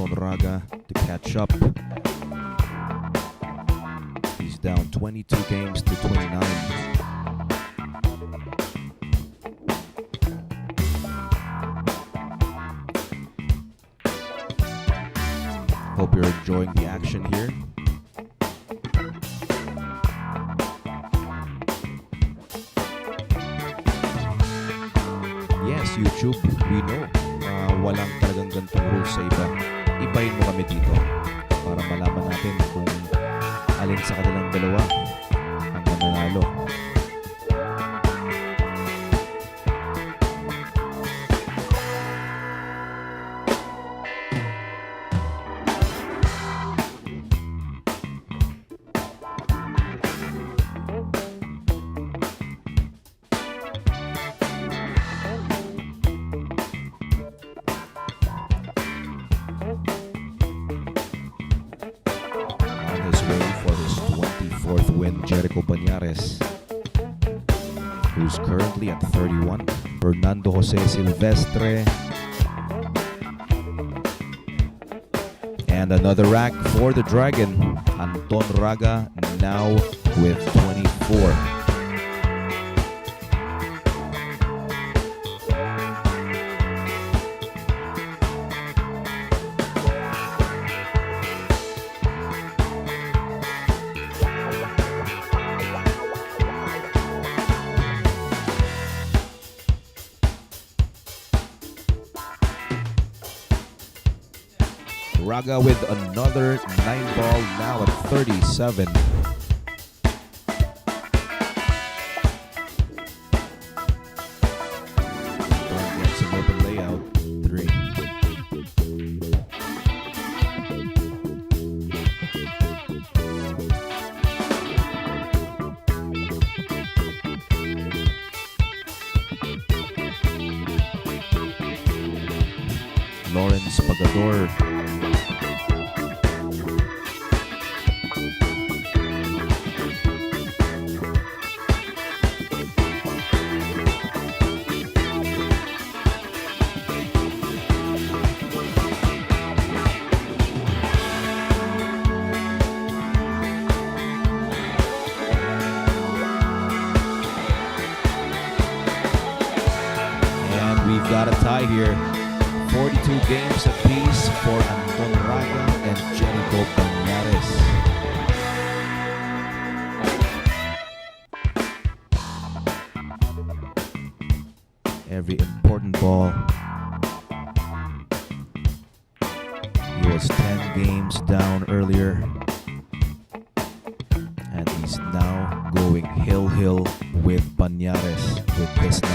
Anton Raga to catch up. He's down 22 games to 29. Hope you're enjoying the action here. Yes, YouTube, we know walang talagang ganitong rules sa iba. Ibahin mo kami dito para malaman natin kung alin sa kanilang dalawa ang mananalo. Who's currently at 31. Fernando Jose Silvestre. And another rack for the Dragon. Anton Raga now with 24. Raga with another 9-ball now at 37. Gets an open layout. 3. Lawrence Pagador. We've got a tie here. 42 games apiece for Anton Raga and Jericho Piñas. Every important ball. He was 10 games down earlier. And he's now going hill with Piñas with this 9.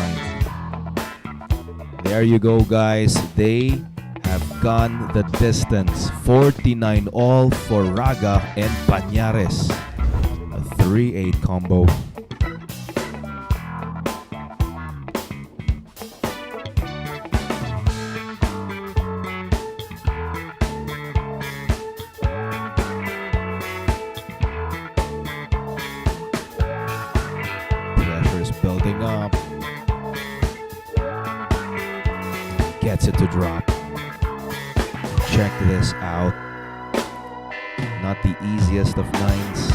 There you go, guys. They have gone the distance. 49 all for Raga and Piñas. A 3-8 combo. Pressure's building up. Gets it to drop. Check this out. Not the easiest of 9s.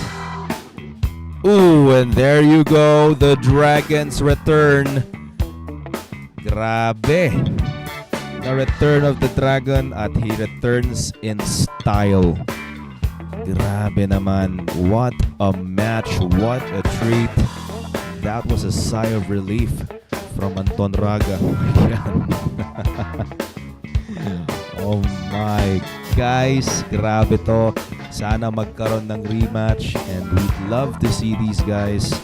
Ooh, and there you go. The Dragons return. Grabe. The return of the Dragon at he returns in style. Grabe naman. What a match. What a treat. That was a sigh of relief from Anton Raga. Oh my, guys, grabe to. Sana magkaroon ng rematch and we'd love to see these guys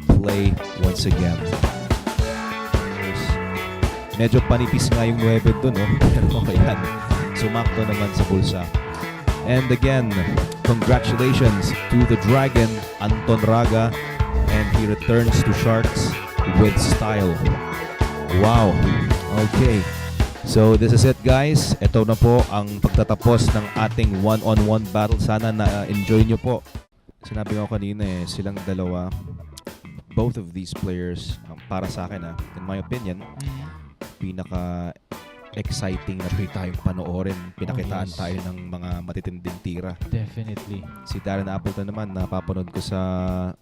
play once again. Medyo panipis nga yung 9 dun, no? Pero ayan, sumakto naman sa bulsa. And again, congratulations to the Dragon, Anton Raga, and he returns to Sharks with style. Wow. Okay. So this is it, guys. Ito na po ang pagtatapos ng ating one-on-one battle. Sana na-enjoy nyo po. Sinabi ko kanina silang dalawa, both of these players, para sa akin in my opinion, pinaka exciting na tayong panoorin. Pinakitaan tayo ng mga matitinding tira. Definitely. Si Darren Appleton naman, napapanood ko sa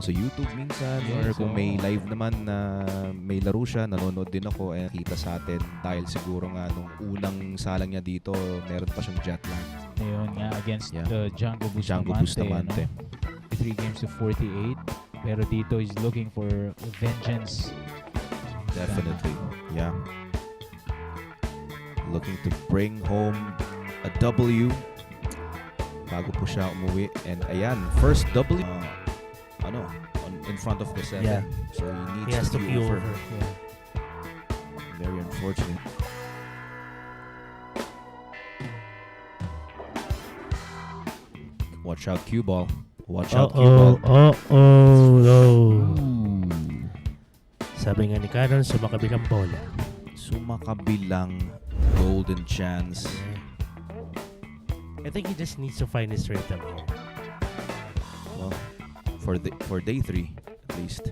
YouTube minsan, or kung may live naman na may laro siya, nanonood din ako, kita sa atin dahil siguro nga nung unang salang niya dito, meron pa siyang jet lag. Ayun nga, against Django Bustamante. No? 3 games to 48, pero dito is looking for vengeance. Definitely, yeah. Looking to bring home a W bago po siya umuwi. And ayan, first W in front of the 7. Yeah. So he has needs to be over. Yeah. Very unfortunate. Watch out, cue ball. Watch out, cue ball. No. Sabi nga ni Caron, sumakabilang bola. Sumakabilang golden chance. I think he just needs to find his rhythm here. Well, for day 3 at least.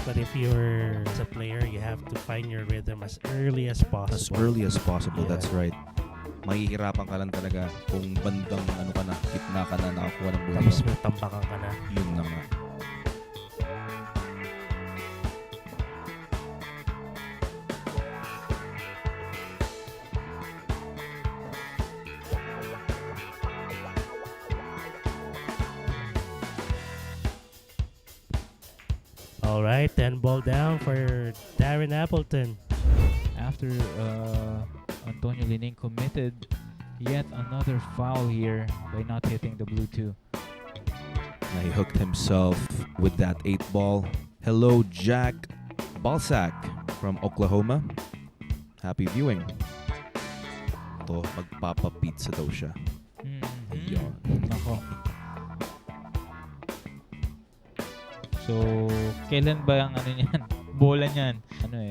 But if you're a player, you have to find your rhythm as early as possible. As early as possible, Yeah. that's right. Mahihirapan ka lang talaga kung bandang gitna ka na nakakuha ng bola. Tapos may tambakan ka na. Yun na nga. Alright, 10 ball down for Darren Appleton. After Antonio Lining committed yet another foul here by not hitting the blue 2. He hooked himself with that 8 ball. Hello, Jack Balsack from Oklahoma. Happy viewing. Ito, magpapapizza daw siya. Ayun. Ako. So, kailan ba ang niyan? Bola niyan.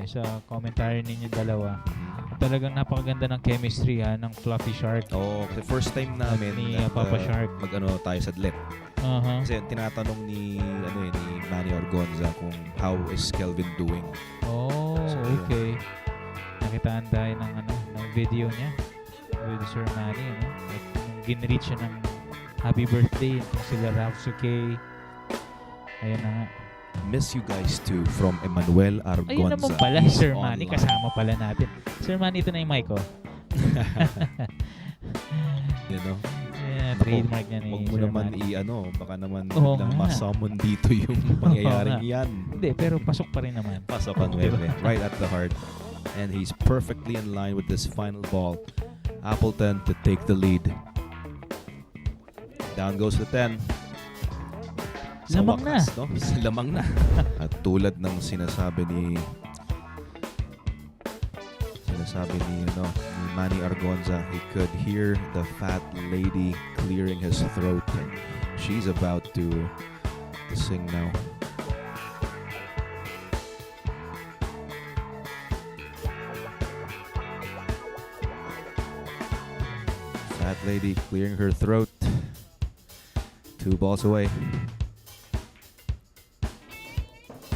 Sa commentary ninyo dalawa. Talagang napakaganda ng chemistry ng Fluffy Shark. Oo, kasi first time namin ni Papa Shark. Tayo sa DLEP. Kasi tinatanong ni Manny Orgonza kung how is Kelvin doing. Oh, so, okay. Nakitaan tayo ng video niya with Sir Manny, At nung ginreach siya ng happy birthday sila Rafsuke. Ayan na nga. Miss you guys too from Emmanuel Argonza. Ayun naman pala, Sir Manny. Online. Kasama pala natin. Sir Manny, ito na yung mic ko. Trademark niya ni Huwag mo Sir naman Manny. baka naman biglang ma-summon dito yung pangyayaring yan. Hindi, pero pasok pa rin naman. Pasok ang bebe. Right at the heart. And he's perfectly in line with this final ball. Appleton to take the lead. Down goes the 10. Lamang wakas, no? Lamang na. At tulad ng sinasabi ni Manny Argonza, he could hear the fat lady clearing his throat, and she's about to sing now. Fat lady clearing her throat. 2 balls away.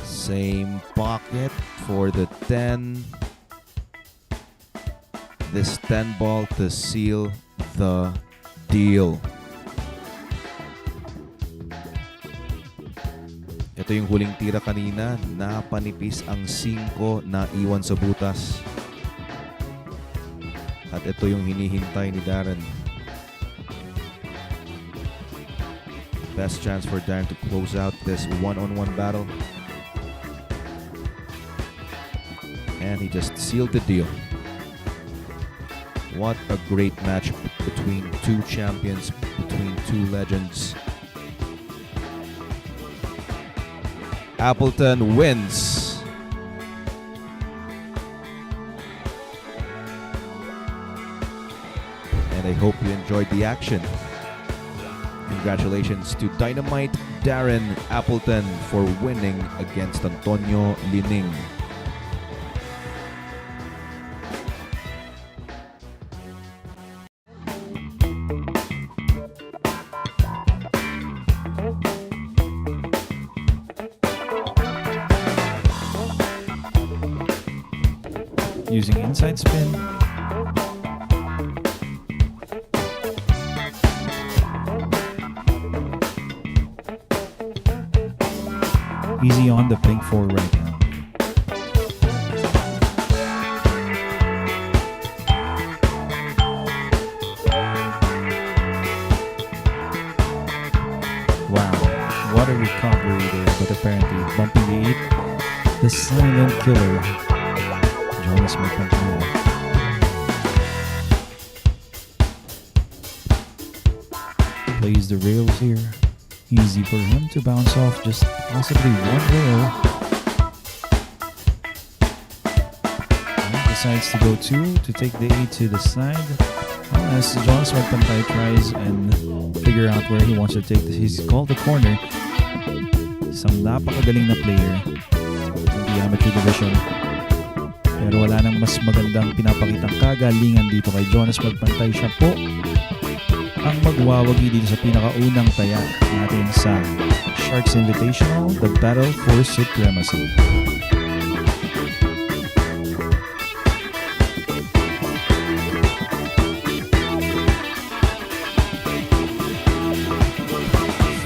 Same pocket for the 10. This 10 ball to seal the deal. Ito yung huling tira kanina. Napanipis ang 5 na iwan sa butas. At ito yung hinihintay ni Darren. Best chance for Darren to close out this one-on-one battle. And he just sealed the deal. What a great match between 2 champions, between 2 legends. Appleton wins. And I hope you enjoyed the action. Congratulations to Dynamite Darren Appleton for winning against Antonio Lining. using inside spin. Easy on the pink 4 right now. Wow, what a recovery there, but apparently bumping the 8, the silent killer, Jonas Magpantay. Plays the rails here. Easy for him to bounce off just possibly one rail. And decides to go 2 to take the 8 to the side. As Jonas Magpantay tries and figure out where he wants to take this. He's called the corner. Isang napakagaling na player in the amateur division. Pero wala nang mas magandang pinapakitang kagalingan dito kay Jonas Magpantay. Siya po ang magwawagi dito sa pinakaunang taya natin sa Sharks Invitational, the Battle for Supremacy.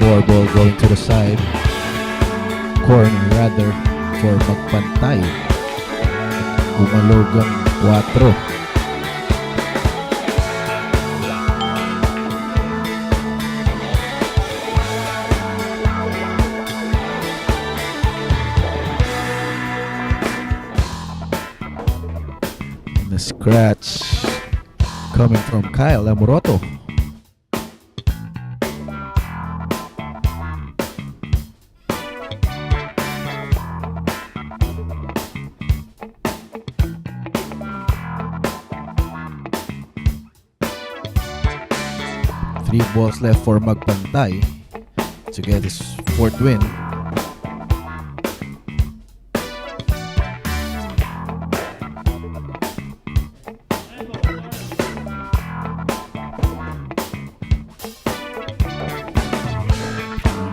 Four ball going to the side. Corner rather for Magpantay. Umalog ang 4. The scratch coming from Kyle Amoroto. Three balls left for Magpantay to get his 4th win.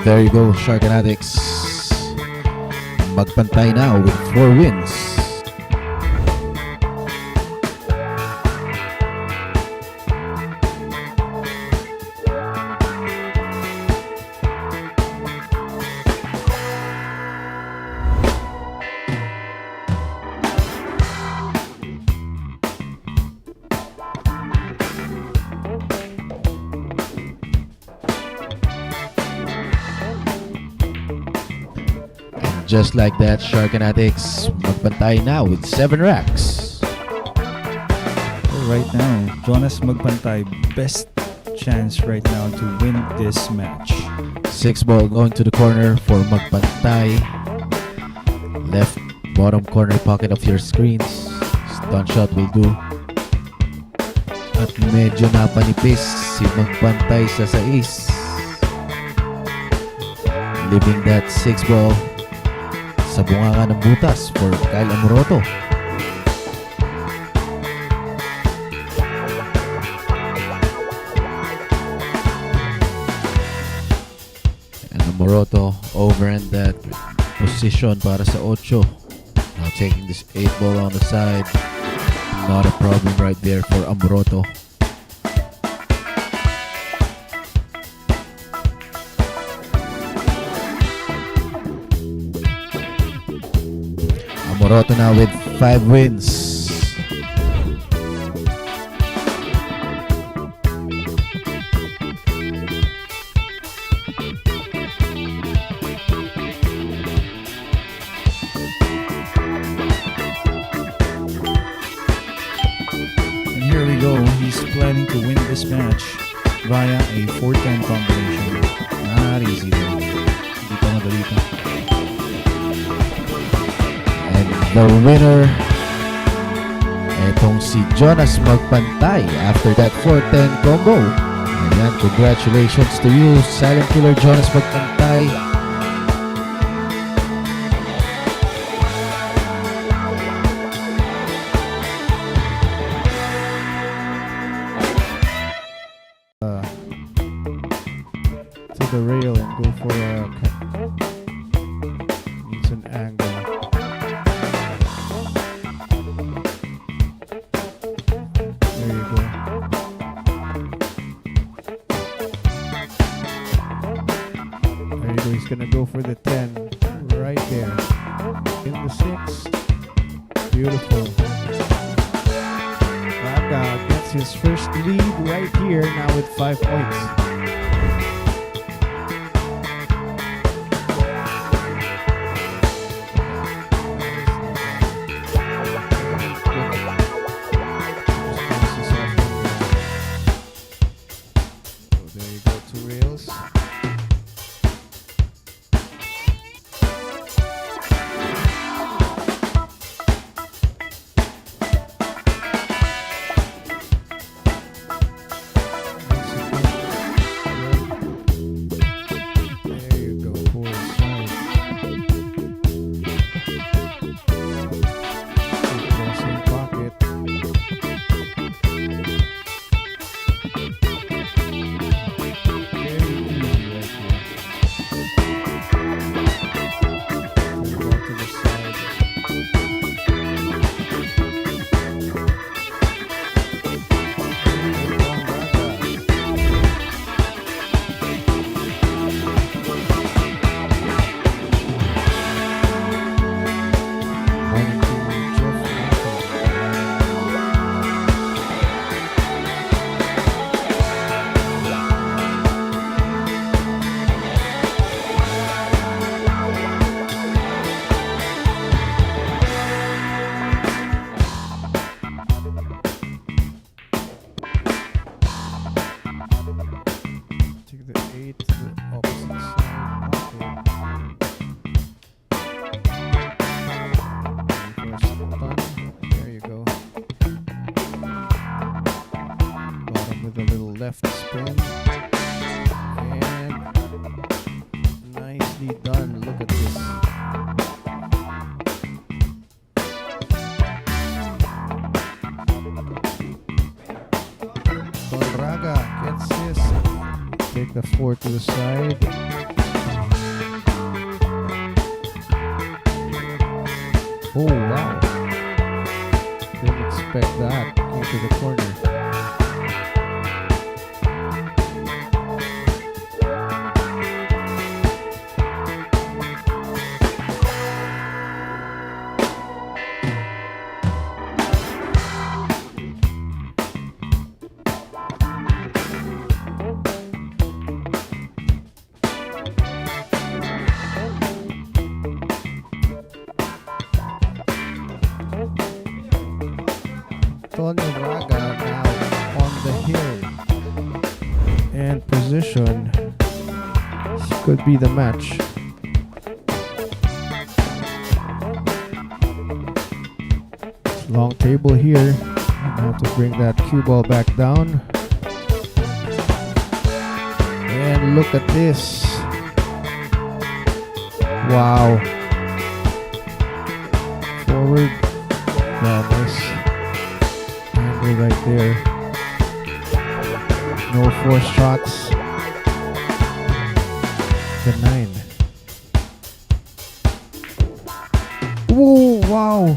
There you go, Shark Fanatics. Magpantay now with 4 wins. Just like that, Shark Fanatics, Magpantay now with 7 racks. Right now, Jonas Magpantay, best chance right now to win this match. 6 ball going to the corner for Magpantay. Left bottom corner pocket of your screens. Stun shot will do. At medyo napanipis si Magpantay sa 6. Leaving that 6 ball sa bunganga ng butas for Kyle Amoroto. And Amoroto over in that position para sa 8. Now taking this 8 ball on the side. Not a problem right there for Amoroto. Amoroto now with 5 wins. And here we go. He's planning to win this match via a 4-10 combination. Not easy though. Hindi pa madali ito. The winner, etong si Jonas Magpantay after that 4-10 combo. Ayan, congratulations to you, Silent Killer Jonas Magpantay. To the rail and go for a needs an angle. gonna go for the 10 right there. In the 6. Beautiful. Raga gets his first lead right here now with 5 points. There you go, 2 rails. There you go, 4 side. Same pocket. Very easy right here. Move on to the side. Pointing to Jeff Michael. Take the 8 to the opposite side pocket. First stun. There you go. Bottom with a little left spin. And nicely done. Look at this. Raga gets this. Take the 4 to the side. Oh wow. Didn't expect that. Into the corner. Tony Raga now on the hill. And position. This could be the match. Long table here. Now to bring that cue ball back down. And look at this. Wow. Forward. Wow, nice angle right there. No forced shots. The 9. Ooh, wow.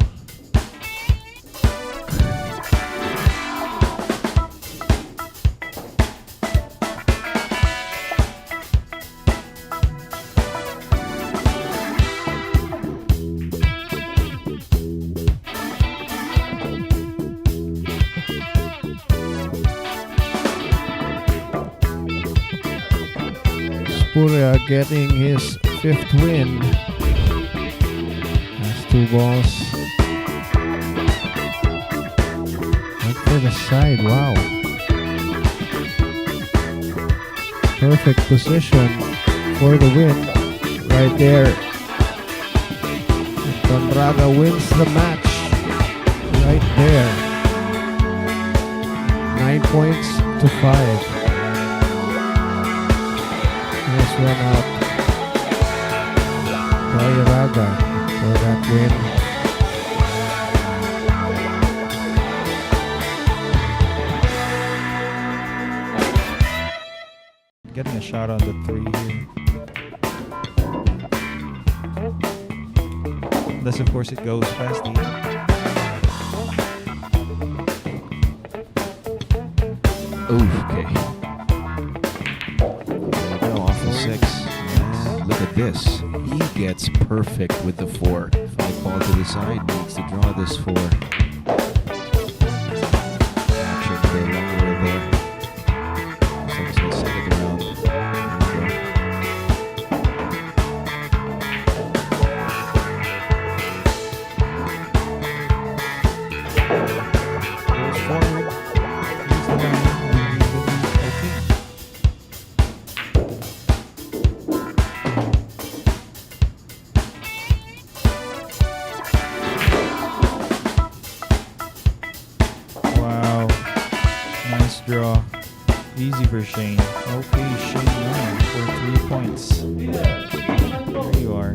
Puria getting his 5th win. Has 2 balls. Went for the side, wow. Perfect position for the win. Right there. Conraga wins the match. Right there. 9 points to 5. Nice run out by Raga for that win. Getting a shot on the 3 here. Unless of course it goes past the Ooh, okay. There we go, off the 6. And look at this. He gets perfect with the 4. 5 ball to the side, needs to draw this 4. Action a little longer there. Looks like he's going to set it around. There we go. Goes forward. He's the line, and he will be okay. Wow. Nice draw. Easy for Shane. Okay, Shane won for 3 points. There you are.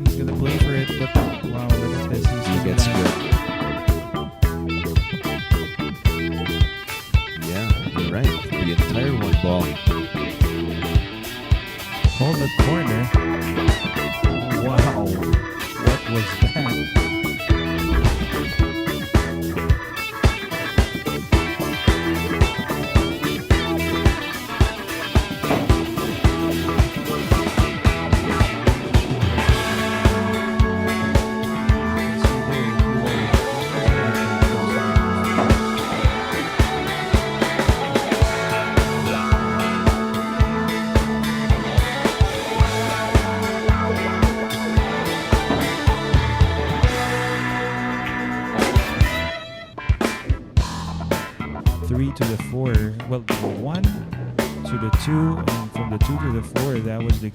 He's gonna play for it, but wow, look at this. He gets good. Yeah, you're right. The entire 1 ball. Hold the corner. Wow. What was that? Three to the 4. Well, the 1 to the 2, and from the 2 to the 4, that was the.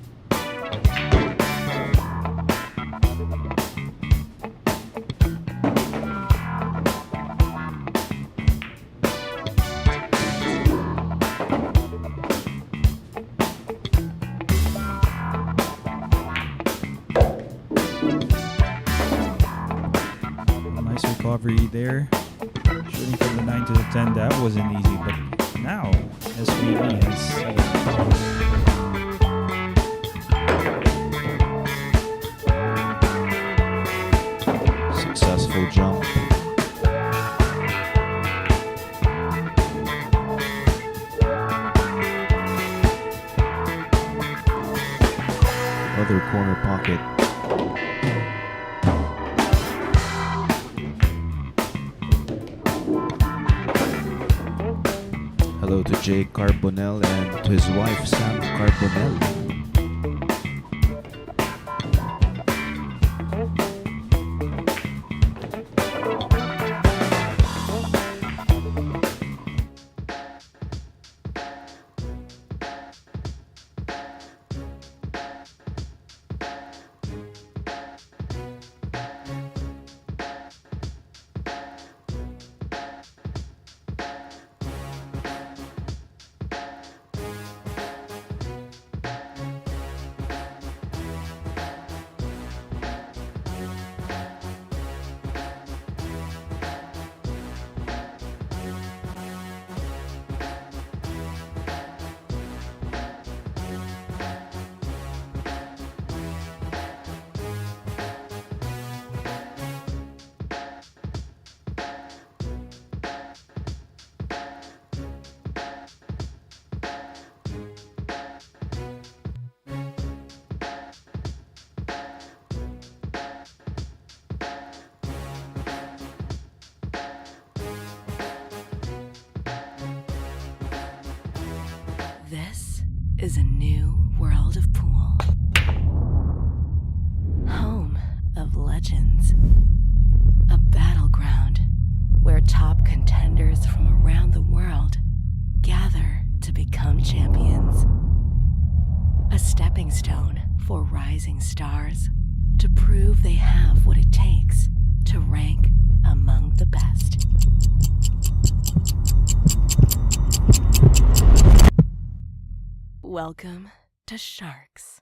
Nice recovery there. Shooting from the 9 to the 10, that wasn't easy, but now SPV has. Successful jump. Other corner pocket. Hello to Jay Carbonell and to his wife Sam Carbonell. This is a new world of pool. Home of legends. A battleground where top contenders from around the world gather to become champions. A stepping stone for rising stars to prove they have what it takes to rank among the best. Welcome to Sharks.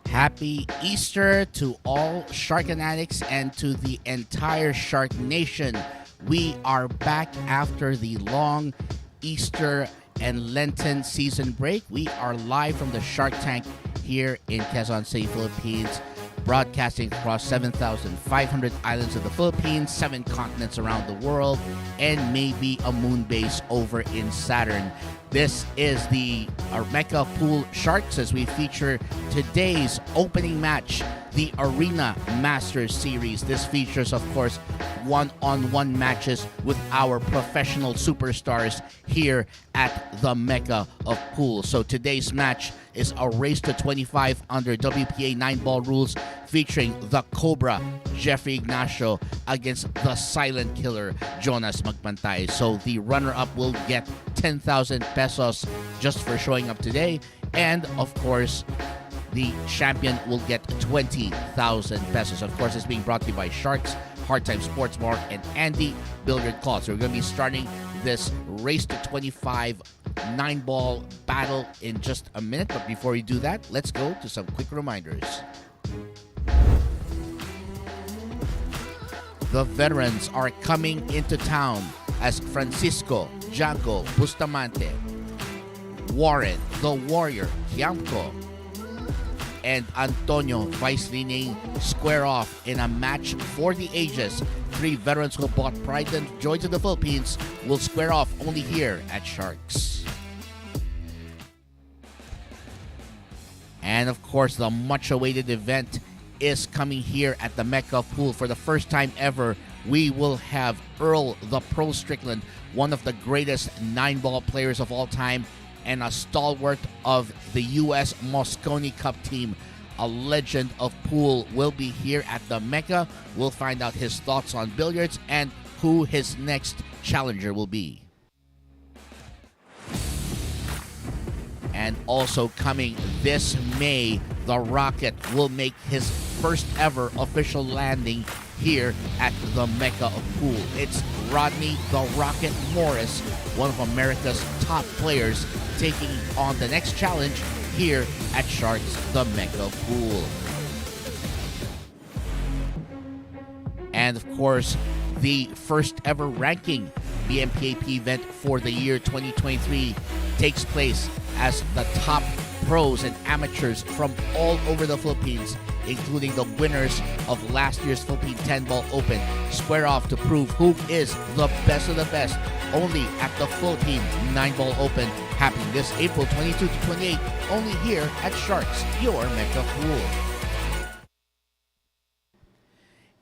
Happy Easter to all Shark Fanatics and to the entire Shark Nation. We are back after the long Easter and Lenten season break. We are live from the Shark Tank here in Quezon City, Philippines, broadcasting across 7,500 islands of the Philippines, 7 continents around the world, and maybe a moon base over in Saturn. This is the Mecca Pool Sharks as we feature today's opening match, the Arena Masters Series. This features, of course, one-on-one matches with our professional superstars here at the Mecca of Pool. So today's match is a race to 25 under WPA 9-ball rules, featuring the Cobra, Jeffrey Ignacio, against the Silent Killer, Jonas Magpantay. So the runner-up will get 10,000 pesos just for showing up today. And, of course, the champion will get 20,000 pesos. Of course, it's being brought to you by Sharks, Hard Time Sports Bar, and Andy Billiard Club. So we're going to be starting this race to 25 9-ball battle in just a minute. But before we do that, let's go to some quick reminders. The veterans are coming into town as Francisco, Jago, Bustamante, Warren, the Warrior, Kiamco, and Antonio Vice-Lining square off in a match for the ages. 3 veterans who brought pride and joy to the Philippines will square off only here at Sharks. And of course, the much-awaited event is coming here at the Mecca Pool. For the first time ever, we will have Earl the Pro Strickland, one of the greatest 9-ball players of all time, and a stalwart of the U.S. Mosconi Cup team, a legend of pool, will be here at the Mecca. We'll find out his thoughts on billiards and who his next challenger will be. And also coming this May, the Rocket will make his first ever official landing here at the Mecca of Pool. It's Rodney the Rocket Morris, one of America's top players, taking on the next challenge here at Sharks, the Mecca of Pool. And of course, the first ever ranking BMPAP event for the year 2023 takes place as the top pros and amateurs from all over the Philippines, including the winners of last year's Philippine 10-ball Open, square off to prove who is the best of the best, only at the Philippine 9-ball Open, happening this April 22 to 28, only here at Sharks, your Mecca Pool.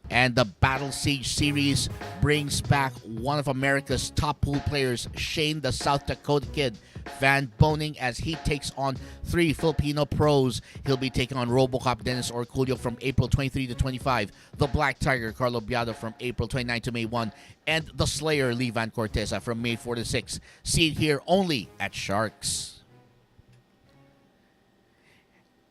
And the Battle Siege Series brings back one of America's top pool players, Shane the South Dakota Kid Van Boning, as he takes on 3 Filipino pros. He'll be taking on Robocop Dennis Orculio from April 23 to 25, the Black Tiger Carlo Biado from April 29 to May 1, and the Slayer Lee Van Corteza from May 4 to 6. See it here only at Sharks.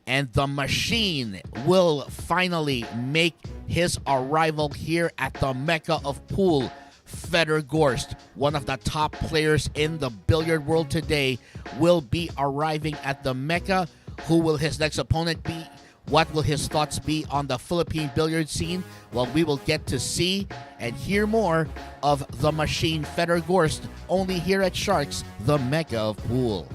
And the Machine will finally make his arrival here at the Mecca of Pool. Fedor Gorst, one of the top players in the billiard world today, will be arriving at the Mecca. Who will his next opponent be? What will his thoughts be on the Philippine billiard scene? Well, we will get to see and hear more of the Machine, Fedor Gorst, only here at Sharks, the Mecca of Pool.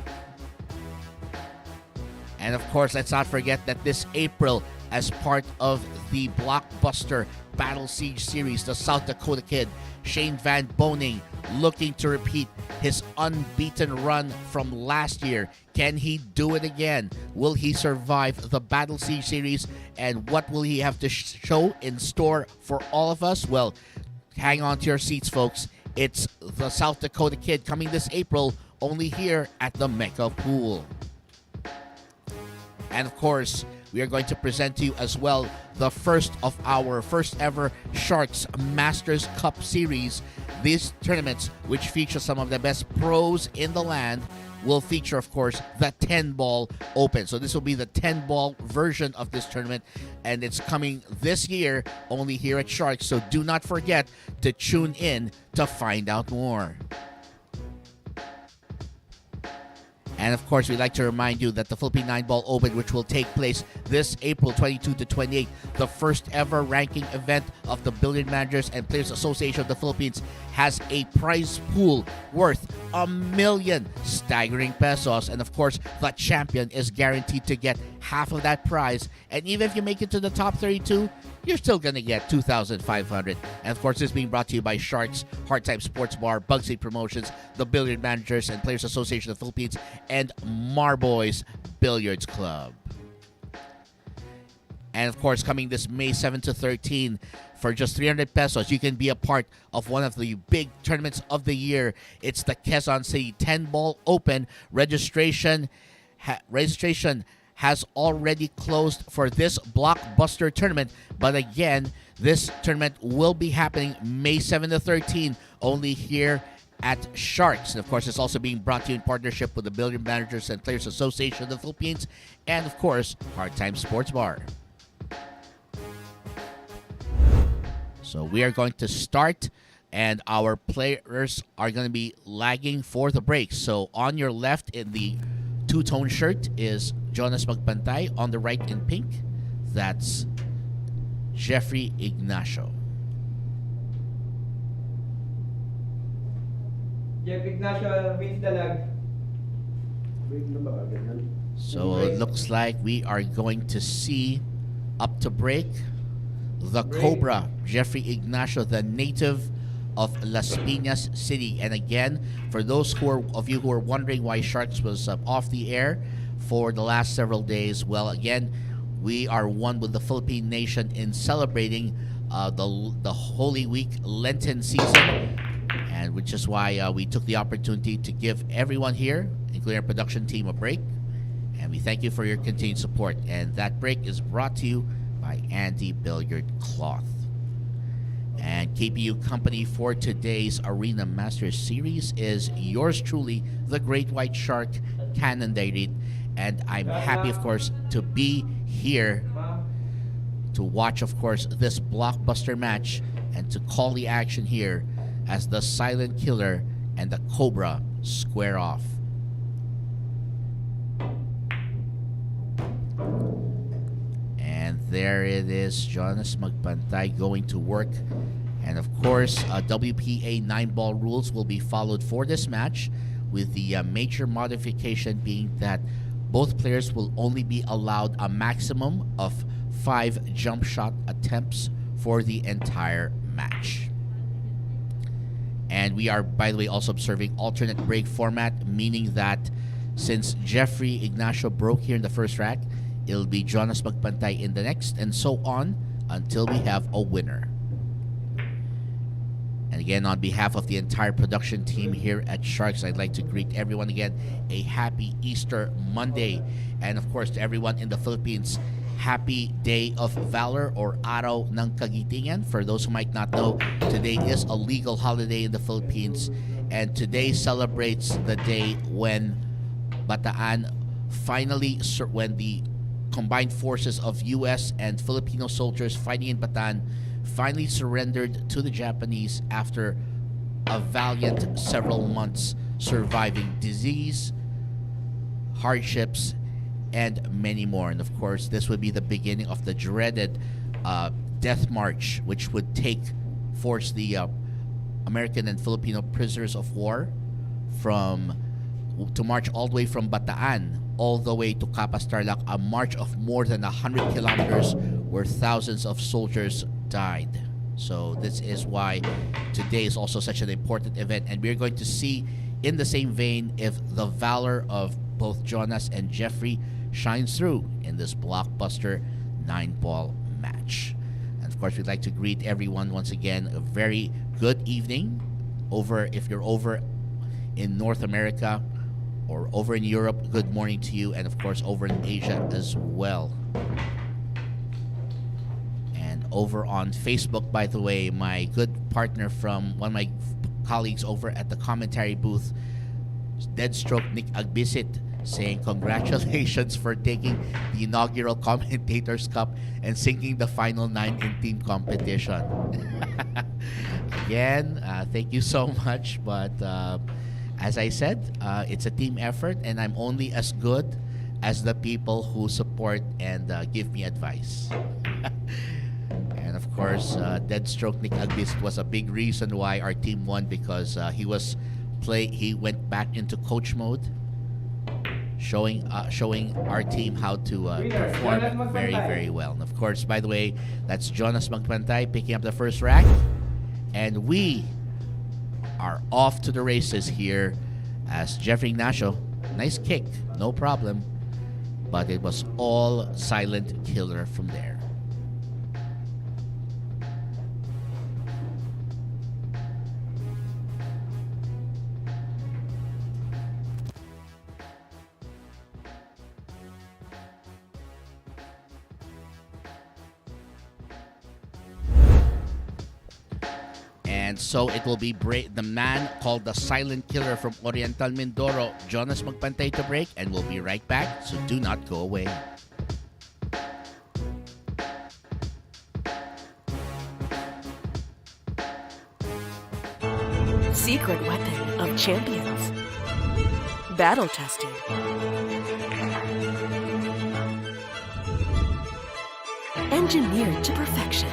And of course, let's not forget that this April, as part of the blockbuster Battle Siege Series, the South Dakota Kid, Shane Van Boning, looking to repeat his unbeaten run from last year. Can he do it again? Will he survive the Battle Siege Series? And what will he have to show in store for all of us? Well, hang on to your seats, folks. It's the South Dakota Kid coming this April, only here at the Mecca Pool. And of course, we are going to present to you as well the first of our first ever Sharks Masters Cup Series. These tournaments, which feature some of the best pros in the land, will feature, of course, the 10-ball Open. So this will be the 10-ball version of this tournament, and it's coming this year only here at Sharks. So do not forget to tune in to find out more. And of course, we'd like to remind you that the Philippine 9-Ball Open, which will take place this April 22 to 28, the first ever ranking event of the Billiard Managers and Players Association of the Philippines, has a prize pool worth ₱1,000,000 staggering pesos. And of course, the champion is guaranteed to get half of that prize. And even if you make it to the top 32, you're still going to get $2,500. And of course, this is being brought to you by Sharks, Hard Time Sports Bar, Bugsy Promotions, the Billiard Managers and Players Association of the Philippines, and Marboys Billiards Club. And of course, coming this May 7 to 13, for just 300 pesos, you can be a part of one of the big tournaments of the year. It's the Quezon City 10-Ball Open. Registration has already closed for this blockbuster tournament. But again, this tournament will be happening May 7 to 13, only here at Sharks. And of course, it's also being brought to you in partnership with the Billiard Managers and Players Association of the Philippines, and of course, Hard Time Sports Bar. So we are going to start, and our players are going to be lagging for the break. So on your left in the two-tone shirt is Jonas Magpantay. On the right in pink, that's Jeffrey Ignacio. Jeff Ignacio wins the lag. So it looks like we are going to see, up to break, the Cobra, Jeffrey Ignacio, the native of Las Piñas City. And again, for those of you who are wondering why Sharks was off the air for the last several days, well, again, we are one with the Philippine nation in celebrating the Holy Week Lenten season, and which is why we took the opportunity to give everyone here, including our production team, a break. And we thank you for your continued support. And that break is brought to you by Andy Billiard Cloth. And keeping you company for today's Arena Masters Series is yours truly, the Great White Shark, Canon Dairit. And I'm happy, of course, to be here to watch, of course, this blockbuster match and to call the action here as the Silent Killer and the Cobra square off. And there it is, Jonas Magpantay going to work. And of course, WPA 9-ball rules will be followed for this match, with the major modification being that both players will only be allowed a maximum of 5 jump shot attempts for the entire match. And we are, by the way, also observing alternate break format, meaning that since Jeffrey Ignacio broke here in the first rack, it'll be Jonas Magpantay in the next, and so on until we have a winner. And again, on behalf of the entire production team here at Sharks, I'd like to greet everyone again a happy Easter Monday. And of course, to everyone in the Philippines, happy Day of Valor or Araw ng Kagitingan. For those who might not know, today is a legal holiday in the Philippines, and today celebrates the day when Bataan finally, when the combined forces of U.S. and Filipino soldiers fighting in Bataan finally surrendered to the Japanese after a valiant several months surviving disease, hardships, and many more. And of course, this would be the beginning of the dreaded death march, which would force the American and Filipino prisoners of war to march all the way from Bataan all the way to Capas Tarlac, a march of more than 100 kilometers where thousands of soldiers died. So this is why today is also such an important event, and we're going to see in the same vein if the valor of both Jonas and Jeffrey shines through in this blockbuster 9-ball match. And of course, we'd like to greet everyone once again a very good evening if you're over in North America or over in Europe, good morning to you, and of course over in Asia as well. And over on Facebook, by the way, my good partner from one of my colleagues over at the commentary booth, Deadstroke Nick Agbisit, saying congratulations for taking the inaugural Commentators Cup and sinking the final 9 in team competition. Again, thank you so much, but as I said, it's a team effort, and I'm only as good as the people who support and give me advice. And of course, Deadstroke Nick Agbis was a big reason why our team won, because he went back into coach mode, showing our team how to perform very, very well. And of course, by the way, that's Jonas Magpantay picking up the first rack, and we are off to the races here as Jeffrey Ignacio. Nice kick, no problem, but it was all silent killer from there. And so it will be the man called the Silent Killer from Oriental Mindoro, Jonas Magpantay, to break, and we'll be right back, so do not go away. Secret weapon of champions. Battle tested. Engineered to perfection.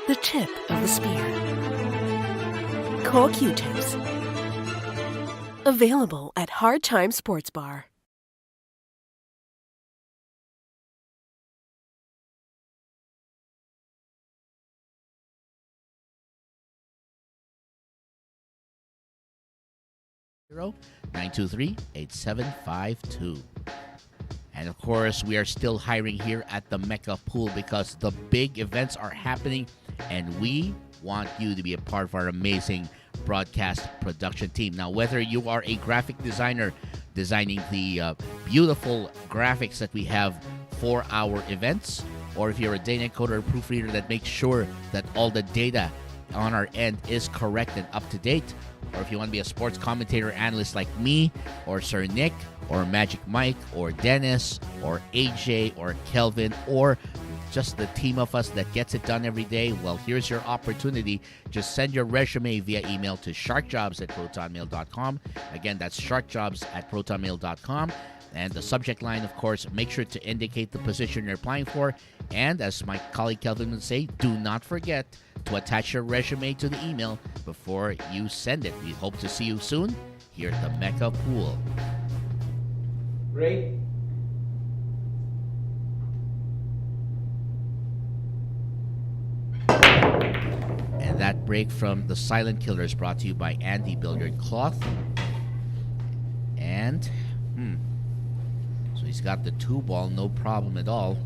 The tip of the spear. Core Q-tips. Available at Hard Time Sports Bar. Zero 923-8752. And of course, we are still hiring here at the Mecca Pool because the big events are happening, and we want you to be a part of our amazing broadcast production team. Now, whether you are a graphic designer designing the beautiful graphics that we have for our events, or if you're a data encoder or proofreader that makes sure that all the data on our end is correct and up to date, or if you want to be a sports commentator analyst like me, or Sir Nick, or Magic Mike, or Dennis, or AJ, or Kelvin, or just the team of us that gets it done every day, well, here's your opportunity. Just send your resume via email to sharkjobs@protonmail.com. Again, that's sharkjobs@protonmail.com. And the subject line, of course, make sure to indicate the position you're applying for. And as my colleague Kelvin would say, do not forget to attach your resume to the email before you send it. We hope to see you soon here at the Mecca Pool. Break. And that break from the Silent Killer is brought to you by Andy Billiard Cloth. And, so he's got the 2-ball, no problem at all.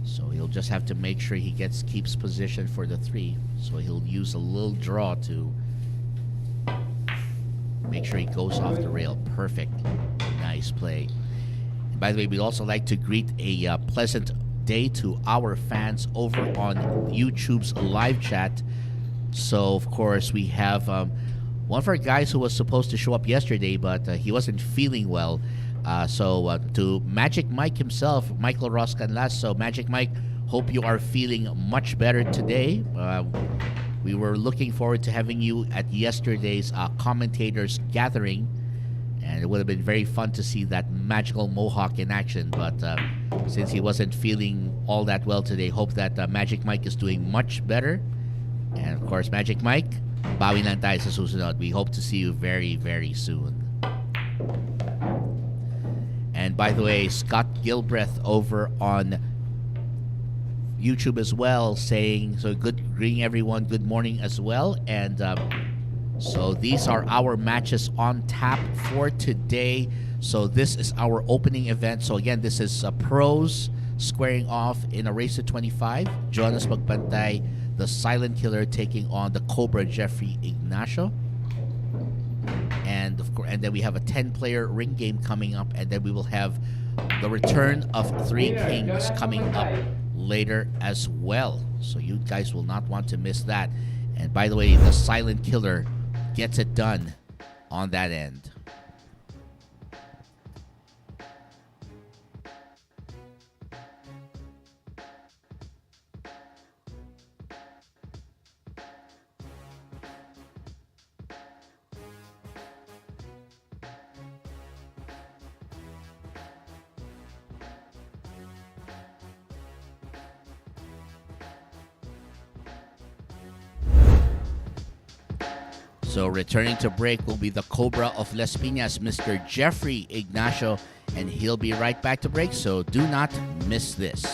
So he'll just have to make sure he keeps position for the 3. So he'll use a little draw to make sure he goes off the rail. Perfect. Nice play. And by the way, we'd also like to greet a pleasant day to our fans over on YouTube's live chat. So, of course, we have one of our guys who was supposed to show up yesterday, but he wasn't feeling well. So to Magic Mike himself, Michael Ross Canlas. So Magic Mike, hope you are feeling much better today. We were looking forward to having you at yesterday's commentators gathering, and it would have been very fun to see that magical mohawk in action. But since he wasn't feeling all that well today, hope that Magic Mike is doing much better. And of course, Magic Mike, bawi lang tayo sa susunod. We hope to see you very, very soon. And by the way, Scott Gilbreth over on YouTube as well, saying, so greeting everyone, good morning as well. And so these are our matches on tap for today. So this is our opening event. So again, this is pros squaring off in a race to 25. Jonas Magpantay, the Silent Killer, taking on the Cobra Jeffrey Ignacio. And of course, and then we have a 10-player ring game coming up, and then we will have the return of 3 Kings coming up later as well. So you guys will not want to miss that. And by the way, the Silent Killer gets it done on that end. So returning to break will be the Cobra of Las Piñas, Mr. Jeffrey Ignacio, and he'll be right back to break, so do not miss this.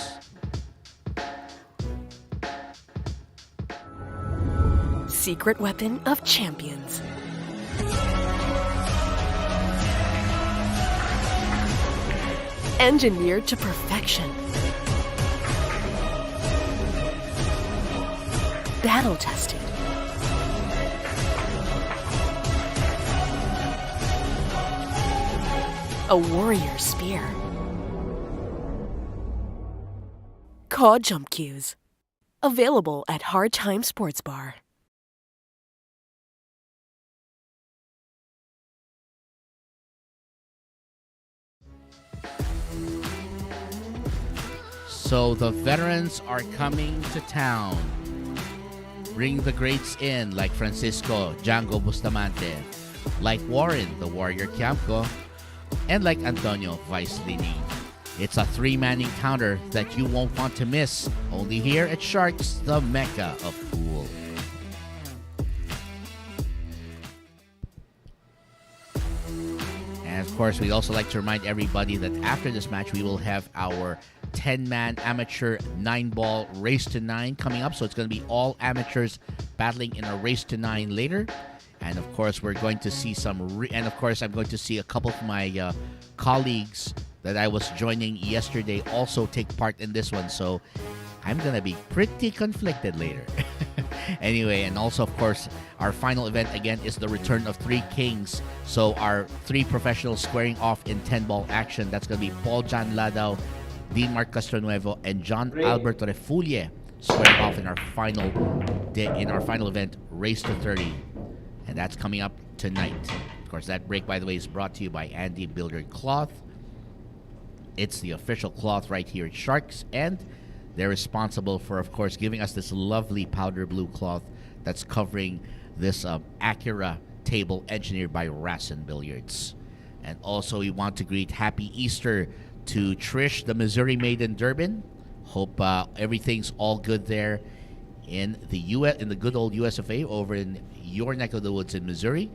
Secret weapon of champions. Engineered to perfection. Battle tested. A warrior spear. Caw Jump Cues. Available at Hard Time Sports Bar. So the veterans are coming to town. Bring the greats in like Francisco Django Bustamante, like Warren the Warrior Campo, and like Antonio Vice Lini. It's a three-man encounter that you won't want to miss. Only here at Sharks, the mecca of pool. And of course, we'd also like to remind everybody that after this match, we will have our 10-man amateur 9-ball race to 9 coming up. So it's going to be all amateurs battling in a race to 9 later. And of course, we're going to see and of course, I'm going to see a couple of my colleagues that I was joining yesterday also take part in this one. So I'm going to be pretty conflicted later. Anyway, and also, of course, our final event again is the return of 3 Kings. So our 3 professionals squaring off in 10-ball action. That's going to be Paul Jan Ladao, Dean Mark Castronuevo, and John Alberto Refulle squaring off in our final event, Race to 30. And that's coming up tonight. Of course, that break, by the way, is brought to you by Andy Billiard Cloth. It's the official cloth right here at Sharks, and they're responsible for, of course, giving us this lovely powder blue cloth that's covering this Acura table engineered by Rasson Billiards. And also, we want to greet Happy Easter to Trish, the Missouri Maiden Durbin. Hope everything's all good there in the in the good old USFA over in your neck of the woods in Missouri.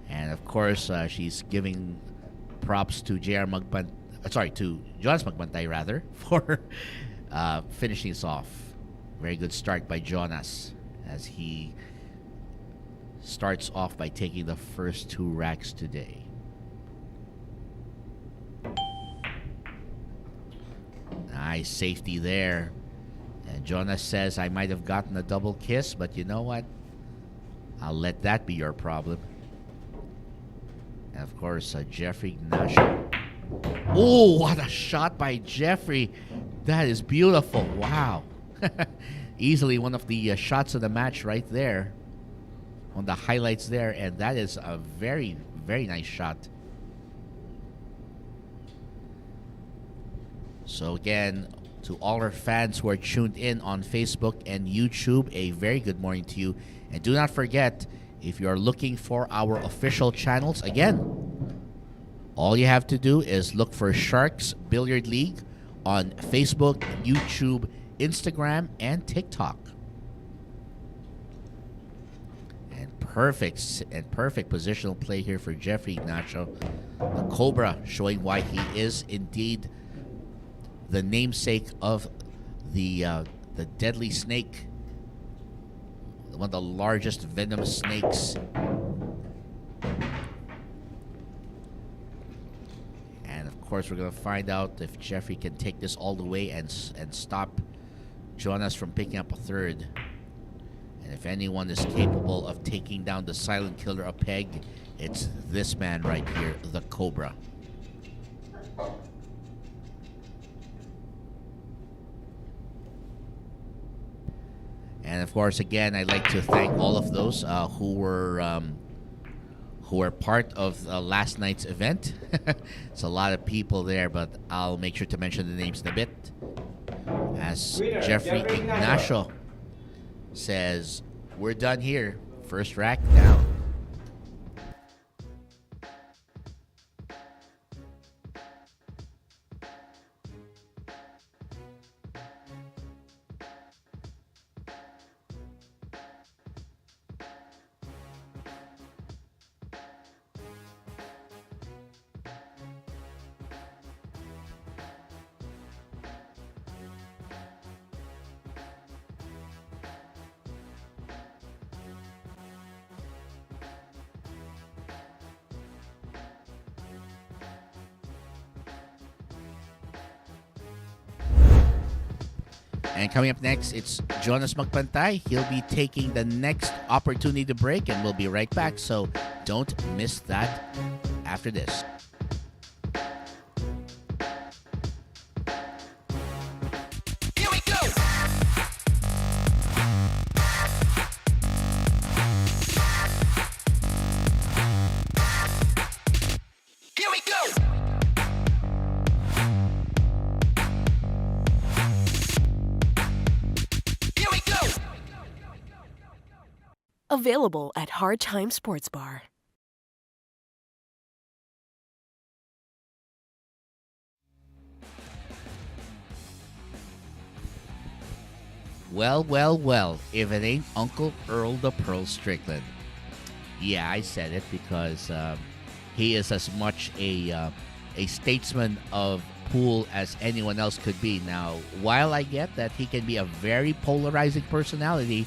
And of course, she's giving props to to Jonas Magpantay rather for finishing this off. Very good start by Jonas as he starts off by taking the first 2 racks today. Nice safety there. And Jonas says, I might have gotten a double kiss, but you know what? I'll let that be your problem. And of course, Jeffrey Ignacio. Oh, what a shot by Jeffrey. That is beautiful. Wow. Easily one of the shots of the match right there. On the highlights there. And that is a very, very nice shot. So again, to all our fans who are tuned in on Facebook and YouTube, a very good morning to you. And do not forget, if you are looking for our official channels, again, all you have to do is look for Sharks Billiard League on Facebook, YouTube, Instagram, and TikTok. And perfect positional play here for Jeffrey Ignacio. The Cobra showing why he is indeed the namesake of the deadly snake, one of the largest venomous snakes. And of course, we're going to find out if Jeffrey can take this all the way and stop Jonas from picking up a third. And if anyone is capable of taking down the silent killer a peg, it's this man right here, the Cobra. And of course, again, I'd like to thank all of those who were part of last night's event. It's a lot of people there, but I'll make sure to mention the names in a bit. As Jeffrey Ignacio says, we're done here. First rack down. And coming up next, it's Jonas Magpantay. He'll be taking the next opportunity to break, and we'll be right back. So don't miss that after this. Here we go! Here we go! Available at Hard Time Sports Bar. Well, well, well, if it ain't Uncle Earl the Pearl Strickland. Yeah, I said it because he is as much a statesman of pool as anyone else could be. Now, while I get that he can be a very polarizing personality,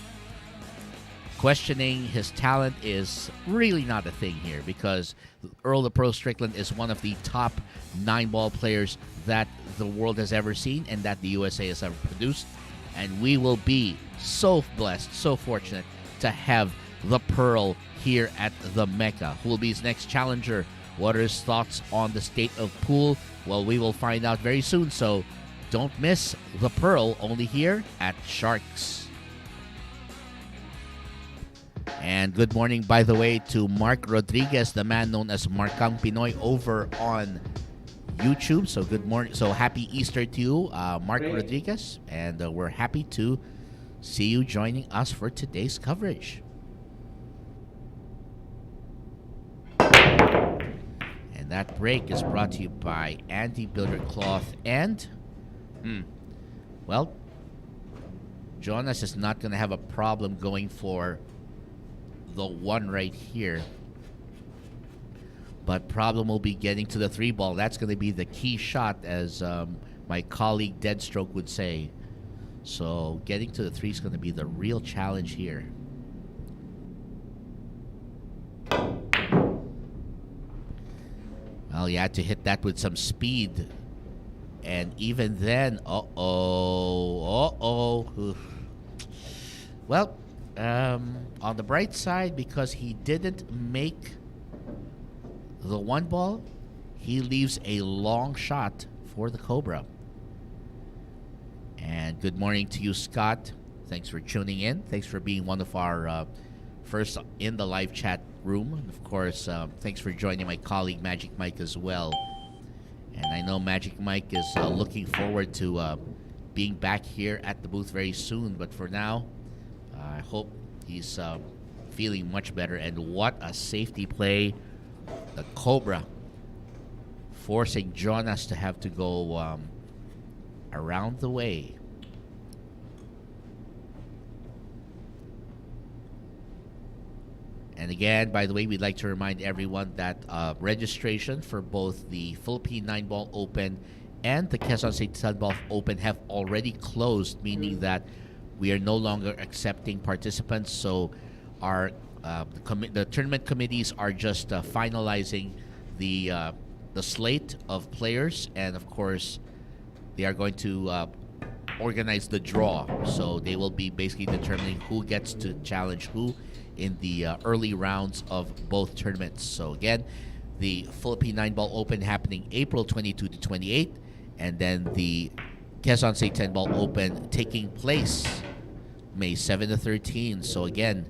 questioning his talent is really not a thing here, because Earl the Pearl Strickland is one of the top 9-ball players that the world has ever seen and that the USA has ever produced. And we will be so blessed, so fortunate to have the Pearl here at the Mecca. Who will be his next challenger? What are his thoughts on the state of pool? Well, we will find out very soon, so don't miss the Pearl, only here at Sharks. And good morning, by the way, to Mark Rodriguez, the man known as Markang Pinoy over on YouTube. So good morning. So happy Easter to you, Mark Rodriguez. And we're happy to see you joining us for today's coverage. And that break is brought to you by Andy Billiard Cloth. And, well, Jonas is not going to have a problem going for the one right here. But problem will be getting to the 3-ball. That's going to be the key shot, as my colleague Deadstroke would say. So getting to the 3 is going to be the real challenge here. Well, you had to hit that with some speed. And even then, well, on the bright side, because he didn't make the 1-ball, he leaves a long shot for the Cobra. And good morning to you, Scott. Thanks for tuning in. Thanks for being one of our first in the live chat room. Of course, thanks for joining my colleague Magic Mike as well. And I know Magic Mike is looking forward to being back here at the booth very soon. But for now, I hope he's feeling much better. And what a safety play. The Cobra forcing Jonas to have to go around the way. And again, by the way, we'd like to remind everyone that registration for both the Philippine 9-Ball Open and the Quezon State 10-Ball Open have already closed, meaning that we are no longer accepting participants. So our the tournament committees are just finalizing the slate of players, and of course they are going to organize the draw. So they will be basically determining who gets to challenge who in the early rounds of both tournaments. So again, the Philippine 9-Ball Open happening April 22 to 28, and then the Quezon State 10-Ball Open taking place May 7 to 13. So again,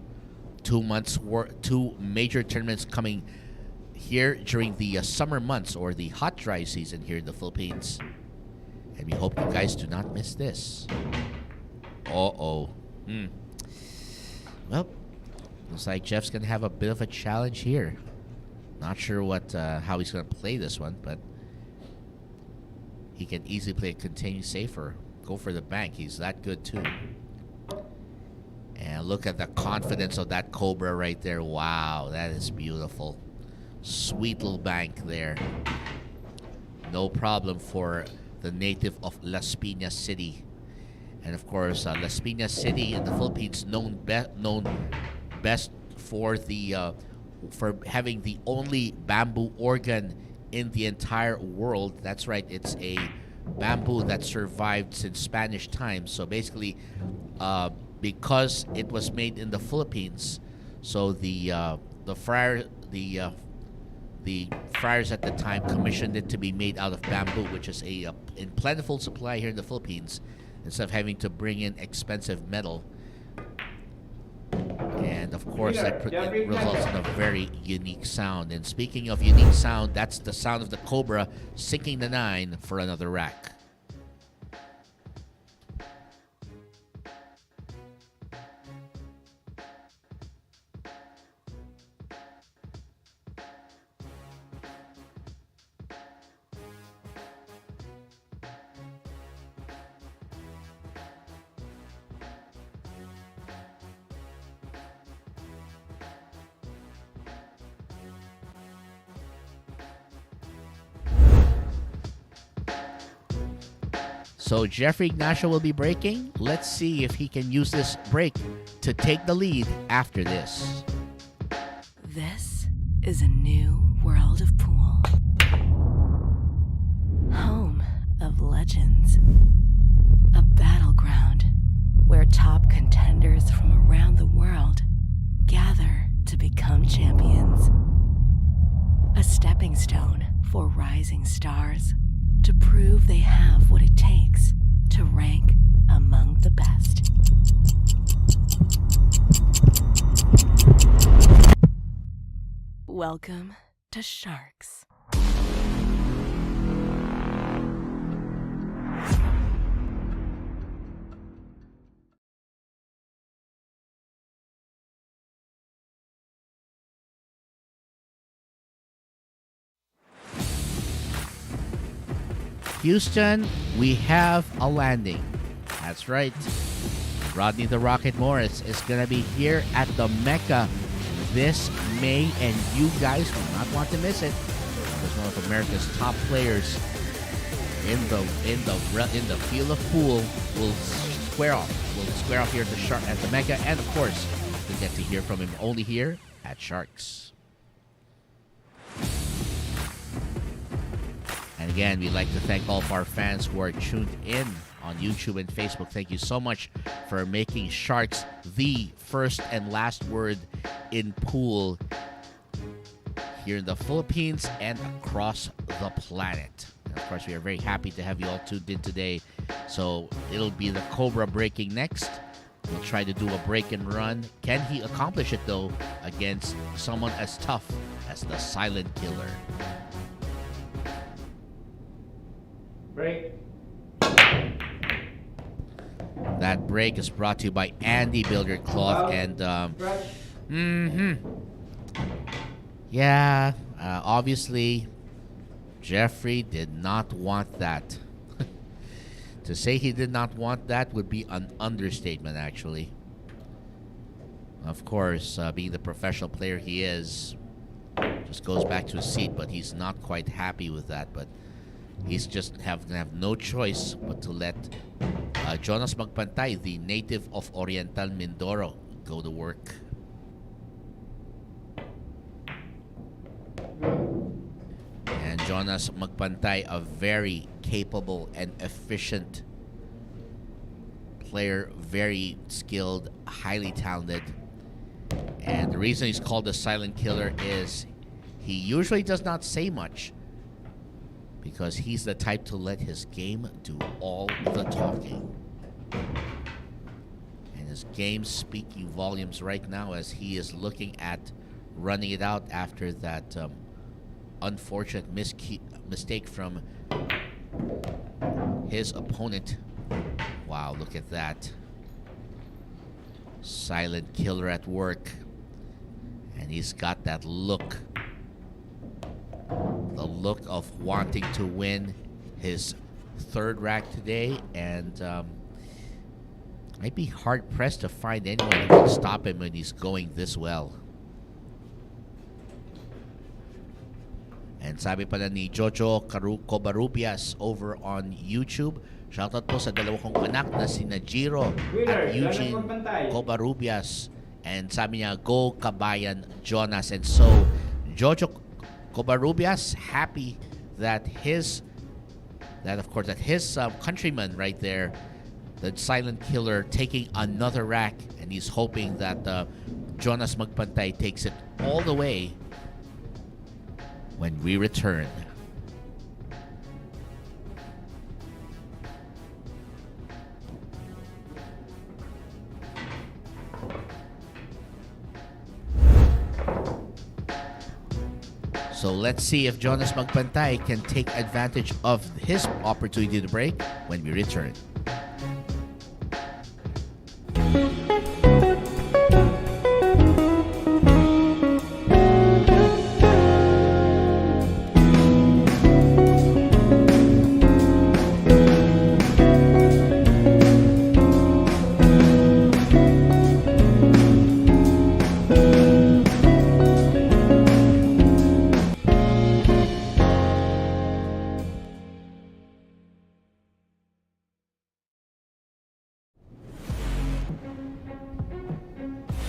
2 months, two major tournaments coming here during the summer months, or the hot dry season here in the Philippines. And we hope you guys do not miss this. Well, looks like Jeff's going to have a bit of a challenge here. Not sure how he's going to play this one, but he can easily play a continue safer. Go for the bank. He's that good too. And look at the confidence of that Cobra right there. Wow, that is beautiful. Sweet little bank there. No problem for the native of Las Piñas City. And of course, Las Piñas City in the Philippines known best for for having the only bamboo organ in the entire world. That's right, it's a bamboo that survived since Spanish times. So basically, because it was made in the Philippines, so the friars at the time commissioned it to be made out of bamboo, which is a in plentiful supply here in the Philippines, instead of having to bring in expensive metal. And of course, it results in a very unique sound. And speaking of unique sound, that's the sound of the Cobra sinking the 9 for another rack. So Jeffrey Ignacio will be breaking. Let's see if he can use this break to take the lead after this. This is a new world of pool. Home of legends. A battleground where top contenders from around the world gather to become champions. A stepping stone for rising stars to prove they have what it takes to rank among the best. Welcome to Sharks. Houston, we have a landing. That's right. Rodney the Rocket Morris is going to be here at the Mecca this May, and you guys will not want to miss it. Because one of America's top players in the field of pool will square off. Will square off here at the Mecca, and of course, we get to hear from him only here at Sharks. And again, we'd like to thank all of our fans who are tuned in on YouTube and Facebook. Thank you so much for making Sharks the first and last word in pool here in the Philippines and across the planet. And of course, we are very happy to have you all tuned in today. So it'll be the Cobra breaking next. We'll try to do a break and run. Can he accomplish it, though, against someone as tough as the Silent Killer? Break. That break is brought to you by Andy Billiard Cloth. And yeah, obviously Jeffrey did not want that. To say he did not want that would be an understatement, actually. Of course, being the professional player he is, just goes back to his seat, but he's not quite happy with that. But he's just gonna have no choice but to let Jonas Magpantay, the native of Oriental, Mindoro, go to work. And Jonas Magpantay, a very capable and efficient player, very skilled, highly talented. And the reason he's called the Silent Killer is he usually does not say much, because he's the type to let his game do all the talking. And his game's speaking volumes right now as he is looking at running it out after that unfortunate mistake from his opponent. Wow, look at that. Silent Killer at work. And he's got that look. The look of wanting to win his third rack today, and might be hard pressed to find anyone who can stop him when he's going this well. And sabi pala ni Jojo Covarrubias over on YouTube, shoutout po sa dalawa kong anak na si Najiro at Eugene Covarrubias. And sabi niya, go Kabayan Jonas. And so, Jojo Covarrubias happy that his that, of course, that his countryman right there, the silent killer, taking another rack, and he's hoping that Jonas Magpantay takes it all the way when we return. So let's see if Jonas Magpantay can take advantage of his opportunity to break when we return.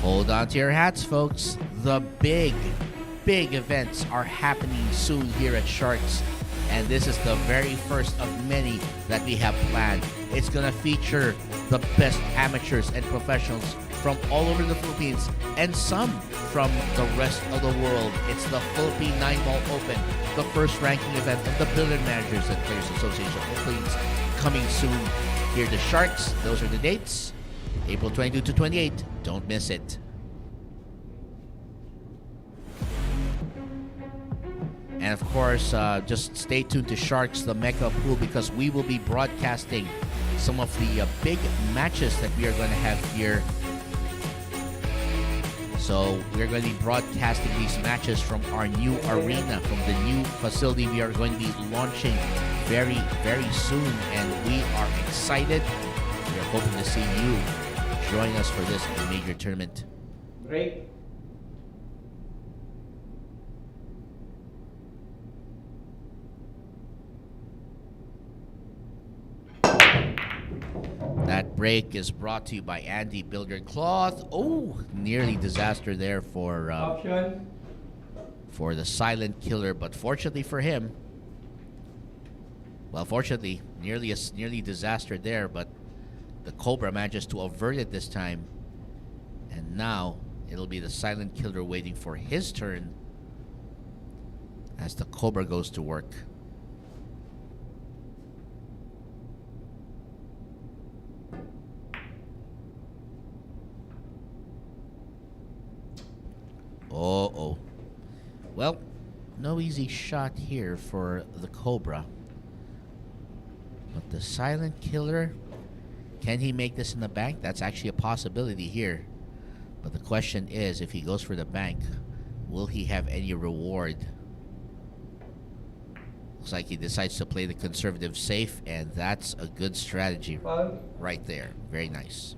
Hold on to your hats, folks. The big events are happening soon here at Sharks. And this is the very first of many that we have planned. It's going to feature the best amateurs and professionals from all over the Philippines and some from the rest of the world. It's the Philippine 9-Ball Open, the first ranking event of the Billiard Managers and Players Association of the Philippines, coming soon here to Sharks. Those are the dates. April 22 to 28. Don't miss it. And of course, just stay tuned to Sharks, the Mecca Pool, because we will be broadcasting some of the big matches that we are going to have here. So we're going to be broadcasting these matches from our new arena, from the new facility we are going to be launching very, very soon. And we are excited. We are hoping to see you join us for this major tournament. Break. That break is brought to you by Andy Billiard Cloth. Oh, nearly disaster there for Option. the silent killer, but fortunately for him, well, fortunately, nearly disaster there, but the Cobra manages to avert it this time. And now it'll be the silent killer waiting for his turn as the Cobra goes to work. Oh. Well, no easy shot here for the Cobra. But the silent killer, can he make this in the bank? That's actually a possibility here. But the question is, if he goes for the bank, will he have any reward? Looks like he decides to play the conservative safe, and that's a good strategy right there. Very nice.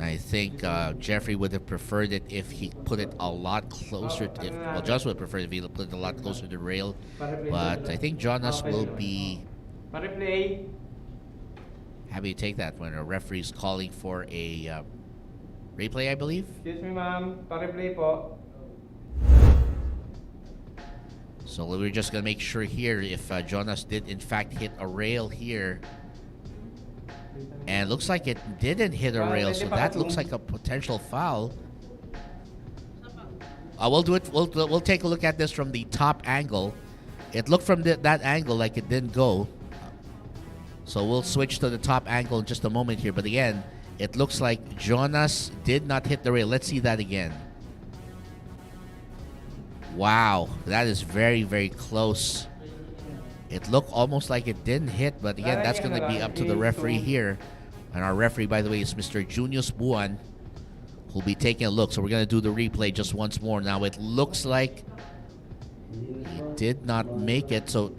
I think Jeffrey would have preferred it if he put it a lot closer. Jonas would have preferred if he put it a lot closer to the rail. But I think Jonas will be happy to take that when a referee's calling for a replay, I believe. Excuse me, ma'am. Pa-replay po. So we're just going to make sure here if Jonas did in fact hit a rail here. And looks like it didn't hit a rail, so that looks like a potential foul. We'll do it. We'll take a look at this from the top angle. It looked from that angle like it didn't go. So we'll switch to the top angle in just a moment here. But again, it looks like Jonas did not hit the rail. Let's see that again. Wow, that is very, very close. It looked almost like it didn't hit, but again, that's going to be up to the referee here. And our referee, by the way, is Mr. Junius Buan, who'll be taking a look. So we're going to do the replay just once more. Now, it looks like he did not make it. So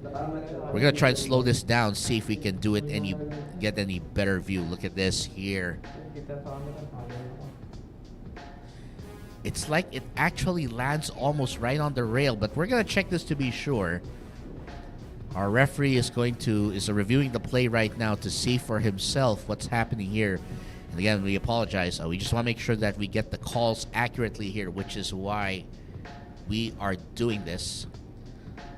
we're going to try and slow this down, see if we can do it get any better view. Look at this here. It's like it actually lands almost right on the rail, but we're going to check this to be sure. Our referee is reviewing the play right now to see for himself what's happening here. And again, we apologize. We just want to make sure that we get the calls accurately here, which is why we are doing this.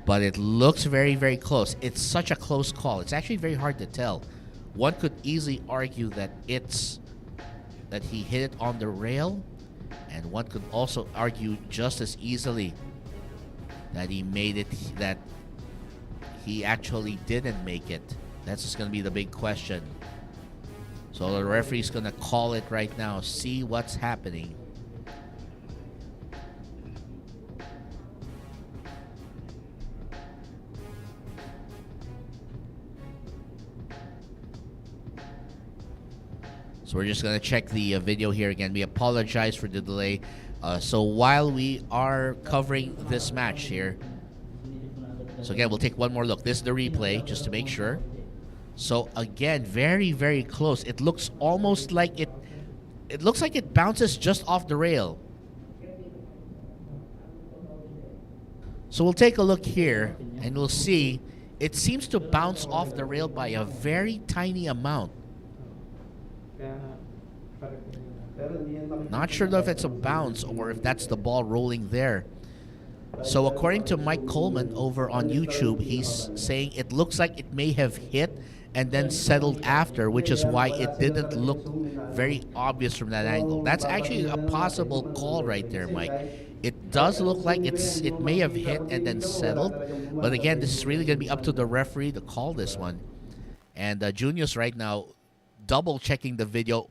but it looks very, very close. It's such a close call. It's actually very hard to tell. One could easily argue that he hit it on the rail, and one could also argue just as easily that he actually didn't make it. That's just going to be the big question. So the referee's going to call it right now. See what's happening. So we're just going to check the video here again. We apologize for the delay. So while we are covering this match here, so again, we'll take one more look. This is the replay, just to make sure. So again, very, very close. It looks almost like it looks like it bounces just off the rail. So we'll take a look here, and we'll see it seems to bounce off the rail by a very tiny amount. Not sure though if it's a bounce or if that's the ball rolling there. So according to Mike Coleman over on YouTube, he's saying it looks like it may have hit and then settled after, which is why it didn't look very obvious from that angle. That's actually a possible call right there, Mike. It does look like it may have hit and then settled, but again, this is really going to be up to the referee to call this one. And Junior's right now double checking the video,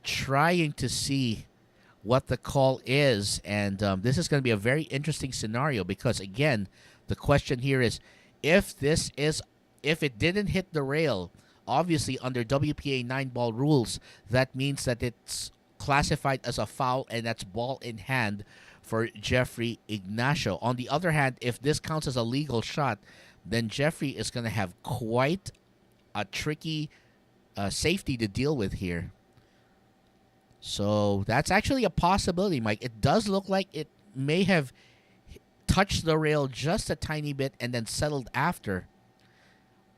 trying to see what the call is, and this is going to be a very interesting scenario because again, the question here is if it didn't hit the rail, obviously under WPA 9-ball rules, that means that it's classified as a foul and that's ball in hand for Jeffrey Ignacio. On the other hand, if this counts as a legal shot, then Jeffrey is going to have quite a tricky safety to deal with here. So that's actually a possibility, Mike. It does look like it may have touched the rail just a tiny bit and then settled after.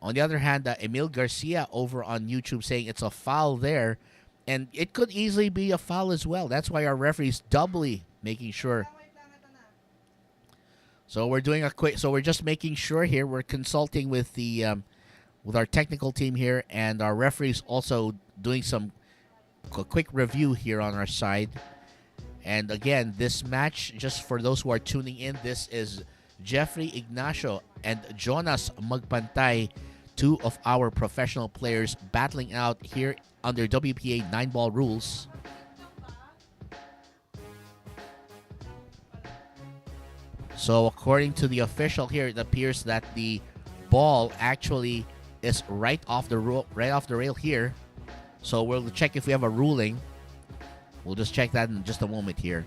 On the other hand, Emil Garcia over on YouTube saying it's a foul there, and it could easily be a foul as well. That's why our referee's doubly making sure. So we're doing we're just making sure here. We're consulting with with our technical team here, and our referee's also doing some quick review here on our side. And again, this match, just for those who are tuning in, this is Jeffrey Ignacio and Jonas Magpantay, two of our professional players battling out here under WPA 9-ball rules. So according to the official here, it appears that the ball actually is right off the rail here. So we'll check if we have a ruling. We'll just check that in just a moment here.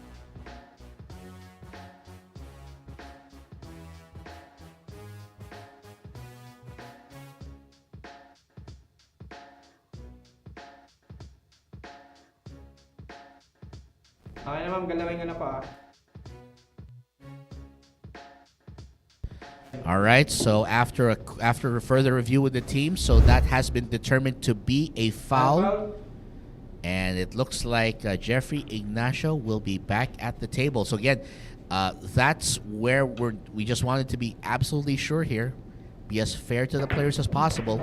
Okay na ma'am, galawin ka na pa. All right, so after a further review with the team, so that has been determined to be a foul. And it looks like Jeffrey Ignacio will be back at the table. So again, that's where we just wanted to be absolutely sure here. Be as fair to the players as possible.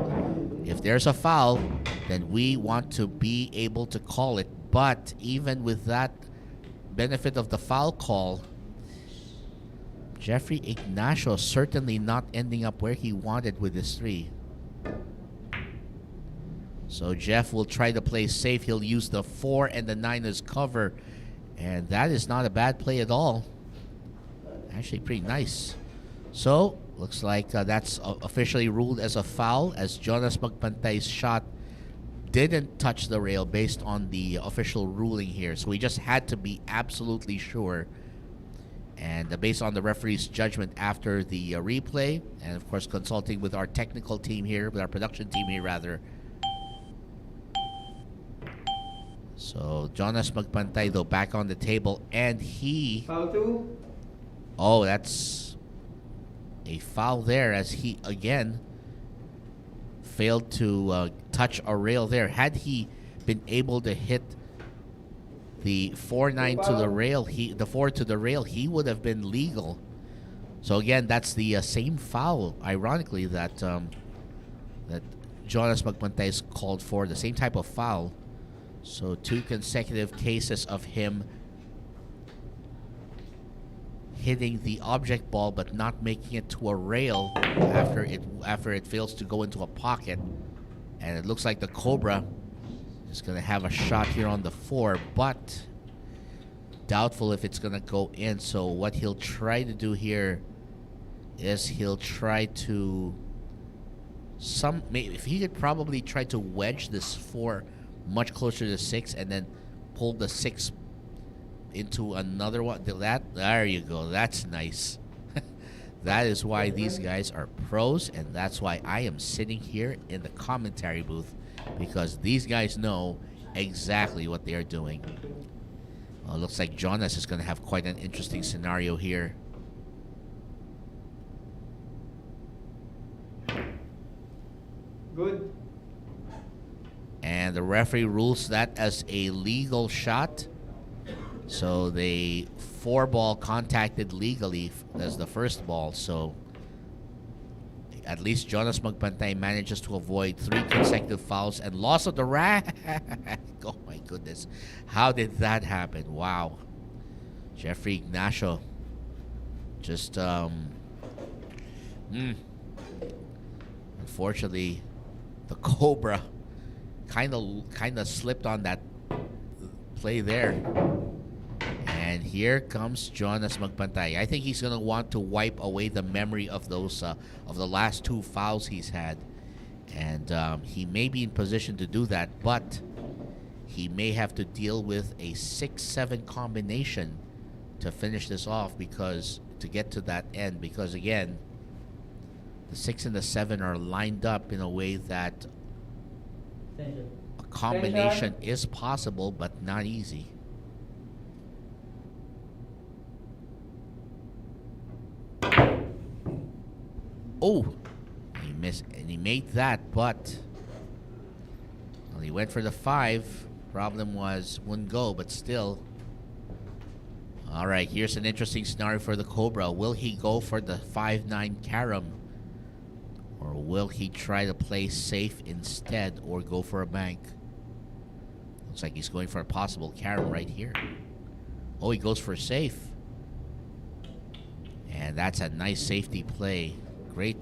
If there's a foul, then we want to be able to call it. But even with that benefit of the foul call, Jeffrey Ignacio certainly not ending up where he wanted with this 3. So Jeff will try to play safe. He'll use the 4 and the 9 as cover. And that is not a bad play at all. Actually pretty nice. So, looks like that's officially ruled as a foul, as Jonas Magpantay's shot didn't touch the rail based on the official ruling here. So we just had to be absolutely sure. And based on the referee's judgment after the replay, and of course consulting with our technical team here, with our production team here rather. So Jonas Magpantay though back on the table, and he... Foul 2. Oh, that's a foul there, as he again failed to touch a rail there. Had he been able to hit the 4-9 to the rail, the 4 to the rail, he would have been legal. So again, that's the same foul, ironically, that that Jonas Magpantay is called for, the same type of foul. So 2 consecutive cases of him hitting the object ball but not making it to a rail after it fails to go into a pocket. And it looks like the Cobra is going to have a shot here on the 4, but doubtful if it's going to go in. So what he'll try to do here is he'll try to if he could probably try to wedge this 4 much closer to 6 and then pull the 6 into another one. There you go. That's nice. That is why these guys are pros, and that's why I am sitting here in the commentary booth, because these guys know exactly what they are doing. Well, it looks like Jonas is going to have quite an interesting scenario here. Good. And the referee rules that as a legal shot. So the 4 ball contacted legally as the first ball. So at least Jonas Magpantay manages to avoid 3 consecutive fouls and loss of the rack. Oh my goodness. How did that happen? Wow. Jeffrey Ignacio just unfortunately the Cobra kind of slipped on that play there. And here comes Jonas Magpantay. I think he's going to want to wipe away the memory of those of the last 2 fouls he's had. And he may be in position to do that, but he may have to deal with a 6-7 combination to finish this off, because to get to that end, because again, the 6 and the 7 are lined up in a way that a combination is possible, but not easy. Oh, he missed, and he made that, but well, he went for the 5. Problem was, wouldn't go, but still. All right, here's an interesting scenario for the Cobra. Will he go for the 5-9 carom, or will he try to play safe instead, or go for a bank? Looks like he's going for a possible carom right here. Oh, he goes for safe. And that's a nice safety play. Great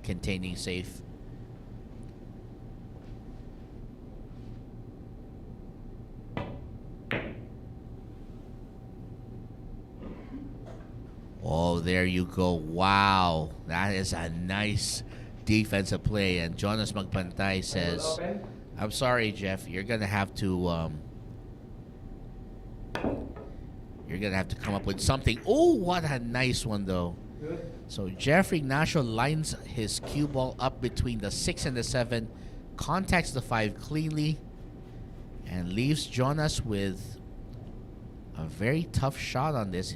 containing safe. Oh, there you go. Wow. That is a nice defensive play. And Jonas Magpantay says, I'm sorry, Jeff. You're going to have to come up with something. Oh, what a nice one, though. Good. So Jeffrey Ignacio lines his cue ball up between the 6 and the 7, contacts the 5 cleanly, and leaves Jonas with a very tough shot on this.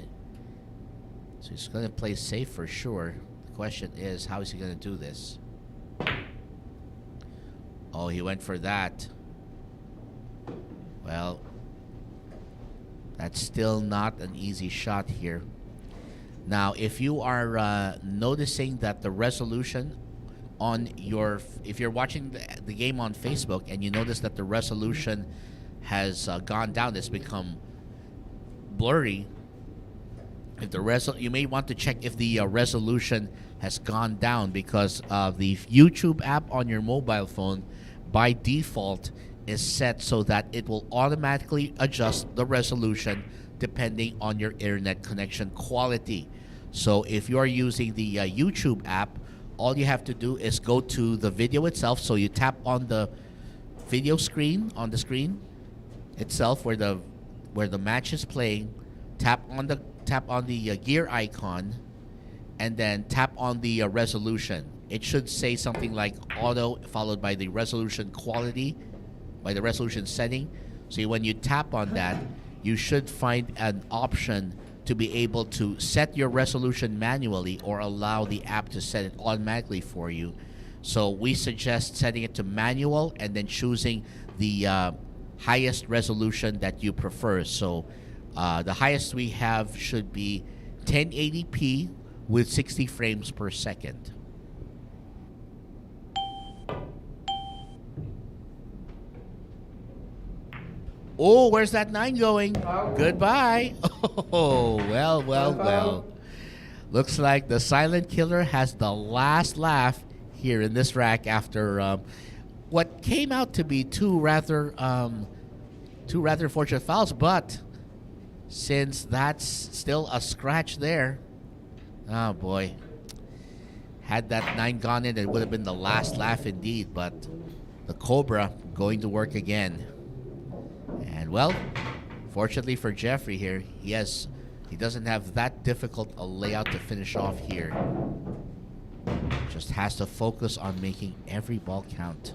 So he's going to play safe for sure. The question is, how is he going to do this? Oh, he went for that. Well, that's still not an easy shot here. Now, if you are noticing that the resolution on your, if you're watching the game on Facebook and you notice that the resolution has gone down, it's become blurry. If the you may want to check if the resolution has gone down, because the YouTube app on your mobile phone by default is set so that it will automatically adjust the resolution depending on your internet connection quality. So if you are using the YouTube app, all you have to do is go to the video itself. So you tap on the video screen, on the screen itself where the match is playing, tap on the gear icon, and then tap on the resolution. It should say something like auto followed by the resolution quality, by the resolution setting. So when you tap on that, you should find an option to be able to set your resolution manually or allow the app to set it automatically for you. So we suggest setting it to manual and then choosing the highest resolution that you prefer. So the highest we have should be 1080p with 60 frames per second. Oh, where's that 9 going? Out. Goodbye. Oh, well. Foul. Looks like the silent killer has the last laugh here in this rack after what came out to be two rather fortunate fouls, but since that's still a scratch there, oh boy. Had that 9 gone in, it would have been the last laugh indeed, but the Cobra going to work again. And well, fortunately for Jeffrey here, he doesn't have that difficult a layout to finish off here. Just has to focus on making every ball count.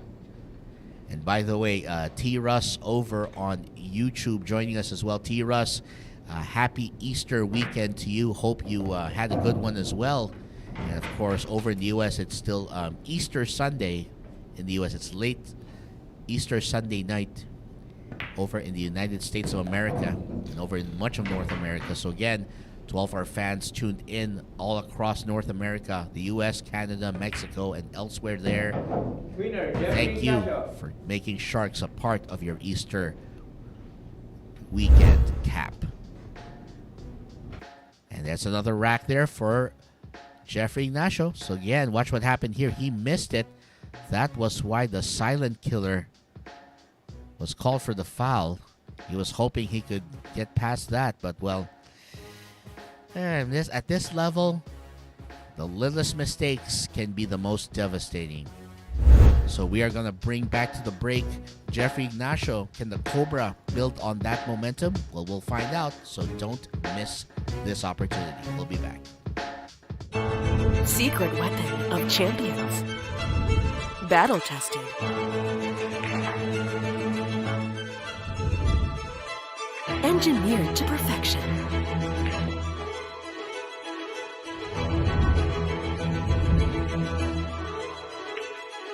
And by the way, T. Russ over on YouTube joining us as well. T. Russ, happy Easter weekend to you. Hope you had a good one as well. And of course, over in the U.S., it's still Easter Sunday. In the U.S., it's late Easter Sunday night over in the United States of America and over in much of North America. So again, to all of our fans tuned in all across North America, the U.S., Canada, Mexico, and elsewhere there, Winner, thank you Ignacio. for making Sharks a part of your Easter weekend cap. And that's another rack there for Jeffrey Ignacio. So again, watch what happened here. He missed it. That was why the silent killer was called for the foul. He was hoping he could get past that, but well, at this level, the littlest mistakes can be the most devastating. So we are going to bring back to the break Jeffrey Ignacio. Can the Cobra build on that momentum? Well, we'll find out, so don't miss this opportunity. We'll be back. Secret weapon of champions. Battle tested. Engineered to perfection.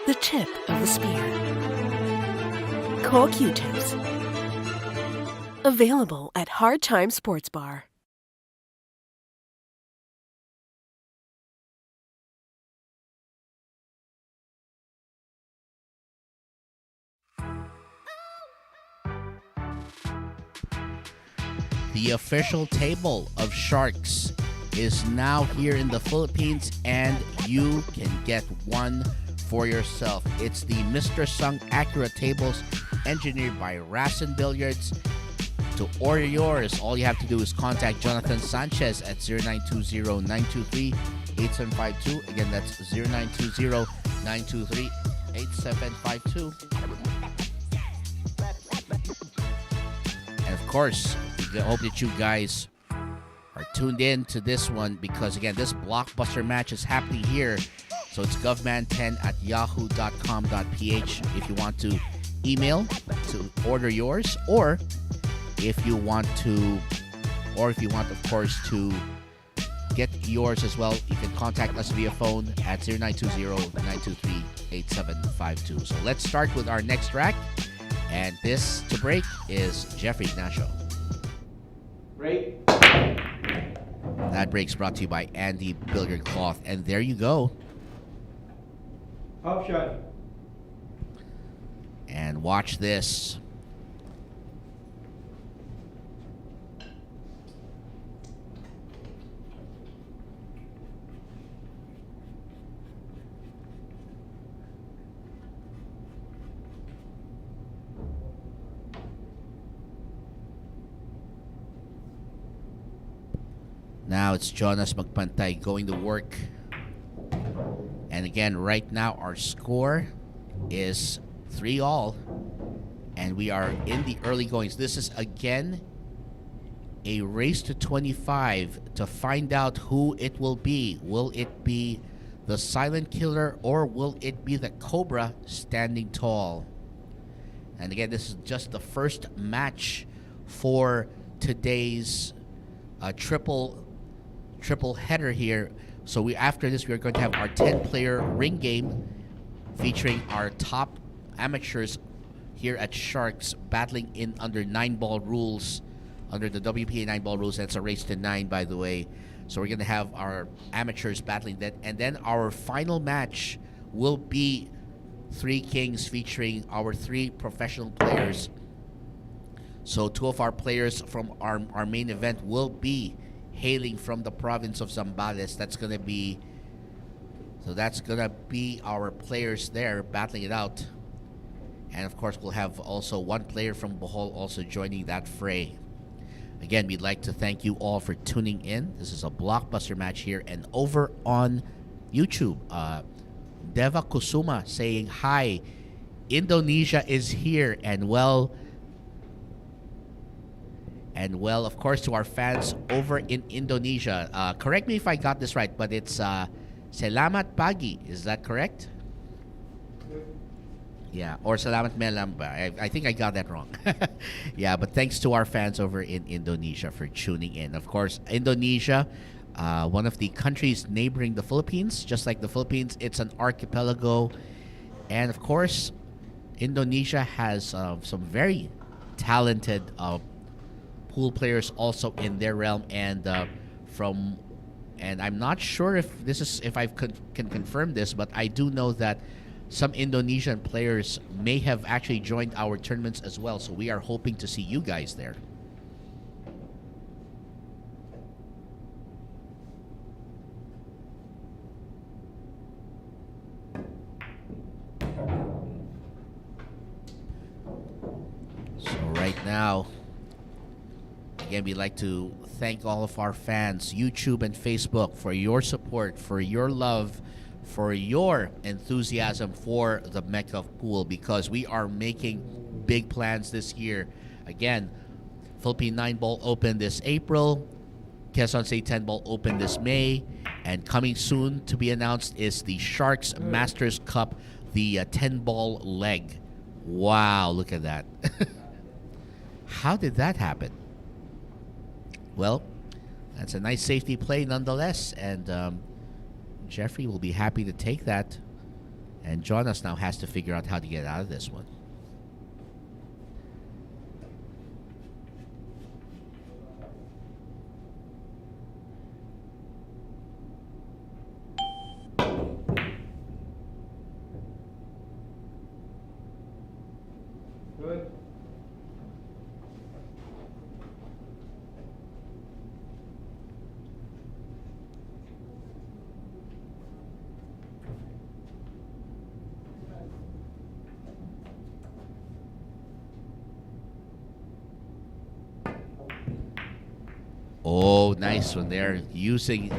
The tip of the spear. Core Q-tips. Available at Hard Time Sports Bar. The official table of Sharks is now here in the Philippines, and you can get one for yourself. It's the Mr. Sung Accurate Tables, engineered by Rassen Billiards. To order yours, all you have to do is contact Jonathan Sanchez at 0920-923-8752. Again, that's 0920-923-8752. And of course, I hope that you guys are tuned in to this one, because again, this blockbuster match is happening here. So it's govman10@yahoo.com.ph if you want to email to order yours, or if you want, of course, to get yours as well, you can contact us via phone at 0920-923-8752. So let's start with our next rack. And this to break is Jeffrey Ignacio. Break. That break's brought to you by Andy Billiard Cloth. And there you go. Option. And watch this. Now it's Jonas Magpantay going to work. And again, right now our score is 3-all. And we are in the early goings. This is again a race to 25 to find out who it will be. Will it be the silent killer, or will it be the Cobra standing tall? And again, this is just the first match for today's triple header here. So after this, we are going to have our 10-player ring game featuring our top amateurs here at Sharks battling in under 9-ball rules, under the WPA 9-ball rules. That's a race to 9, by the way. So we're gonna have our amateurs battling that, and then our final match will be Three Kings featuring our three professional players. So two of our players from our main event will be hailing from the province of Zambales. That's gonna be our players there battling it out. And of course, we'll have also one player from Bohol also joining that fray. Again, we'd like to thank you all for tuning in. This is a blockbuster match here. And over on YouTube, Deva Kusuma saying, hi, Indonesia is here. And well, of course, to our fans over in Indonesia. Correct me if I got this right, but it's Selamat Pagi. Is that correct? Yeah, or Salamat Melamba. I think I got that wrong. Yeah, but thanks to our fans over in Indonesia for tuning in. Of course, Indonesia, one of the countries neighboring the Philippines. Just like the Philippines, it's an archipelago. And of course, Indonesia has some very talented pool players also in their realm. And I'm not sure if I can confirm this, but I do know that some Indonesian players may have actually joined our tournaments as well. So we are hoping to see you guys there. So right now, again, we'd like to thank all of our fans, YouTube and Facebook, for your support, for your love, for your enthusiasm for the Mecca Pool, because we are making big plans this year. Again, Philippine 9 Ball Open this April, Quezon State 10 Ball Open this May, and coming soon to be announced is the Sharks Masters Cup, the 10 ball leg. Wow, look at that. How did that happen? Well, that's a nice safety play nonetheless, and Jeffrey will be happy to take that. And Jonas now has to figure out how to get out of this one. Good. Oh, nice one there. Using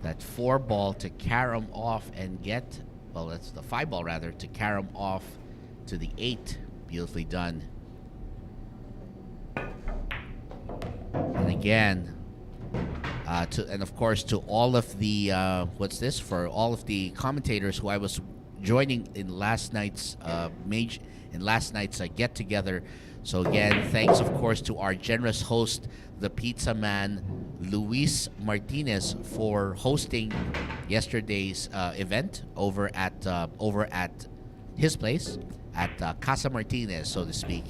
that 4 ball to carom off and get, well, that's the 5 ball rather, to carom off to the 8. Beautifully done. And again, and of course to all of the for all of the commentators who I was joining in last night's get together. So again, thanks of course to our generous host, the pizza man Luis Martinez, for hosting yesterday's event over at his place at Casa Martinez, so to speak.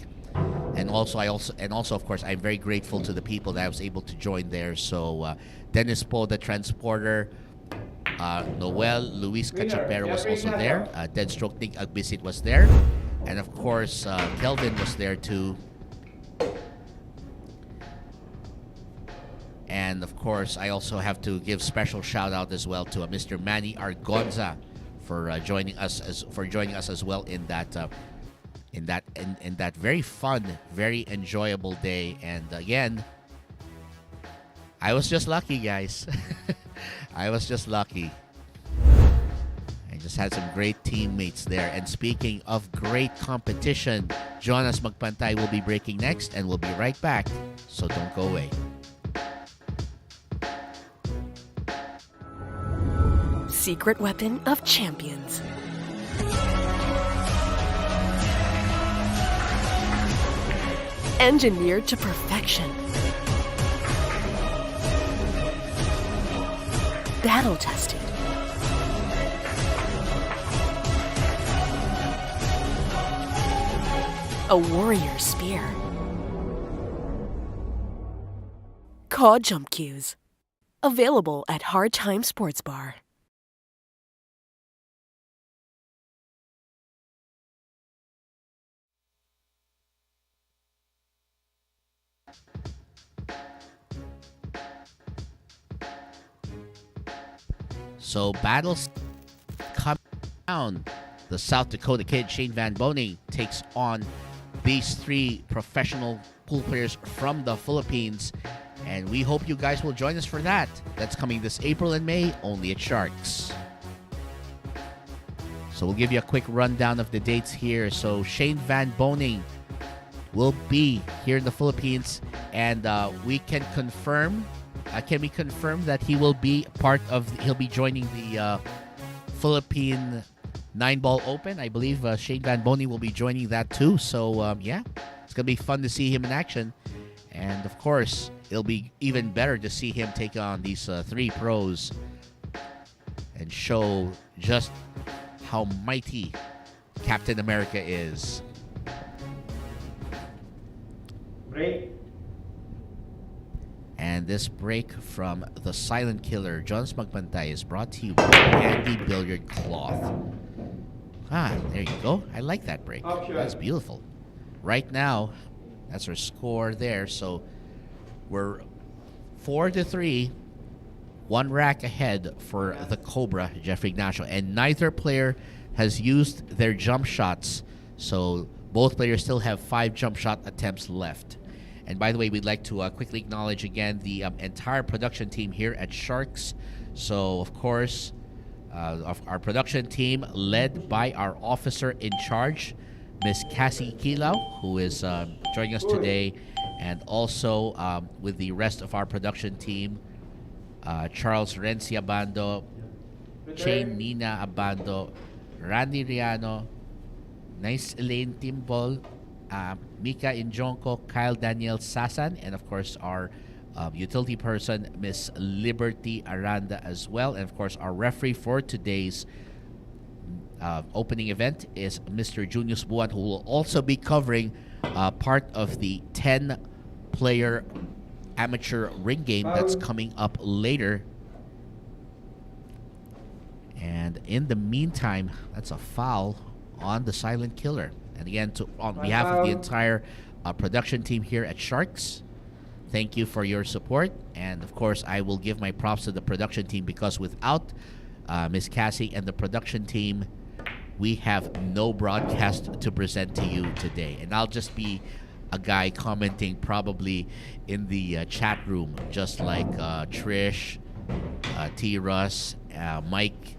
And also of course I'm very grateful to the people that I was able to join there. So Dennis Poe, the transporter, Noel Luis Cachapero was also there. Dead Stroke Nick Agbisit was there, and of course Kelvin was there too. And of course, I also have to give special shout out as well to Mr. Manny Argonza for joining us as well in that very fun, very enjoyable day. And again, I was just lucky, guys. I was just lucky. I just had some great teammates there. And speaking of great competition, Jonas Magpantay will be breaking next, and we'll be right back. So don't go away. Secret weapon of champions. Engineered to perfection. Battle tested. A warrior spear. Call jump cues. Available at Hard Time Sports Bar. So battles come down. The South Dakota kid Shane Van Boning takes on these three professional pool players from the Philippines. And we hope you guys will join us for that. That's coming this April and May, only at Sharks. So we'll give you a quick rundown of the dates here. So Shane Van Boning will be here in the Philippines, and we can confirm. Can we confirm that he will be he'll be joining the Philippine 9-ball Open? I believe Shane Van Boning will be joining that too. So yeah, it's gonna be fun to see him in action, and of course, it'll be even better to see him take on these three pros and show just how mighty Captain America is. Break. And this break from the Silent Killer, Jonas Magpantay, is brought to you by Handy Billiard Cloth. Ah, there you go. I like that break. Option. That's beautiful. Right now, that's our score there. So we're 4-3, one rack ahead for the Cobra, Jeffrey Ignacio. And neither player has used their jump shots. So both players still have 5 jump shot attempts left. And by the way, we'd like to quickly acknowledge again the entire production team here at Sharks. So, of course, of our production team led by our officer in charge, Miss Cassie Kilau, who is joining us today. And also with the rest of our production team, Charles Renzi Abando, Chain Nina Abando, Randy Riano, Nice Elaine Timbol, Mika Injonko, Kyle Daniel Sasan, and of course our utility person, Miss Liberty Aranda as well. And of course our referee for today's opening event is Mr. Junius Buan, who will also be covering part of the 10-player amateur ring game that's coming up later. And in the meantime, that's a foul on the Silent Killer. And again, on behalf of the entire production team here at Sharks, thank you for your support. And of course, I will give my props to the production team, because without Miss Cassie and the production team, we have no broadcast to present to you today. And I'll just be a guy commenting probably in the chat room, just like Trish, T. Russ, Mike,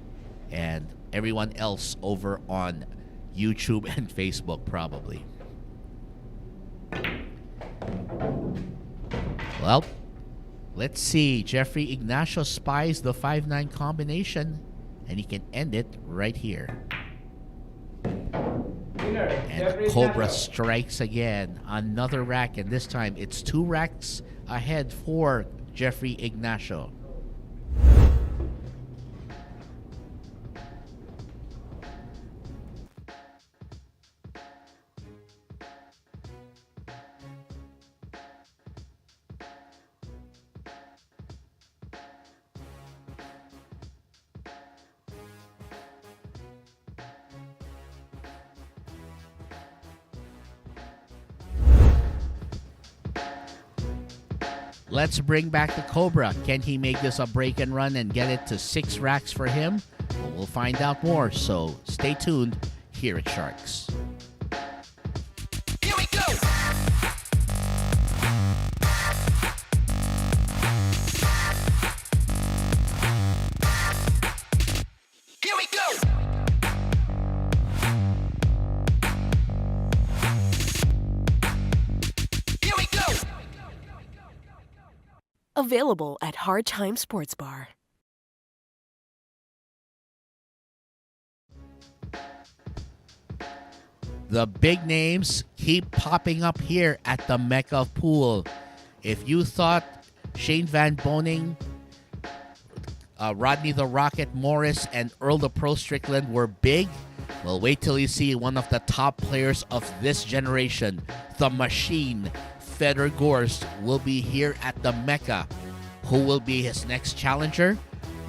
and everyone else over on YouTube and Facebook probably. Well, let's see. Jeffrey Ignacio spies the 5-9 combination, and he can end it right here. Winner. And Jeffrey Cobra Ignacio. strikes again. Another rack, and this time it's 2 racks ahead for Jeffrey Ignacio. Let's bring back the Cobra. Can he make this a break and run and get it to 6 racks for him? Well, we'll find out more, so stay tuned here at Sharks. Here we go! Here we go! Here we go! Available at Hard Time Sports Bar. The big names keep popping up here at the Mecca of Pool. If you thought Shane Van Boning, Rodney the Rocket Morris, and Earl the Pro Strickland were big, well, wait till you see one of the top players of this generation, the Machine, Fedor Gorst, will be here at the Mecca. Who will be his next challenger?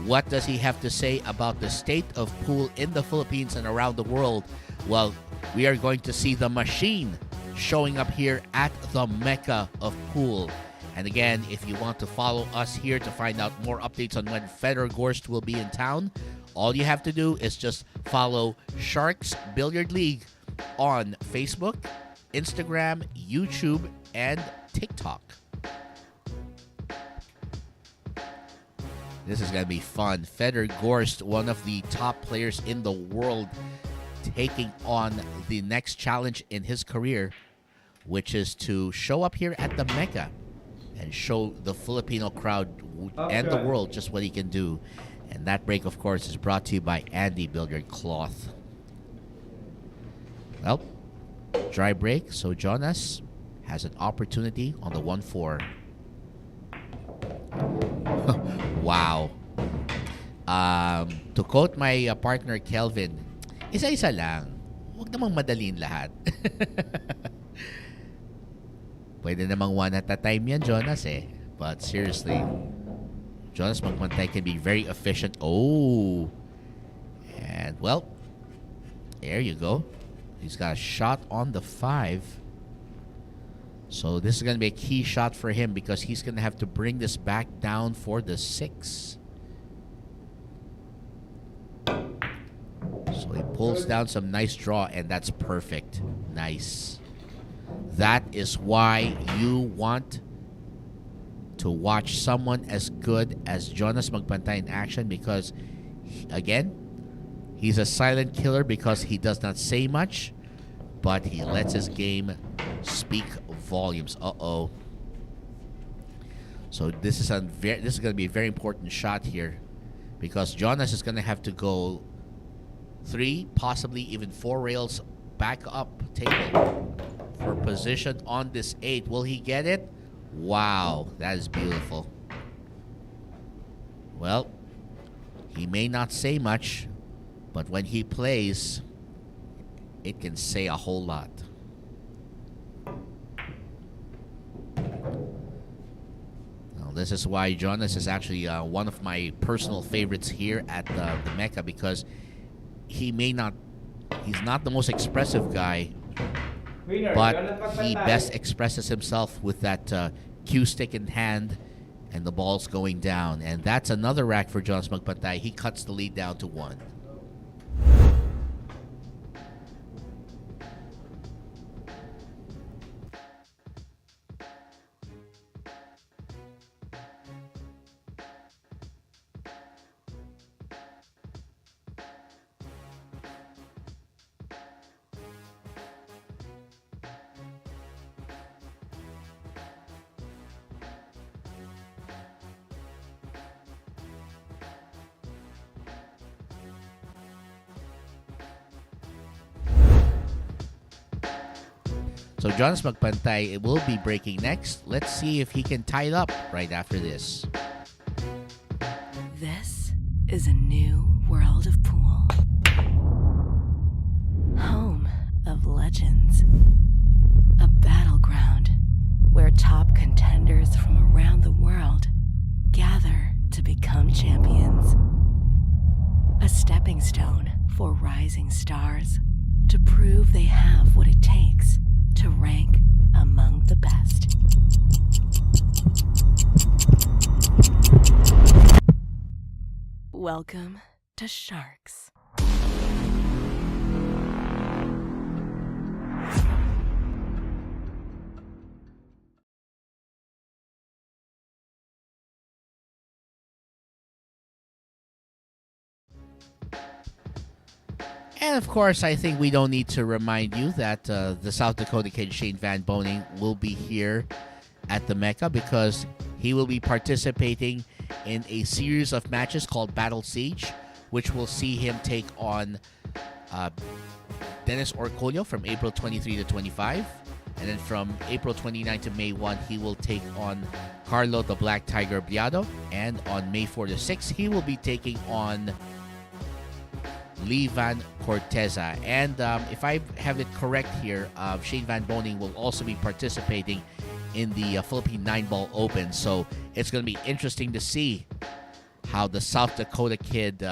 What does he have to say about the state of pool in the Philippines and around the world? Well, we are going to see the machine showing up here at the Mecca of pool. And again, if you want to follow us here to find out more updates on when Federer Gorst will be in town, all you have to do is just follow Sharks Billiard League on Facebook, Instagram, YouTube, and TikTok. This is going to be fun. Federer Gorst, one of the top players in the world, taking on the next challenge in his career, which is to show up here at the Mecca and show the Filipino crowd and the world just what he can do. And that break, of course, is brought to you by Andy Billiard Cloth. Well, dry break, so Jonas has an opportunity on the 1-4. Wow. To quote my partner Kelvin, isa-isa lang. Huwag namang madalin lahat. Pwede namang one at a time yan, Jonas eh. But seriously, Jonas Magpantay can be very efficient. Oh. And well, there you go. He's got a shot on the 5. So this is going to be a key shot for him because he's going to have to bring this back down for the 6. So he pulls down some nice draw, and that's perfect. Nice. That is why you want to watch someone as good as Jonas Magpantay in action because, again, he's a silent killer because he does not say much, but he lets his game speak volumes. Uh-oh. So this is going to be a very important shot here because Jonas is going to have to go 3, possibly even 4 rails back up table for position on this 8. Will he get it? Wow, that is beautiful. Well, he may not say much, but when he plays, it can say a whole lot. Now, this is why Jonas is actually one of my personal favorites here at the Mecca because he's not the most expressive guy, but he best expresses himself with that cue stick in hand and the ball's going down. And that's another rack for Jonas Magpantay. He cuts the lead down to 1. So Jonas Magpantay will be breaking next. Let's see if he can tie it up right after this. This is a new world of pool. Home of legends. A battleground where top contenders from around the world gather to become champions. A stepping stone for rising stars to prove they have what it takes to rank among the best. Welcome to Sharks. And of course, I think we don't need to remind you that the South Dakota kid Shane Van Boening will be here at the Mecca because he will be participating in a series of matches called Battle Siege, which will see him take on Dennis Orcolio from April 23 to 25. And then from April 29 to May 1, he will take on Carlo the Black Tiger Biado. And on May 4 to 6, he will be taking on Lee Van Corteza. And if I have it correct here, Shane Van Boening will also be participating in the Philippine 9-ball open. So it's going to be interesting to see how the South Dakota kid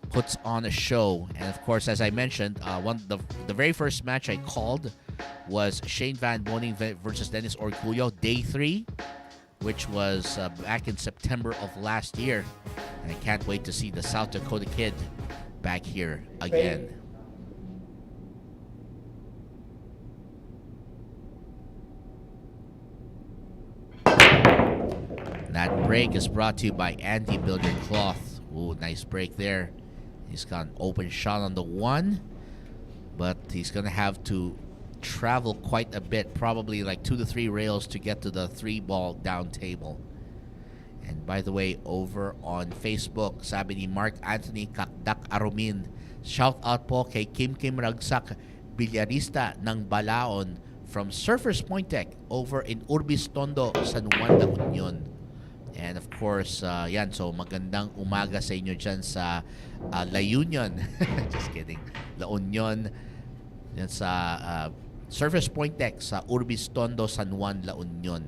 puts on a show. And of course, as I mentioned, the very first match I called was Shane Van Boning versus Dennis Orgullo, day 3, which was back in September of last year. And I can't wait to see the South Dakota kid back here again. That break is brought to you by Andy Billiard Cloth. Ooh, nice break there. He's got an open shot on the 1, but he's going to have to travel quite a bit, probably like 2 to 3 rails to get to the 3-ball down table. And by the way, over on Facebook, sabi ni Mark Anthony Kakdak Arumin, shout out po kay Kim Ragsak, bilyarista ng Balaon from Surfers Point Tech over in Urbis Tondo, San Juan de Union. And of course, yan, so magandang umaga sa inyo dyan sa La Union. Just kidding. La Union. Yan sa Surfers Point Tech sa Urbis Tondo, San Juan, La Union.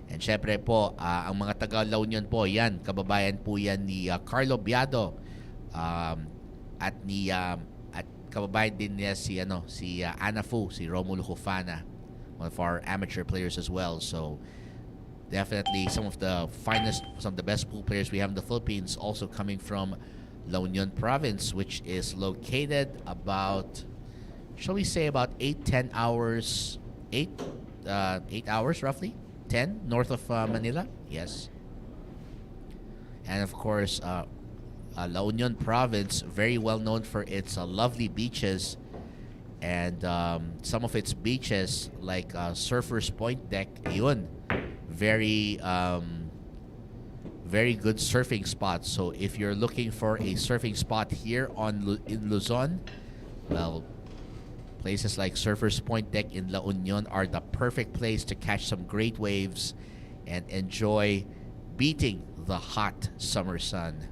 And syempre po, ang mga taga La Union po, yan, kababayan po yan ni Carlo Biado. At kababayan din niya si Ana Fu, si Romulo Hufana, one of our amateur players as well. So definitely some of the finest, some of the best pool players we have in the Philippines, also coming from La Union province, which is located about, shall we say, about 8 hours roughly, 10 north of Manila. Yes. And of course, La Union province, very well known for its lovely beaches, and some of its beaches like Surfers Point Deck, yun, very good surfing spots. So if you're looking for a surfing spot here in Luzon, well, places like Surfers Point Deck in La Union are the perfect place to catch some great waves and enjoy beating the hot summer sun.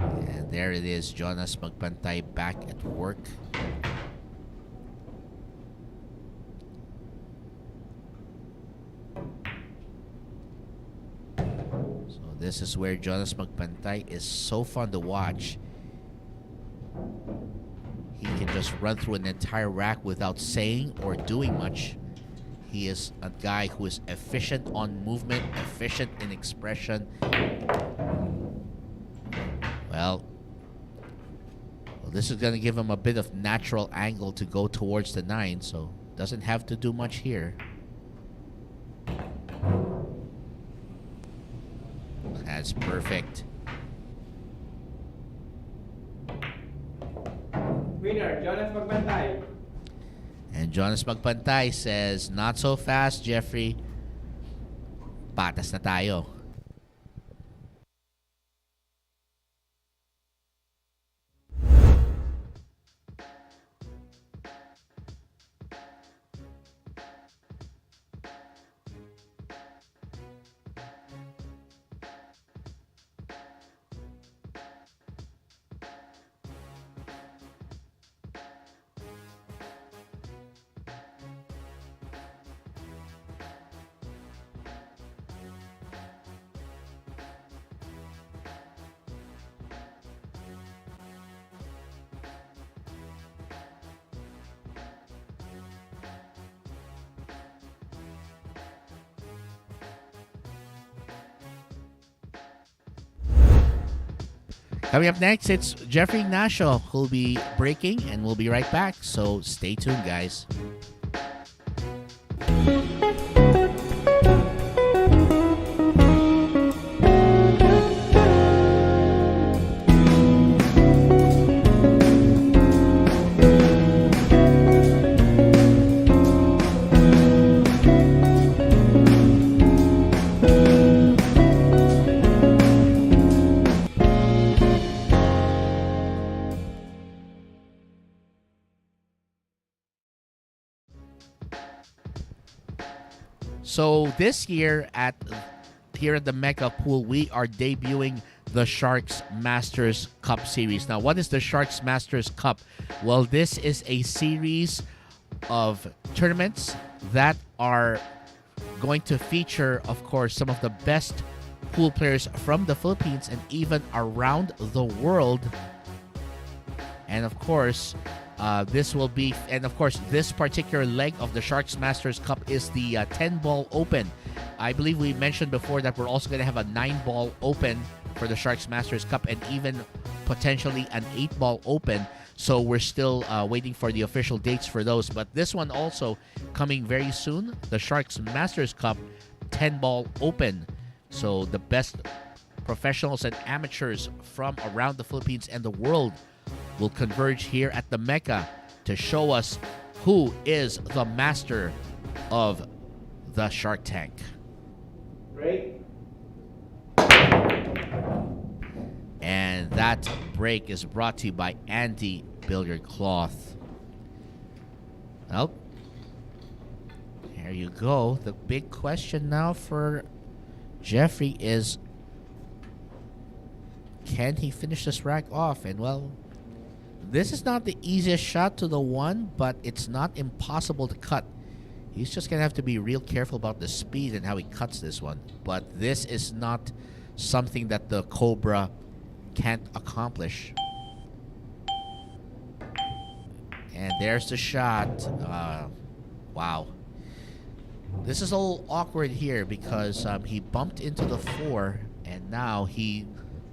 And there it is, Jonas Magpantay back at work. So this is where Jonas Magpantay is so fun to watch. He can just run through an entire rack without saying or doing much. He is a guy who is efficient on movement, efficient in expression. Well, this is going to give him a bit of natural angle to go towards the 9, so doesn't have to do much here. That's perfect. Winner, Jonas Magpantay. And Jonas Magpantay says, not so fast, Jeffrey. Patas na tayo. Coming up next, it's Jeffrey Ignacio who'll be breaking, and we'll be right back. So stay tuned, guys. So this year here at the Mega Pool, we are debuting the Sharks Masters Cup Series. Now, what is the Sharks Masters Cup? Well, this is a series of tournaments that are going to feature, of course, some of the best pool players from the Philippines and even around the world. And of course, this particular leg of the Sharks Masters Cup is the 10-ball open. I believe we mentioned before that we're also going to have a 9-ball open for the Sharks Masters Cup and even potentially an 8-ball open. So we're still waiting for the official dates for those. But this one also coming very soon, the Sharks Masters Cup 10-ball open. So the best professionals and amateurs from around the Philippines and the world will converge here at the Mecca to show us who is the master of the Shark Tank. Break. And that break is brought to you by Andy Billiard Cloth. Well, there you go. The big question now for Jeffrey is, can he finish this rack off? And well, this is not the easiest shot to the one, but it's not impossible to cut. He's just going to have to be real careful about the speed and how he cuts this one. But this is not something that the Cobra can't accomplish. And there's the shot. Wow. This is a little awkward here because he bumped into the 4 and now he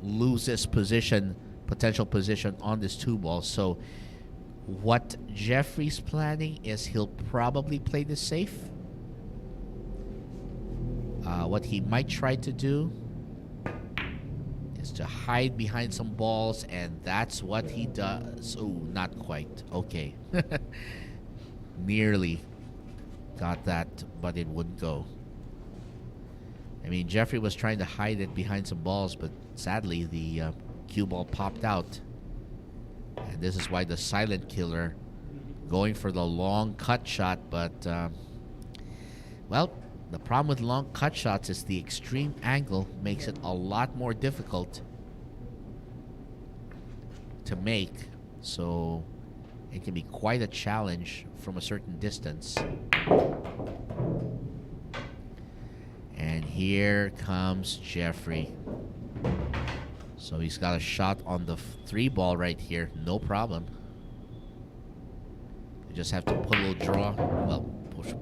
loses potential position on this 2-ball. So what Jeffrey's planning is he'll probably play this safe. What he might try to do is to hide behind some balls, and that's what he does. Oh, not quite. Okay. Nearly got that, but it wouldn't go. I mean, Jeffrey was trying to hide it behind some balls, but sadly the cue ball popped out. And this is why the silent killer going for the long cut shot, but well, the problem with long cut shots is the extreme angle makes it a lot more difficult to make. So it can be quite a challenge from a certain distance. And here comes Jeffrey. So he's got a shot on the 3-ball right here. No problem. You just have to put a little draw. Well,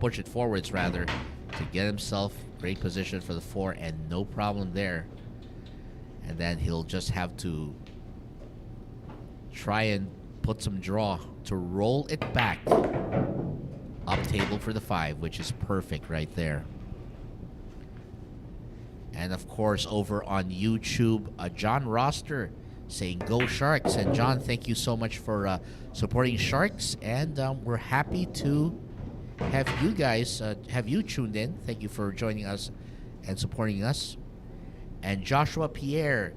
push it forwards rather to get himself great position for the 4, and no problem there. And then he'll just have to try and put some draw to roll it back up table for the 5, which is perfect right there. And of course, over on YouTube, John Roster saying "Go Sharks!" And John, thank you so much for supporting Sharks, and we're happy to have you guys have you tuned in. Thank you for joining us and supporting us. And Joshua Pierre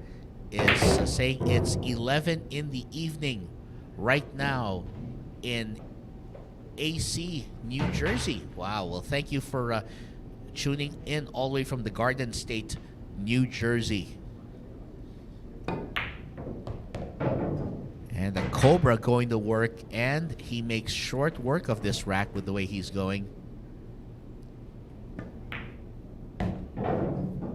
is saying it's 11 in the evening right now in AC, New Jersey. Wow. Well, thank you for tuning in all the way from the Garden State, New Jersey. And the Cobra going to work, and he makes short work of this rack with the way he's going.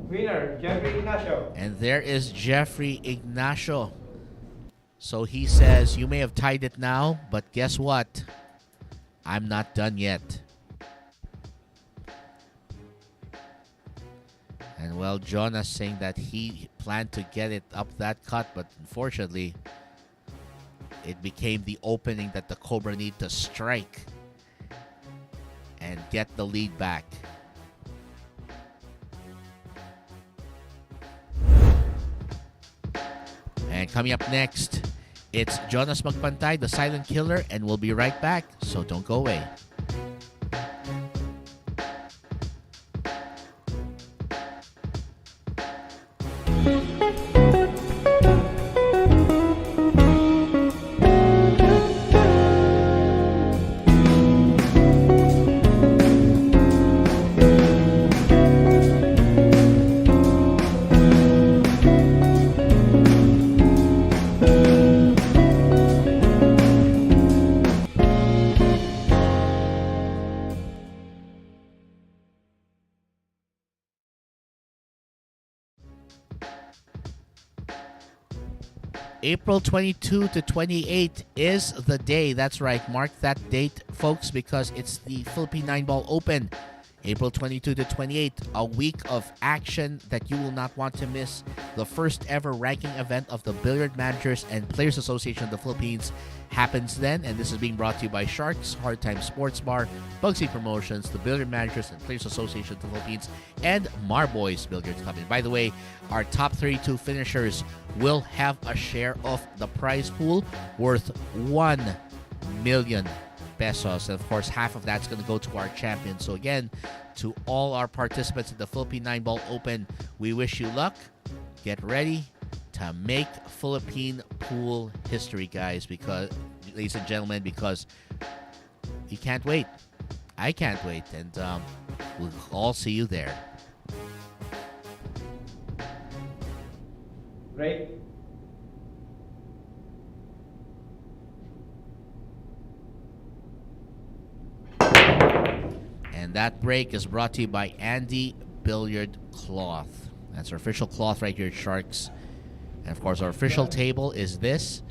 Winner, Jeffrey Ignacio. And there is Jeffrey Ignacio. So he says, you may have tied it now, but guess what? I'm not done yet. And well, Jonas saying that he planned to get it up that cut, but unfortunately, it became the opening that the Cobra need to strike and get the lead back. And coming up next, it's Jonas Magpantay, the Silent Killer, and we'll be right back, so don't go away. April 22 to 28 is the day. That's right. Mark that date, folks, because it's the Philippine 9-Ball Open. April 22 to 28, a week of action that you will not want to miss. The first ever ranking event of the Billiard Managers and Players Association of the Philippines happens then, and this is being brought to you by Sharks, Hard Time Sports Bar, Bugsy Promotions, the Billiard Managers and Players Association of the Philippines, and Marboys Billiards Company. By the way, our top 32 finishers will have a share of the prize pool worth 1 million pesos. And of course, half of that's going to go to our champions. So again, to all our participants in the Philippine 9-Ball Open, we wish you luck. Get ready to make Philippine pool history, guys, because, ladies and gentlemen, because we can't wait. I can't wait. And we'll all see you there. Right? And that break is brought to you by Andy Billiard Cloth. That's our official cloth right here at Sharks. And of course, our official table is this.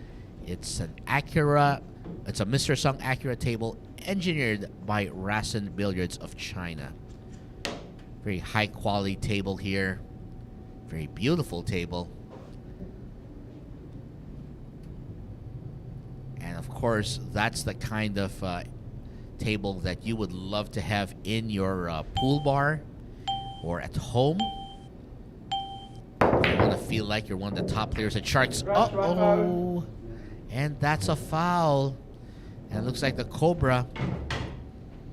It's an Acura, it's a Mr. Sung Acura table engineered by Rasen Billiards of China. Very high quality table here. Very beautiful table. And of course, that's the kind of table that you would love to have in your pool bar or at home. You want to feel like you're one of the top players at Sharks. Uh-oh. And that's a foul. And it looks like the Cobra,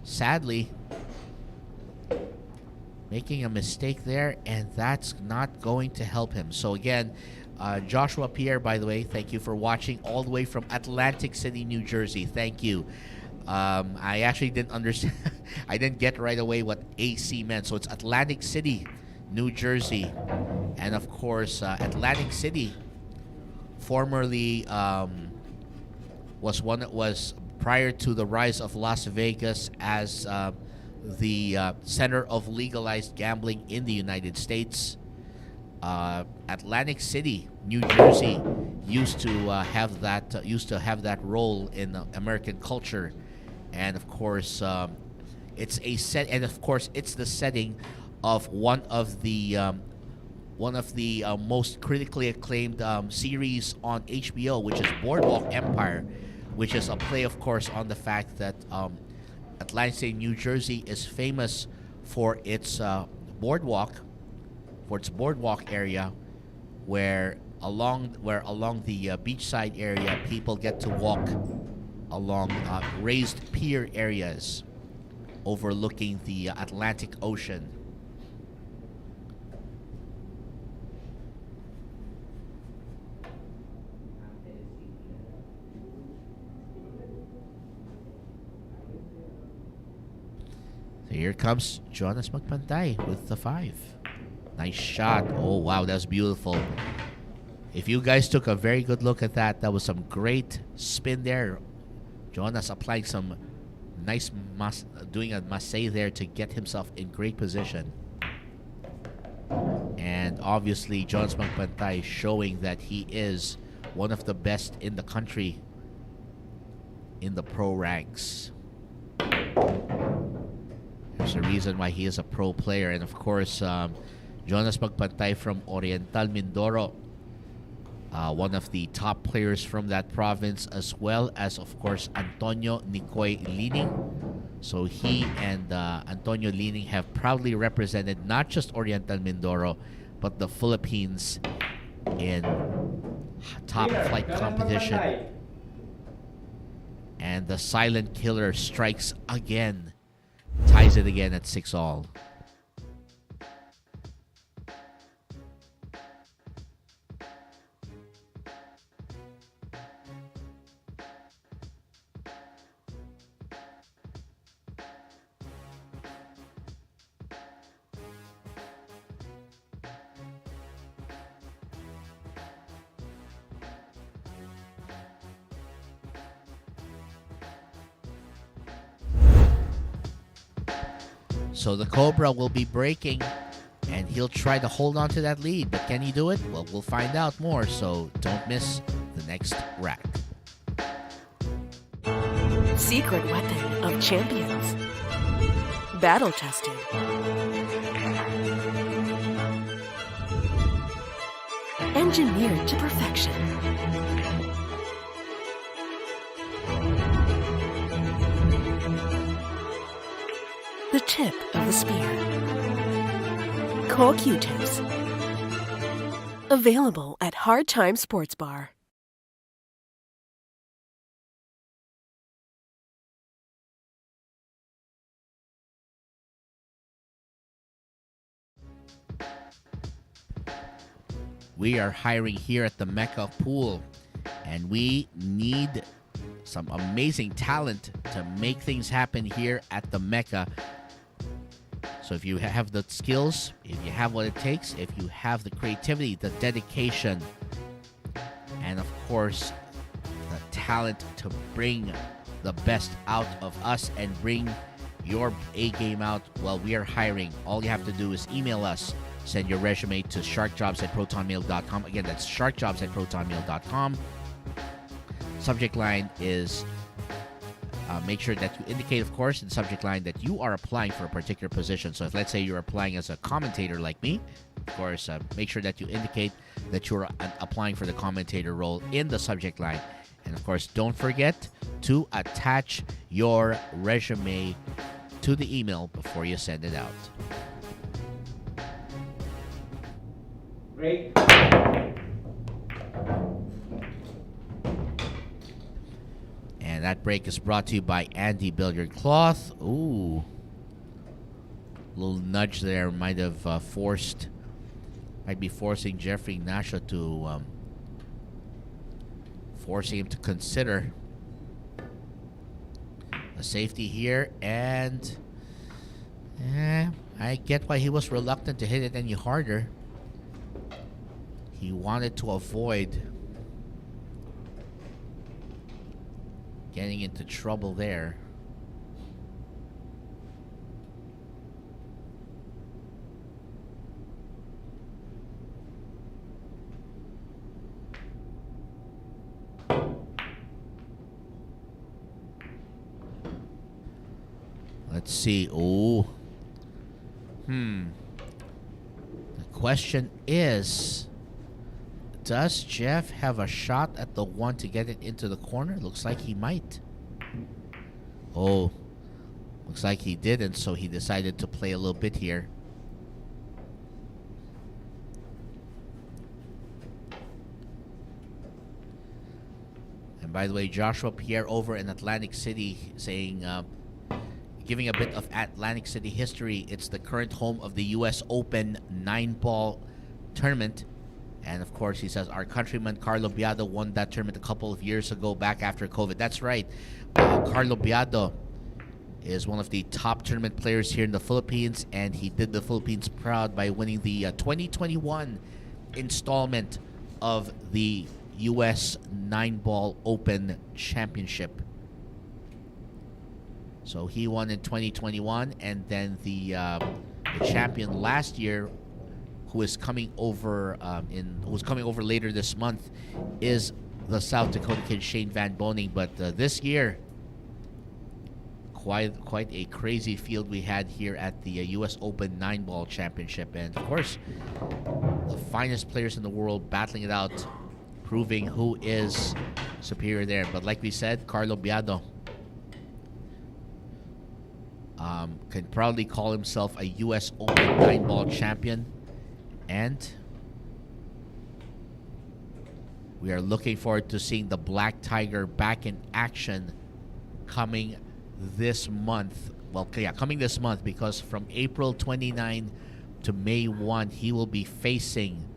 sadly, making a mistake there, and that's not going to help him. So again, Joshua Pierre, by the way, thank you for watching all the way from Atlantic City, New Jersey. Thank you. I actually didn't understand. I didn't get right away what AC meant. So it's Atlantic City, New Jersey. And of course, Atlantic City formerly was prior to the rise of Las Vegas as the center of legalized gambling in the United States. Atlantic City, New Jersey, used to have that role in American culture, and of course, it's the setting of one of the most critically acclaimed series on HBO, which is Boardwalk Empire, which is a play, of course, on the fact that Atlantic City, New Jersey, is famous for its boardwalk area, where along the beachside area, people get to walk along raised pier areas overlooking the Atlantic Ocean. So here comes Jonas Magpantay with the 5. Nice shot. Oh, wow, that's beautiful. If you guys took a very good look at that, that was some great spin there. Jonas applying some nice doing a massé there to get himself in great position. And obviously, Jonas Magpantay showing that he is one of the best in the country in the pro ranks. There's a reason why he is a pro player. And of course, Jonas Magpantay from Oriental, Mindoro, one of the top players from that province, as well as, of course, Antonio Nicoy Lining. So he and Antonio Lining have proudly represented not just Oriental Mindoro, but the Philippines in top flight competition. And the silent killer strikes again, ties it again at 6-all. So the Cobra will be breaking, and he'll try to hold on to that lead. But can he do it? Well, we'll find out more, so don't miss the next rack. Secret weapon of champions. Battle tested. Engineered to perfection. The tip of the spear. Core Q-tips. Available at Hard Time Sports Bar. We are hiring here at the Mecca Pool, and we need some amazing talent to make things happen here at the Mecca. So if you have the skills, if you have what it takes, if you have the creativity, the dedication, and of course, the talent to bring the best out of us and bring your A game out, well, we are hiring. All you have to do is email us. Send your resume to sharkjobs@protonmail.com. Again, that's sharkjobs@protonmail.com. Subject line is make sure that you indicate, of course, in the subject line that you are applying for a particular position. So if, let's say, you're applying as a commentator like me, of course, make sure that you indicate that you're applying for the commentator role in the subject line. And, of course, don't forget to attach your resume to the email before you send it out. Break. And that break is brought to you by Andy Billiard Cloth. Ooh. Little nudge there might be forcing Jeffrey Ignacio to forcing him to consider a safety here, and I get why he was reluctant to hit it any harder. He wanted to avoid getting into trouble there. Let's see. Oh. The question is, does Jeff have a shot at the one to get it into the corner? Looks like he might. Oh. Looks like he didn't, so he decided to play a little bit here. And by the way, Joshua Pierre over in Atlantic City saying, giving a bit of Atlantic City history. It's the current home of the U.S. Open 9-ball tournament. And of course, he says, our countryman Carlo Biado won that tournament a couple of years ago back after COVID. That's right. Carlo Biado is one of the top tournament players here in the Philippines, and he did the Philippines proud by winning the 2021 installment of the U.S. 9-ball Open Championship. So he won in 2021, and then the champion last year, who is coming over later this month, is the South Dakota kid Shane Van Boning. But this year, quite a crazy field we had here at the U.S. Open 9-ball Championship, and of course, the finest players in the world battling it out, proving who is superior there. But like we said, Carlo Biado can proudly call himself a U.S. Open 9-ball champion. And we are looking forward to seeing the Black Tiger back in action coming this month. Well, yeah, coming this month, because from April 29 to May 1, he will be facing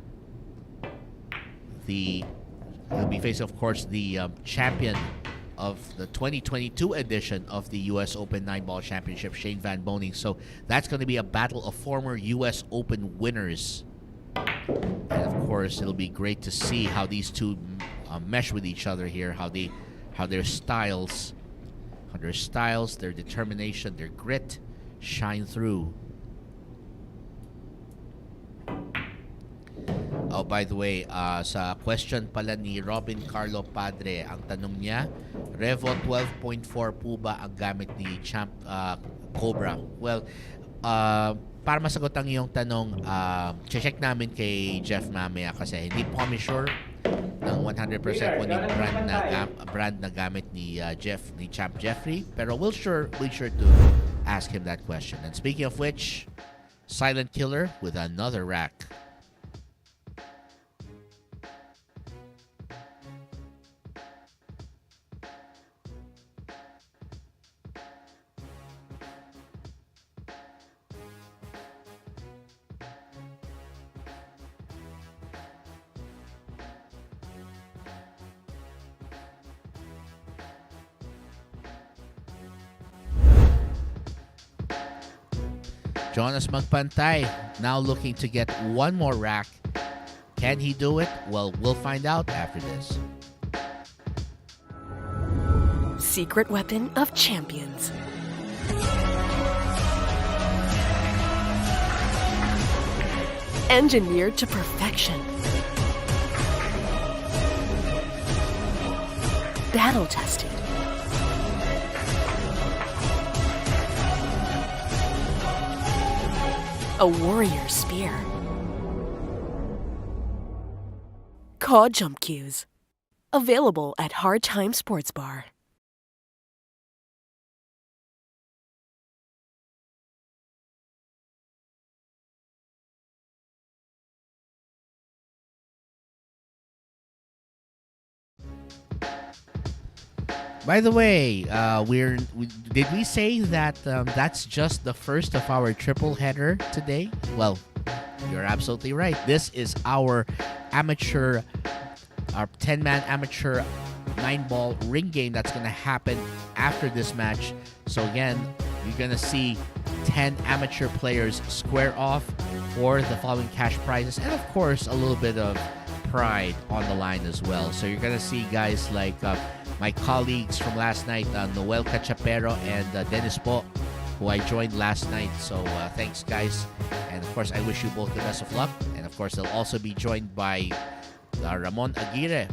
of course, the champion of the 2022 edition of the U.S. Open 9-ball Championship, Shane Van Boning. So that's going to be a battle of former U.S. Open winners. And of course, it'll be great to see how these two mesh with each other here, how their styles, their determination, their grit shine through. Oh, by the way, sa question pala ni Robin Carlo Padre, ang tanong niya, Revo 12.4 po ba ang gamit ni Champ Cobra? Well, para masagot ang iyong tanong, check namin kay Jeff mamaya kasi hindi po kami sure ng 100% kung yung brand na gamit ni ni Champ Jeffrey, pero we'll sure to ask him that question. And speaking of which, Silent Killer with another rack. Jonas Magpantay now looking to get one more rack. Can he do it? Well, we'll find out after this. Secret weapon of champions. Engineered to perfection. Battle tested. A warrior spear. Caw Jump Cues. Available at Hard Time Sports Bar. By the way, did we say that that's just the first of our triple header today? Well, you're absolutely right. This is our 10-man amateur 9-ball ring game that's going to happen after this match. So again, you're going to see 10 amateur players square off for the following cash prizes, and of course, a little bit of pride on the line as well. So you're going to see guys like my colleagues from last night, Noel Cachapero and Dennis Po, who I joined last night. So thanks, guys. And of course, I wish you both the best of luck. And of course, they'll also be joined by Ramon Aguirre,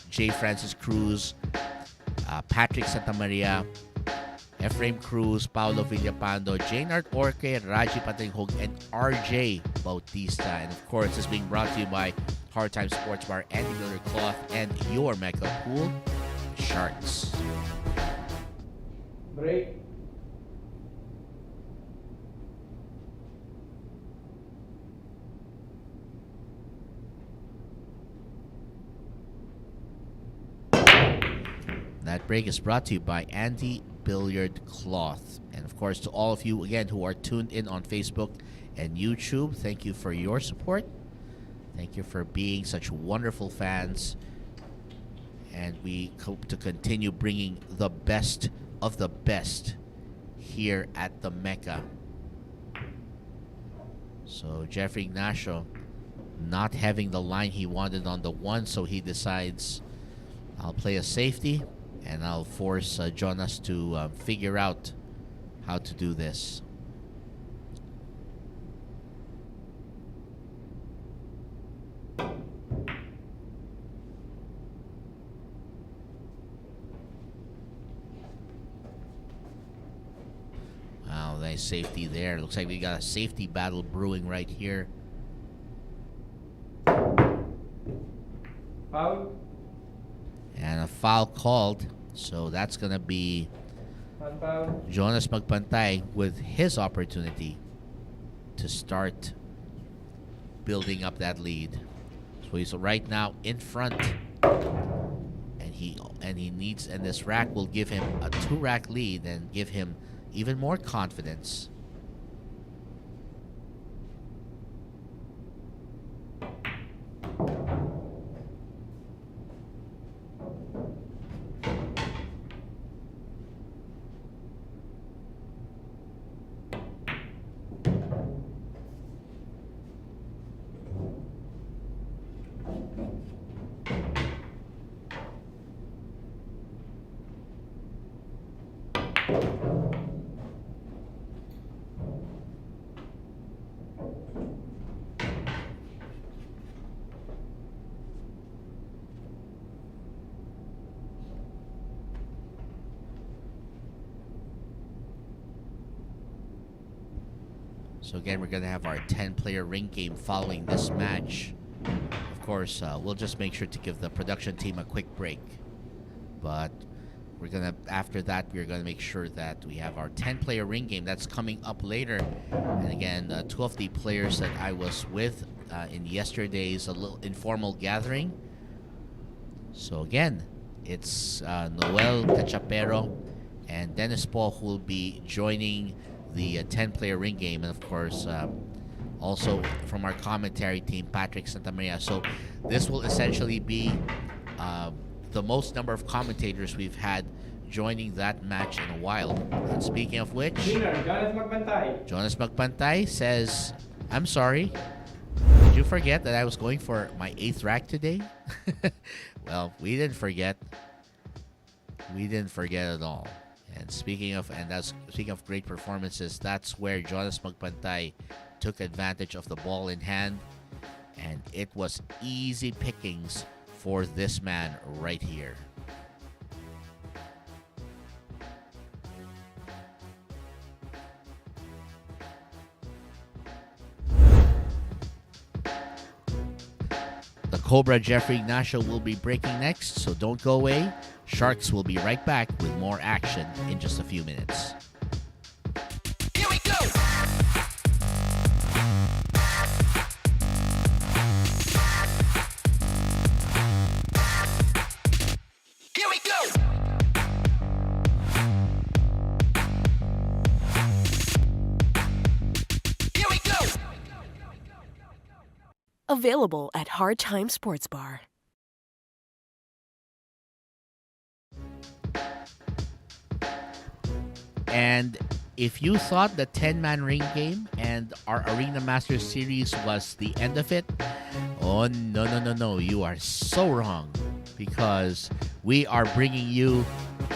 J. Francis Cruz, Patrick Santamaria, Efraim Cruz, Paulo Villapando, Jaynard Orque, Raji Patinghog, and RJ Bautista. And of course, it's being brought to you by Hard Time Sports Bar, Andy Miller Cloth, and your Mecca Pool Sharks. Break. That break is brought to you by Andy Billiard Cloth. And of course, to all of you, again, who are tuned in on Facebook and YouTube, thank you for your support. Thank you for being such wonderful fans. And we hope to continue bringing the best of the best here at the Mecca. So Jeffrey Ignacio not having the line he wanted on the 1, so he decides, I'll play a safety and I'll force Jonas to figure out how to do this. Wow, nice safety there. Looks like we got a safety battle brewing right here. Foul. And a foul called. So that's going to be One foul. Jonas Magpantay with his opportunity to start building up that lead. So he's right now in front. And he needs, and this rack will give him a 2-rack lead and give him even more confidence. So again, we're going to have our 10-player ring game following this match. Of course, we'll just make sure to give the production team a quick break. But after that, we're going to make sure that we have our 10-player ring game that's coming up later. And again, two of the players that I was with in yesterday's a little informal gathering. So again, it's Noel Cachapero and Dennis Paul who will be joining the 10-player ring game. And of course, also from our commentary team, Patrick Santamaria. So this will essentially be the most number of commentators we've had joining that match in a while. And speaking of which, Jonas Magpantay. Jonas Magpantay says, I'm sorry. Did you forget that I was going for my 8th rack today? Well, we didn't forget. We didn't forget at all. And speaking of great performances, that's where Jonas Magpantay took advantage of the ball in hand, and it was easy pickings for this man right here. The Cobra Jeffrey Ignacio will be breaking next, so don't go away. Sharks will be right back with more action in just a few minutes. Here we go. Here we go. Here we go. Available at Hard Time Sports Bar. And if you thought the 10-man ring game and our Arena Masters series was the end of it, oh no, you are so wrong, because we are bringing you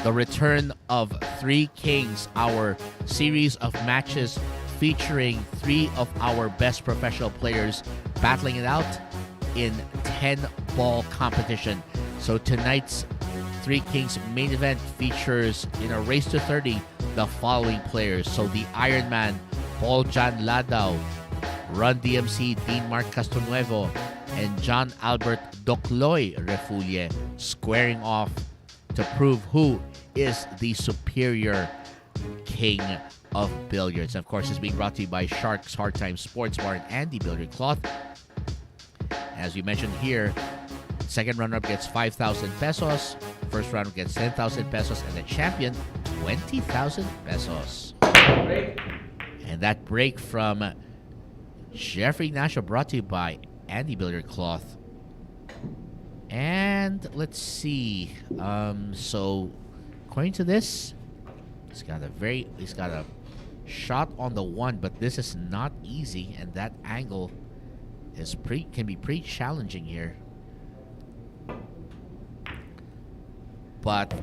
the return of Three Kings, our series of matches featuring 3 of our best professional players battling it out in 10-ball competition. So tonight's Three Kings main event features, in a race to 30, the following players. So the Ironman, Paul John Ladao, Run DMC, Dean Mark Castronuevo, and John Albert Docloy Refulle squaring off to prove who is the superior king of billiards. And of course, it's being brought to you by Sharks Hard Time Sports Bar and Andy Billiard Cloth. As we mentioned here, second runner-up gets 5,000 pesos, first runner-up gets 10,000 pesos, and the champion 20,000 pesos. Break. And that break from Jeffrey Ignacio brought to you by Andy Billiard Cloth. And let's see. So according to this, he's got a shot on the 1, but this is not easy, and that angle can be pretty challenging here. But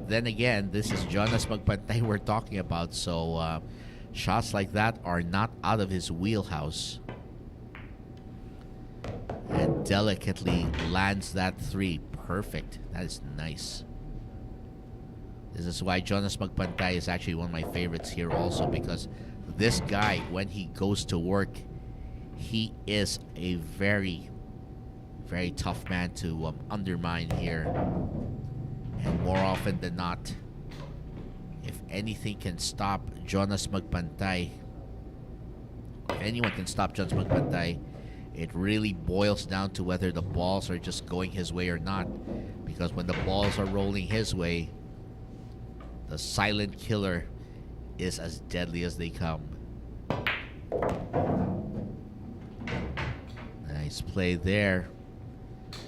then again, this is Jonas Magpantay we're talking about, so shots like that are not out of his wheelhouse. And delicately lands that 3. Perfect. That is nice. This is why Jonas Magpantay is actually one of my favorites here also, because this guy, when he goes to work, he is a very, very tough man to undermine here. And more often than not, if anything can stop Jonas Magpantay, if anyone can stop Jonas Magpantay, it really boils down to whether the balls are just going his way or not. Because when the balls are rolling his way, the silent killer is as deadly as they come. Nice play there.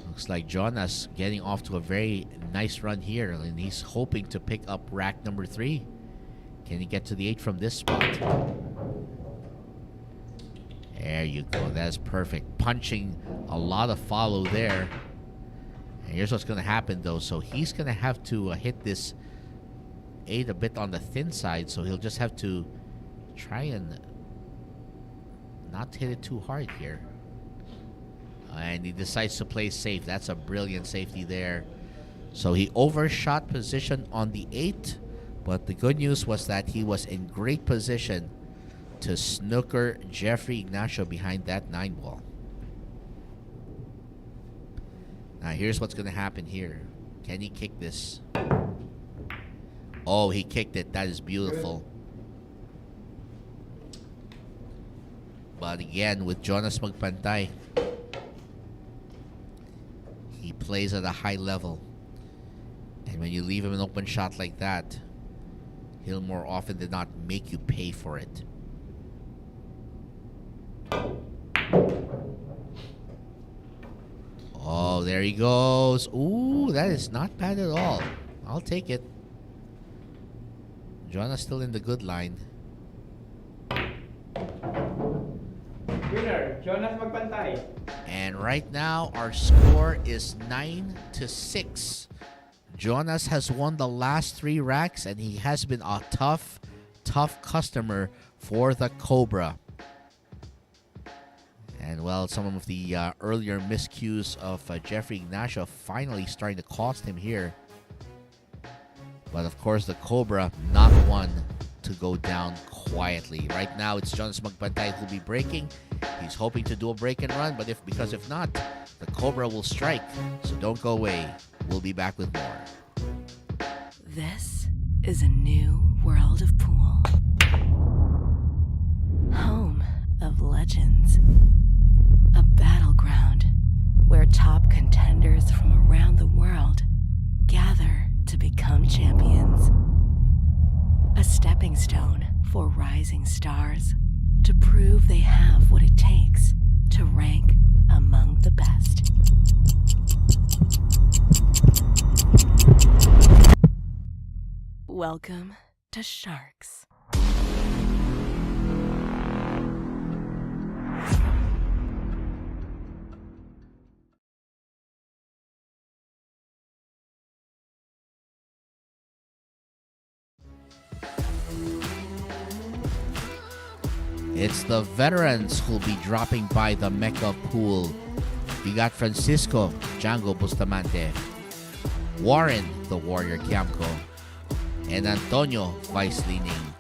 Looks like Jonas getting off to a very nice run here, and he's hoping to pick up rack number 3. Can he get to the 8 from this spot? There you go. That's perfect. Punching a lot of follow there. And here's what's going to happen, though. So he's going to have to hit this 8 a bit on the thin side, so he'll just have to try and not hit it too hard here. And he decides to play safe. That's a brilliant safety there. So he overshot position on the 8, but the good news was that he was in great position to snooker Jeffrey Ignacio behind that 9 ball. Now here's what's going to happen here. Can he kick this? Oh, he kicked it. That is beautiful. But again, with Jonas Magpantay, he plays at a high level. And when you leave him an open shot like that, he'll more often than not make you pay for it. Oh, there he goes. Ooh, that is not bad at all. I'll take it. Jonas still in the good line. Winner, Jonas Magpantay. And right now, our score is 9-6. Jonas has won the last 3 racks, and he has been a tough customer for the Cobra. And well, some of the earlier miscues of Jeffrey Ignacio finally starting to cost him here. But of course, the Cobra not one to go down quietly. Right now, it's Jonas Magpantay who'll be breaking. He's hoping to do a break and run, but if not, the Cobra will strike. So don't go away. We'll be back with more. This is a new world of pool. Home of legends. A battleground where top contenders from around the world gather to become champions. A stepping stone for rising stars to prove they have what it takes to rank among the best. Welcome to Sharks. It's the veterans who'll be dropping by the Mecca pool. We got Francisco, Django Bustamante, Warren, the Warrior Kiamco, and Antonio, Vice Leaning.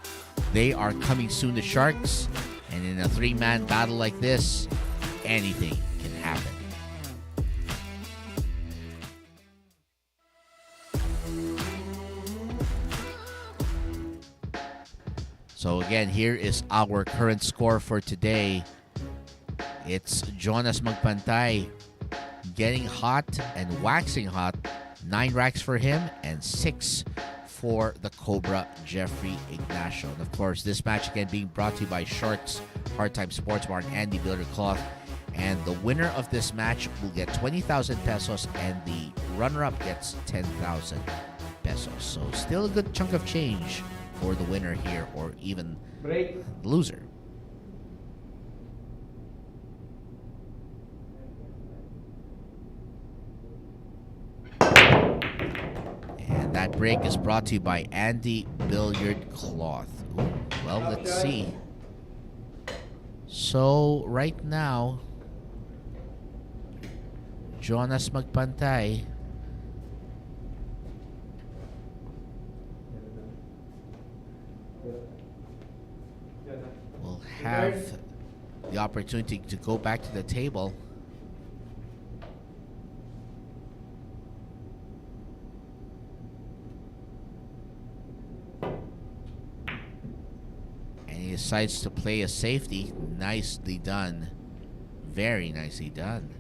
They are coming soon to Sharks, and in a 3-man battle like this, anything can happen. So again, here is our current score for today. It's Jonas Magpantay getting hot and waxing hot. 9 racks for him and 6 for the Cobra, Jeffrey Ignacio. And of course, this match again being brought to you by Sharks, Hard Time Sports Bar, and Andy Builder Cloth. And the winner of this match will get 20,000 pesos and the runner-up gets 10,000 pesos. So still a good chunk of change for the winner here, or even Break. the loser. And that break is brought to you by Andy Billiard Cloth. Ooh, well, let's see. So right now, Jonas Magpantay will have the opportunity to go back to the table. And he decides to play a safety. Nicely done. Very nicely done.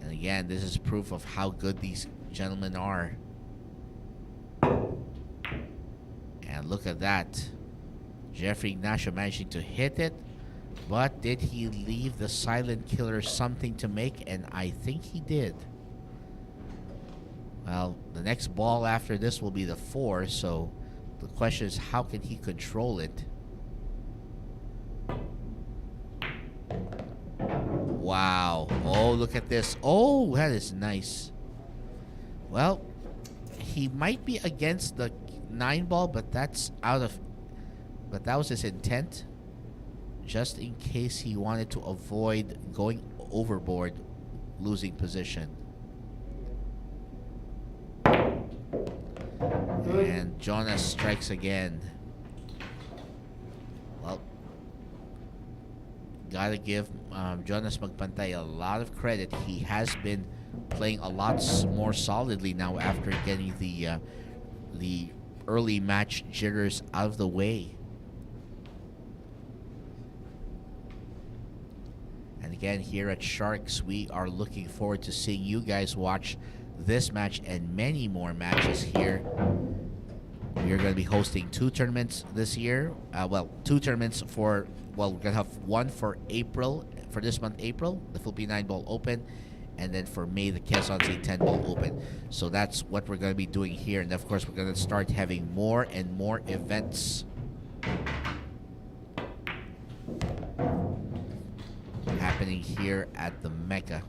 And again, this is proof of how good these gentlemen are. And look at that. Jeffrey Ignacio managing to hit it. But did he leave the silent killer something to make? And I think he did. Well, the next ball after this will be the 4. So the question is, how can he control it? Wow. Oh, look at this. Oh, that is nice. Well, he might be against the 9 ball, but that's out of... But that was his intent. Just in case he wanted to avoid going overboard, losing position. And Jonas strikes again. gotta give Jonas Magpantay a lot of credit. He has been playing a lot more solidly now after getting the early match jitters out of the way. And again, here at Sharks, we are looking forward to seeing you guys watch this match and many more matches here. We are going to be hosting 2 tournaments this year. 2 tournaments we're going to have one for April, for this month, April, the Philippine 9-Ball Open, and then for May, the Quezon City 10-Ball Open. So that's what we're going to be doing here. And of course, we're going to start having more and more events happening here at the Mecca.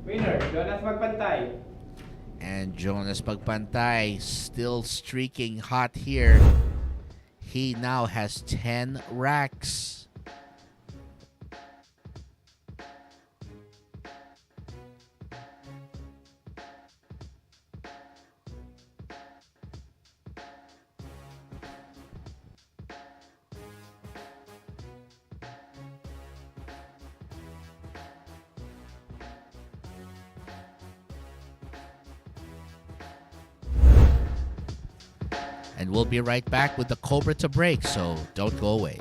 Winner, Jonas Magpantay. And Jonas Magpantay still streaking hot here. He now has 10 racks. And we'll be right back with the Cobra to break, so don't go away.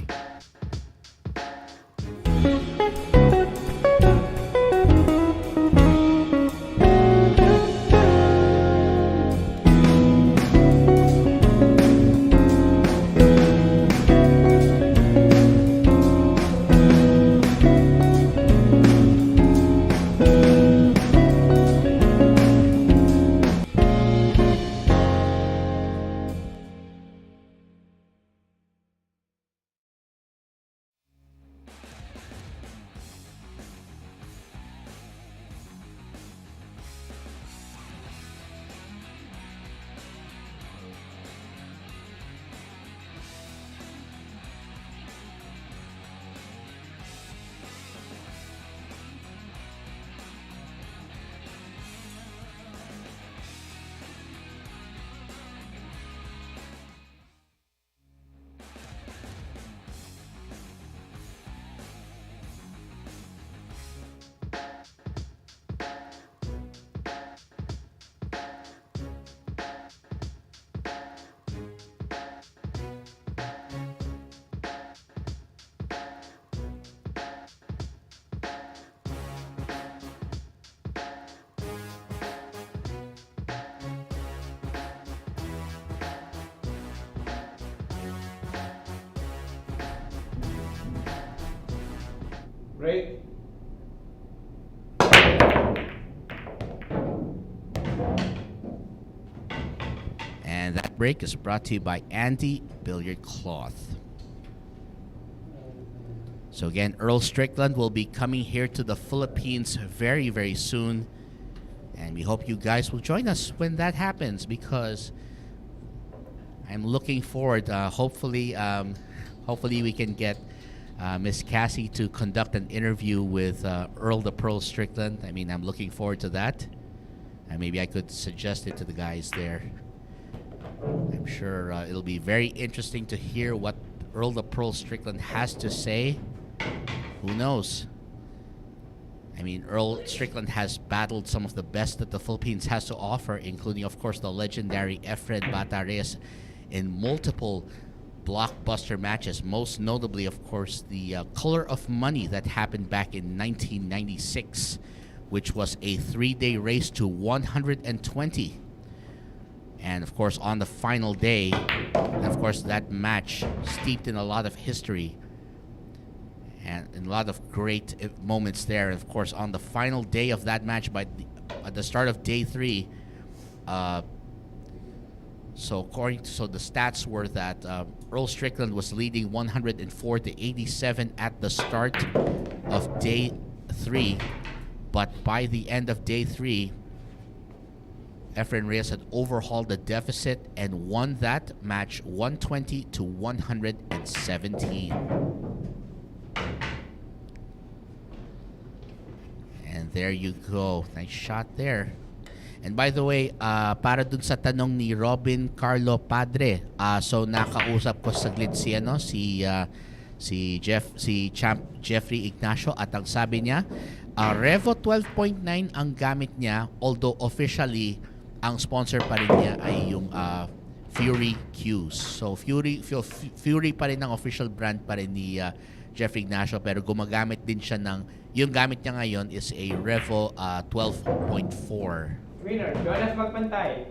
Break. And that break is brought to you by Andy Billiard Cloth. So again, Earl Strickland will be coming here to the Philippines very, very soon. And we hope you guys will join us when that happens, because I'm looking forward. Hopefully we can get Miss Cassie to conduct an interview with Earl the Pearl Strickland. I mean, I'm looking forward to that. And maybe I could suggest it to the guys there. I'm sure it'll be very interesting to hear what Earl the Pearl Strickland has to say. Who knows? I mean, Earl Strickland has battled some of the best that the Philippines has to offer, including, of course, the legendary Efren Bata-Reyes in multiple blockbuster matches. Most notably, of course, the Color of Money that happened back in 1996, which was a 3-day race to 120. And, of course, on the final day, and of course, that match steeped in a lot of history and a lot of great moments there. And of course, on the final day of that match, at the start of day 3, so the stats were that Earl Strickland was leading 104-87 at the start of day 3, but by the end of day 3, Efren Reyes had overhauled the deficit and won that match 120-117. And there you go. Nice shot there. And by the way, para dun sa tanong ni Robin Carlo Padre, so nakausap ko saglit si Jeffrey Ignacio at ang sabi niya, Revo 12.9 ang gamit niya, although officially ang sponsor pa rin niya ay yung Fury Qs. So Fury pa rin ang official brand pa rin ni Jeffrey Ignacio, pero gumagamit din siya yung gamit niya ngayon is a Revo 12.4. Winner, Jonas Magpantay.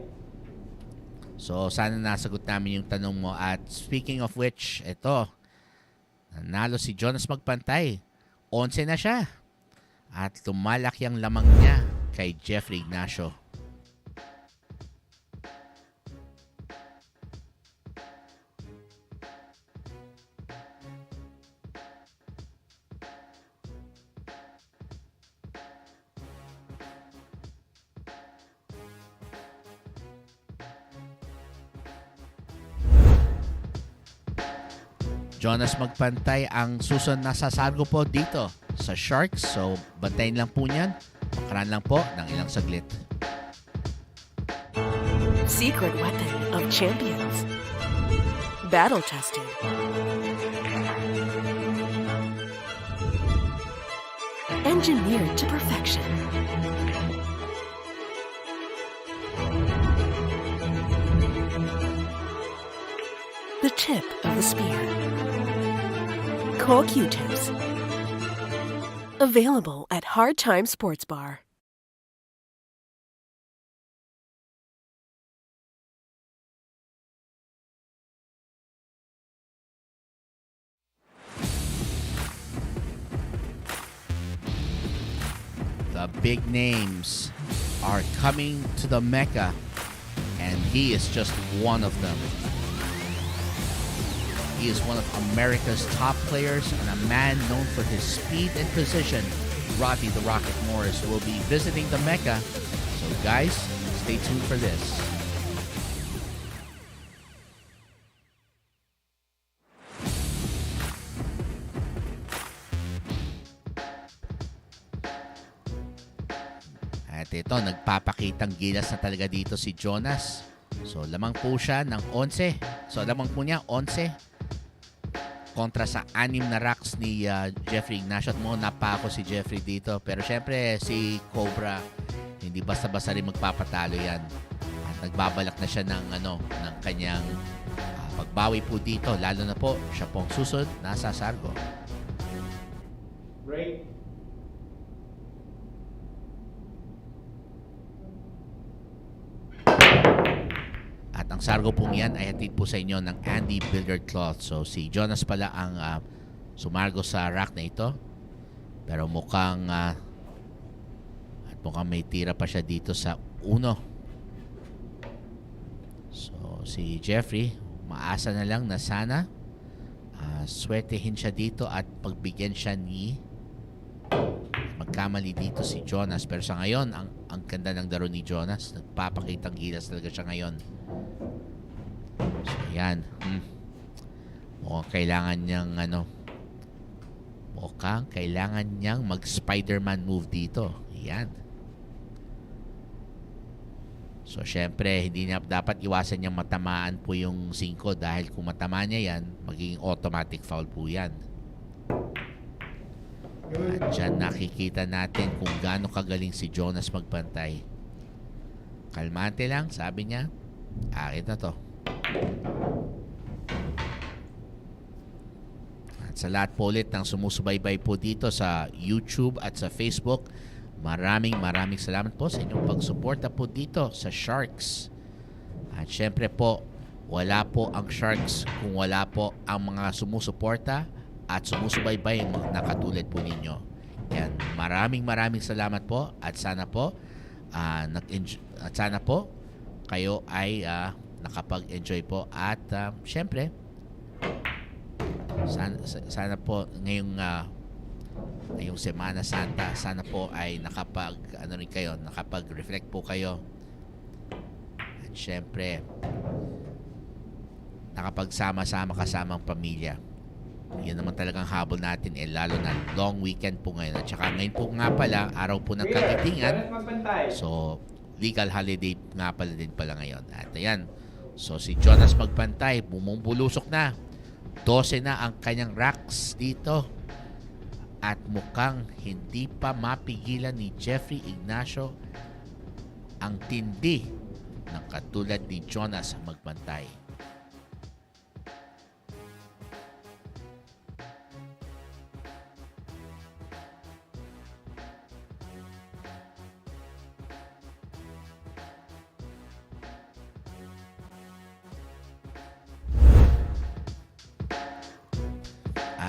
So, sana nasagot namin yung tanong mo. At speaking of which, ito, nanalo si Jonas Magpantay. 11 na siya. At lumalaki ang lamang niya kay Jeffrey Ignacio. Jonas Magpantay ang susunod na sasargo po dito sa Sharks. So, bantayin lang po niyan. Makaraan lang po ng ilang saglit. Secret weapon of champions. Battle tested. Engineered to perfection. The tip of the spear. Core Q-tips. Available at Hard Time Sports Bar. The big names are coming to the Mecca, and he is just one of them. He is one of America's top players and a man known for his speed and precision. Rodney the Rocket Morris will be visiting the Mecca. So guys, stay tuned for this. At ito, nagpapakitang gilas na talaga dito si Jonas. So lamang po siya ng 11. So lamang po niya 11. Kontra sa 6 na racks ni Jeffrey Ignacio. At mo napako si Jeffrey dito. Pero syempre si Cobra, hindi basta-basta rin magpapatalo yan. At nagbabalak na siya ng kanyang pagbawi po dito. Lalo na po siya pong susunod na sasargo. Break. At ang sargo pong yan ay hatid po sa inyo ng Andy Billiard Cloth. So si Jonas pala ang sumargo sa rack na ito. Pero mukhang may tira pa siya dito sa 1. So si Jeffrey, maasa na lang na sana swertehin siya dito at pagbigyan siya ni magkamali dito si Jonas. Pero sa ngayon, ang ganda ng laro ni Jonas. Nagpapakitang gilas talaga siya ngayon. So yan. Mukhang kailangan niyang mag-Spider-Man move dito. Yan. So syempre, hindi niya dapat iwasan niyang matamaan po yung 5 dahil kung matamaan niya yan, magiging automatic foul po yan. At dyan nakikita natin kung gaano kagaling si Jonas Magpantay. Kalmante lang, sabi niya. Akin na to. At sa lahat po ulit ng sumusubaybay po dito sa YouTube at sa Facebook, maraming salamat po sa inyong pagsuporta po dito sa Sharks. At syempre po, wala po ang Sharks kung wala po ang mga sumusuporta at sumusubaybay na katulad po ninyo. Yan, maraming salamat po at sana po kayo ay nakapag-enjoy po at syempre sana po ngayong Semana Santa, sana po ay nakapag-reflect po kayo at syempre nakapagsama-sama kasama ang pamilya. Yan naman talagang habol natin, lalo na long weekend po ngayon. At saka ngayon po nga pala, araw po ng kagitingan. So, legal holiday nga pala din pala ngayon. At ayan, so si Jonas Magpantay, bumubulusok na. 12 na ang kanyang racks dito. At mukhang hindi pa mapigilan ni Jeffrey Ignacio ang tindi ng katulad ni Jonas Magpantay.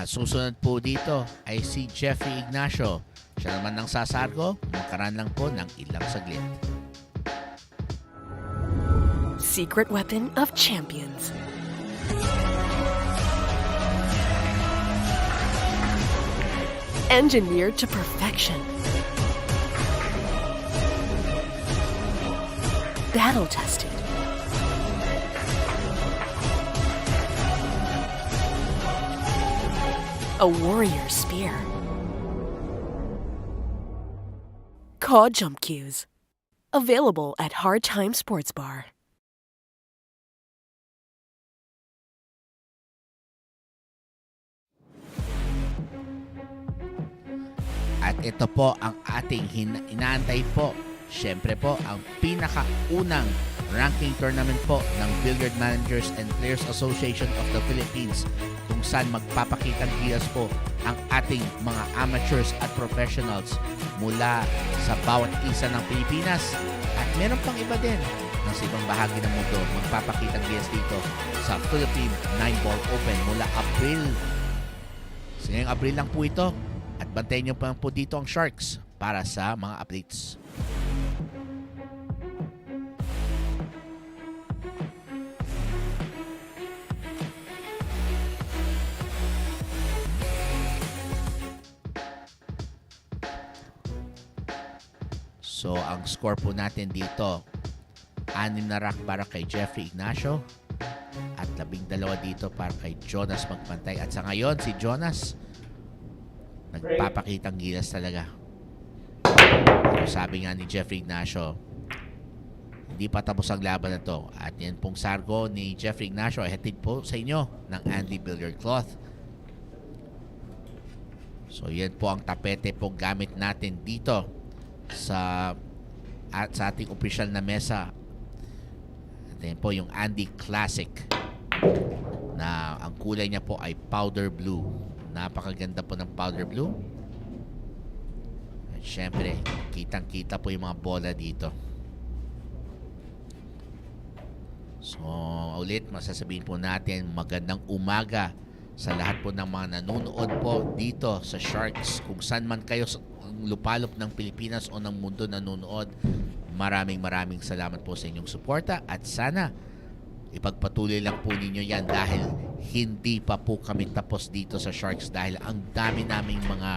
Susunod po dito ay si Jeffrey Ignacio. Siya naman ng sasargo, magkaraan lang po ng ilang saglit. Secret weapon of champions. Engineered to perfection. Battle tested. A warrior spear. Caw Jump Cues. Available at Hard Time Sports Bar. At ito po ang ating inaantay po. Siyempre po, ang pinakaunang ranking tournament po ng Billiard Managers and Players Association of the Philippines, kung saan magpapakitang gilas po ang ating mga amateurs at professionals mula sa bawat isa ng Pilipinas. At meron pang iba din ng sa ibang bahagi ng mundo magpapakitang gilas dito sa Philippine 9-Ball Open mula April. So ngayong April lang po ito. At bantayan nyo pa po dito ang Sharks para sa mga updates. So, ang score po natin dito, 6 na rack para kay Jeffrey Ignacio at 12 dito para kay Jonas Magpantay. At sa ngayon, si Jonas nagpapakitang gilas talaga. Pero sabi nga ni Jeffrey Ignacio, hindi pa tapos ang laban na to. At yan pong sargo ni Jeffrey Ignacio ay hatid po sa inyo ng Andy Billiard Cloth. So yan po ang tapete po gamit natin dito sa ating official na mesa. At yan po yung Andy Classic na ang kulay niya po ay powder blue. Napakaganda po ng powder blue. At syempre, kitang-kita po yung mga bola dito. So, ulit, masasabihin po natin, magandang umaga sa lahat po ng mga nanonood po dito sa Sharks. Kung saan man kayo sa lupalop ng Pilipinas o ng mundo nanonood, maraming salamat po sa inyong suporta. At sana, ipagpatuloy lang po ninyo yan dahil hindi pa po kami tapos dito sa Sharks dahil ang dami naming mga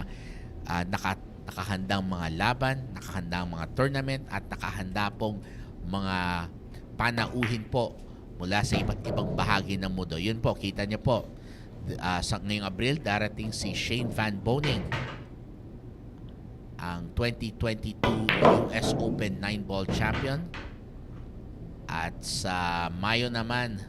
nakahandang mga laban, nakahandang mga tournament at nakahanda pong mga panauhin po mula sa iba't ibang bahagi ng mundo. Yun po, kita niyo po, sa ngayong Abril, darating si Shane Van Boening, ang 2022 US Open 9-Ball Champion. At sa Mayo naman,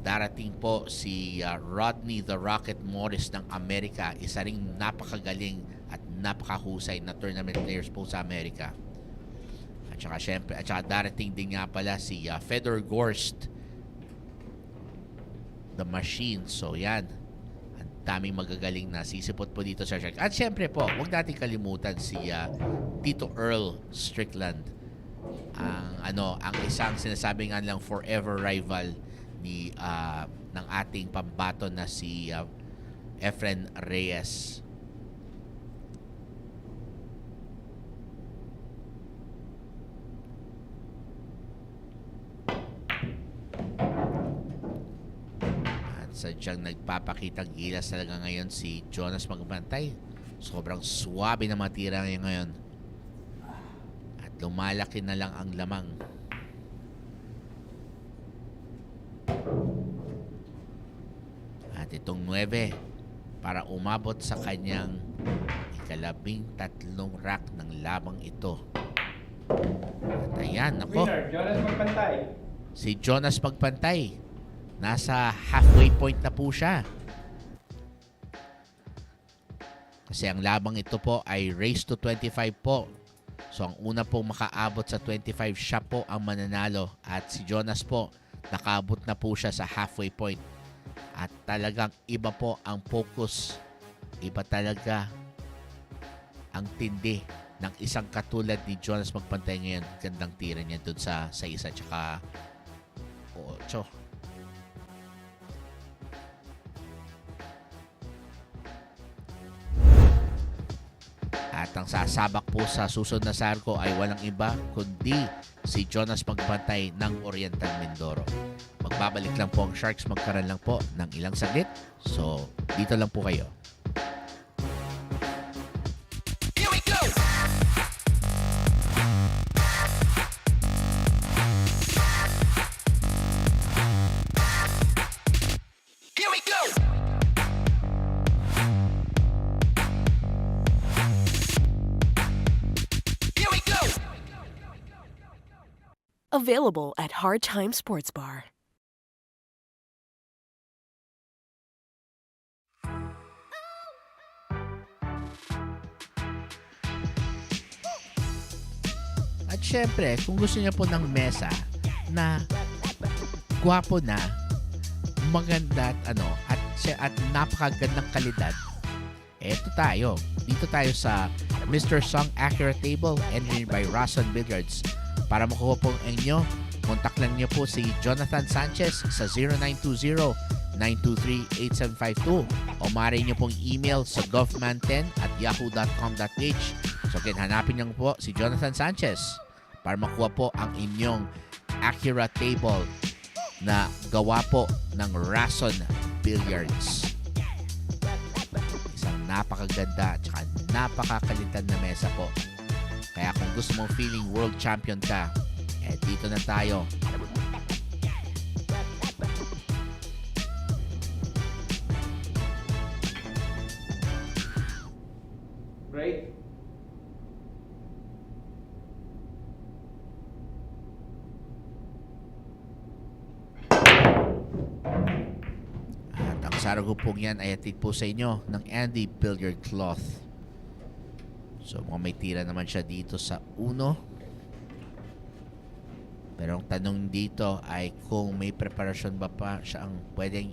darating po si Rodney the Rocket Morris ng Amerika. Isa ring napakagaling at napakahusay na tournament players po sa Amerika. At saka syempre, at saka darating din nga pala si Fedor Gorst, the Machine. So yan, ang daming magagaling na sisipot po dito sa Sharks. At syempre po, huwag natin kalimutan si Tito Earl Strickland, ang isang sinasabi nga lang forever rival ni ng ating pambato na si Efren Reyes. At sadyang nagpapakitang gilas talaga ngayon si Jonas Magpantay. Sobrang swabe na matira niya ngayon. Lumalaki na lang ang lamang. At itong 9 para umabot sa kanyang 13 rack ng labang ito. At ayan, nako. Winner, Jonas Magpantay. Si Jonas Magpantay. Nasa halfway point na po siya. Kasi ang labang ito po ay race to 25 po. So ang una pong makaabot sa 25, siya po ang mananalo. At si Jonas po, nakaabot na po siya sa halfway point. At talagang iba po ang focus. Iba talaga ang tindi ng isang katulad ni Jonas Magpantay ngayon. Gandang tira niya doon sa 6 at saka 8. At ang sasabak po sa susunod na sarko ay walang iba kundi si Jonas Magpantay ng Oriental Mindoro. Magbabalik lang po ang Sharks, magkaroon lang po ng ilang saglit. So, dito lang po kayo. Here we go. Here we go. Here we go. Available at Hard Time Sports Bar. At syempre, kung gusto niya po ng mesa na gwapo na, maganda at napakagandang kalidad, eto tayo. Dito tayo sa Mr. Song Accurate Table, engineered by Rason Billiards. Para makuha po ang inyo, kontak lang niyo po si Jonathan Sanchez sa 0920-923-8752 o maaari niyo pong email sa govman10@yahoo.com.ph. So, hanapin niyo po si Jonathan Sanchez para makuha po ang inyong Accurate Table na gawa po ng Rason Billiards. Isang napakaganda at saka napakakalitan na mesa po. Kaya kung gusto mong feeling world champion ka, dito na tayo. Break. At ang saragupong yan ay atid po sa inyo ng Andy Billiard Cloth. So mukhang may tira naman siya dito sa 1. Pero ang tanong dito ay kung may preparasyon ba pa siya ang pwedeng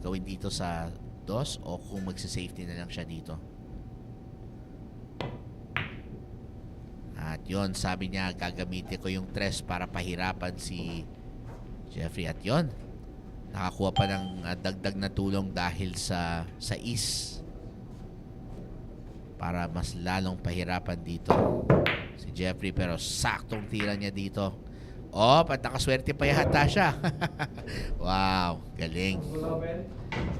gawin dito sa 2 o kung magsisafety na lang siya dito. At yon, sabi niya gagamitin ko yung 3 para pahirapan si Jeffrey. At yon, nakakuha pa ng dagdag na tulong dahil sa is para mas lalong pahirapan dito si Jeffrey. Pero saktong tira niya dito. At nakaswerte pa yata siya. Wow, galing.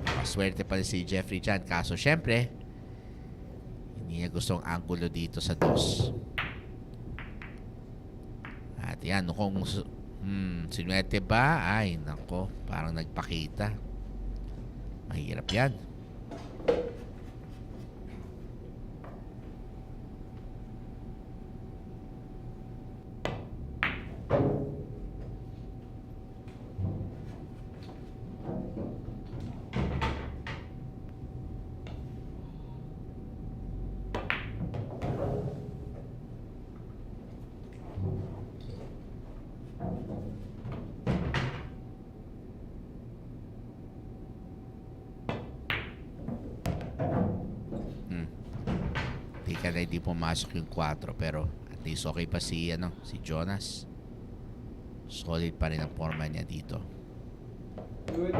Nakaswerte pa si Jeffrey dyan. Kaso syempre, hindi niya gustong anggulo dito sa 2. At yan, kung sinwerte ba? Ay, nako, parang nagpakita. Mahirap yan. Hindi pumasok yung 4 pero at least okay pa si Jonas. Solid pa rin ang forma niya dito. Good.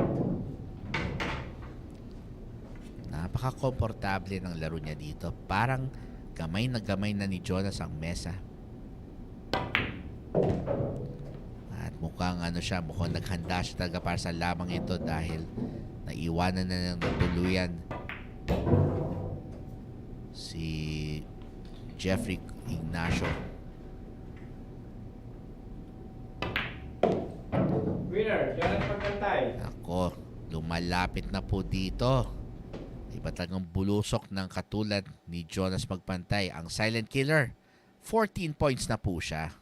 Napaka-komportable ng laro niya dito. Parang gamay na ni Jonas ang mesa. At mukhang mukhang naghanda siya talaga para sa lamang ito dahil naiwanan na ng tuluyan si Jeffrey Ignacio. Winner, Jonas Magpantay. Ako, lumalapit na po dito. Iba talagang bulusok ng katulad ni Jonas Magpantay. Ang silent killer, 14 points na po siya.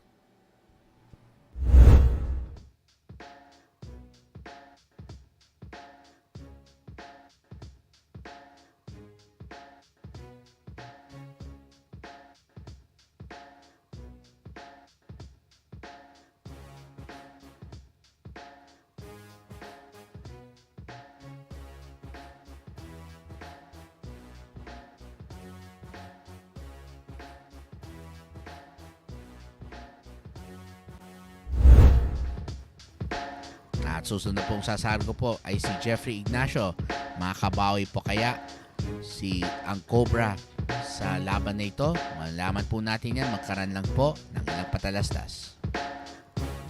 At susunod na pong sasahar ko po ay si Jeffrey Ignacio. Makabawi po kaya si ang Cobra sa laban na ito? Malaman po natin yan. Magkaroon lang po ng ilang patalastas.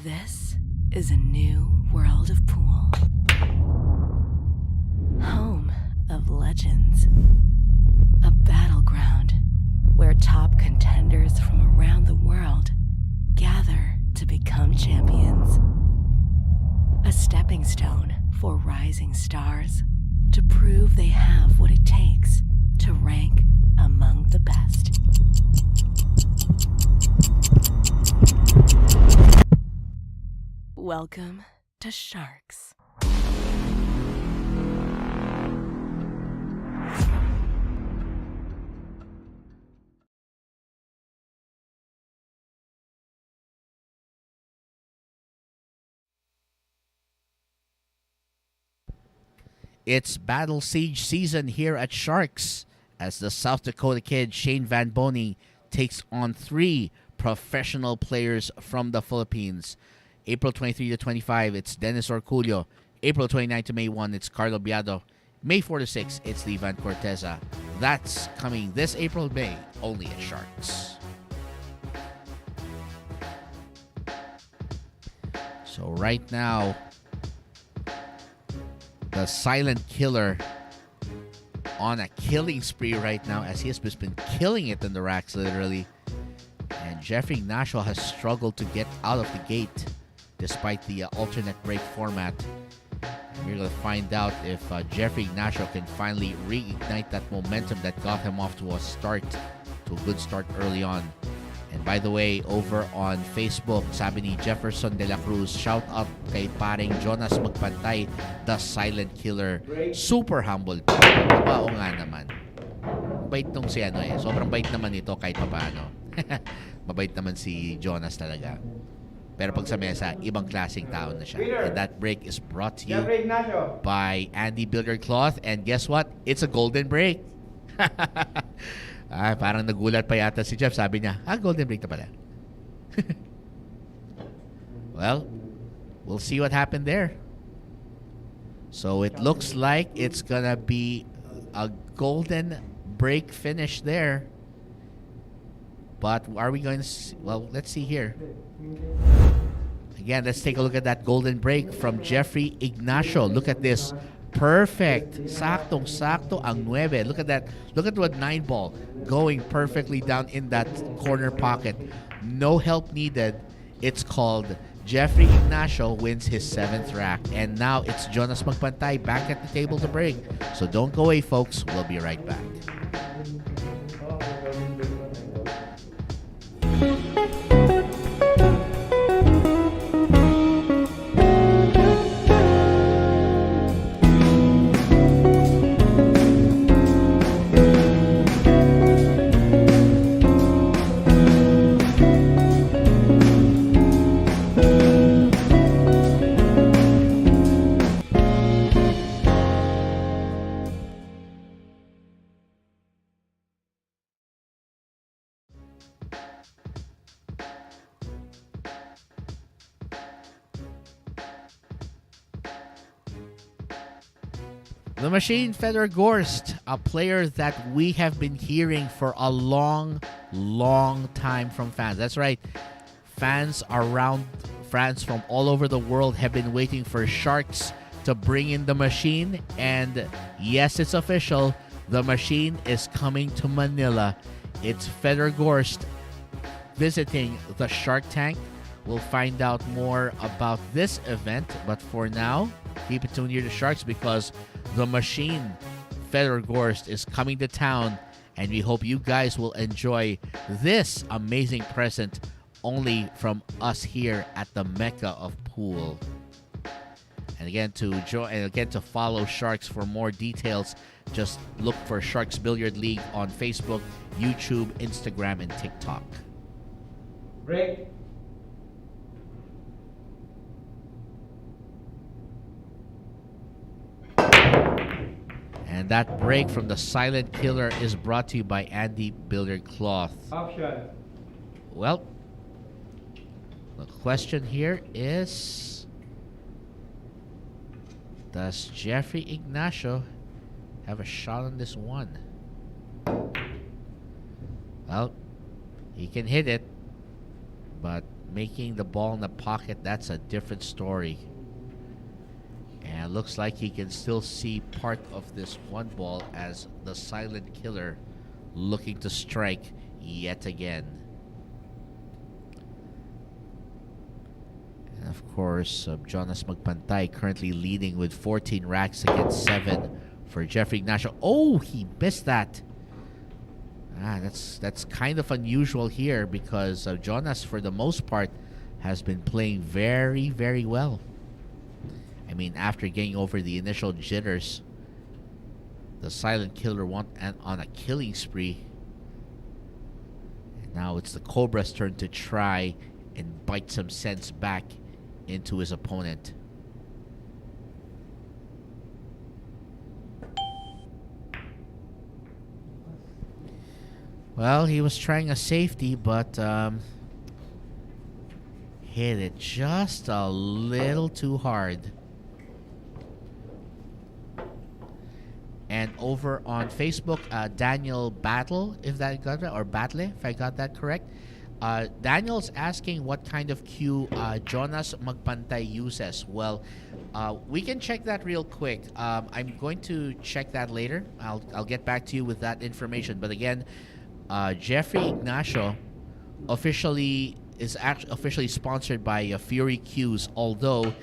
This is a new world of pool. Home of legends. A battleground where top contenders from around the world gather to become champions. A stepping stone for rising stars to prove they have what it takes to rank among the best. Welcome to Sharks. It's Battle Siege season here at Sharks as the South Dakota kid Shane Van Boney takes on 3 professional players from the Philippines. April 23 to 25, it's Dennis Orculio. April 29 to May 1, it's Carlo Biado. May 4 to 6, it's Levan Corteza. That's coming this April, May, only at Sharks. So right now, the silent killer on a killing spree right now as he has just been killing it in the racks, literally. And Jeffrey Ignacio has struggled to get out of the gate despite the alternate break format. And we're going to find out if Jeffrey Ignacio can finally reignite that momentum that got him off to a good start early on. And by the way, over on Facebook, sabi ni Jefferson De La Cruz, shout out kay paring Jonas Magpantay, the silent killer. Super humble. Oo nga naman. Bait tong si ano eh. Sobrang bait naman ito kahit papaano. Mabait naman si Jonas talaga. Pero pag sa mesa, ibang klaseng tao na siya. And that break is brought to you by Andy Billiard Cloth. And guess what? It's a golden break. Parang nagulat pa yata si Jeff. Sabi niya, golden break na pala. Well, we'll see what happened there. So it looks like it's gonna be a golden break finish there. But are we going to see? Well, let's see here. Again, let's take a look at that golden break from Jeffrey Ignacio. Look at this. Perfect. Saktong-sakto ang 9. Look at that. Look at what 9 ball going perfectly down in that corner pocket. No help needed. It's called Jeffrey Ignacio wins his 7th rack. And now it's Jonas Magpantay back at the table to break. So don't go away, folks. We'll be right back. The Machine, Fedor Gorst, a player that we have been hearing for a long time from fans. That's right. Fans around France from all over the world have been waiting for Sharks to bring in the Machine. And yes, it's official. The Machine is coming to Manila. It's Fedor Gorst visiting the Shark Tank. We'll find out more about this event. But for now, keep it tuned here to Sharks because the Machine, Fedor Gorst, is coming to town, and we hope you guys will enjoy this amazing present only from us here at the Mecca of Pool. And again, to follow Sharks for more details, just look for Sharks Billiard League on Facebook, YouTube, Instagram, and TikTok. Break. And that break from the silent killer is brought to you by Andy Billiard Cloth. Option. Well, the question here is, Does Jeffrey Ignacio have a shot on this one? Well, he can hit it, but making the ball in the pocket, that's a different story. And it looks like he can still see part of this one ball as the silent killer looking to strike yet again. And of course, Jonas Magpantay currently leading with 14 racks against 7 for Jeffrey Ignacio. Oh, he missed that. That's kind of unusual here because Jonas, for the most part, has been playing very, very well. I mean, after getting over the initial jitters, the silent killer went on a killing spree. And now it's the Cobra's turn to try and bite some sense back into his opponent. Well, he was trying a safety, but hit it just a little too hard. And over on Facebook, Daniel Battle, if that got it, or Battle, if I got that correct. Daniel's asking what kind of cue Jonas Magpantay uses. Well, we can check that real quick. I'm going to check that later. I'll get back to you with that information. But again, Jeffrey Ignacio officially sponsored by Fury Cues, although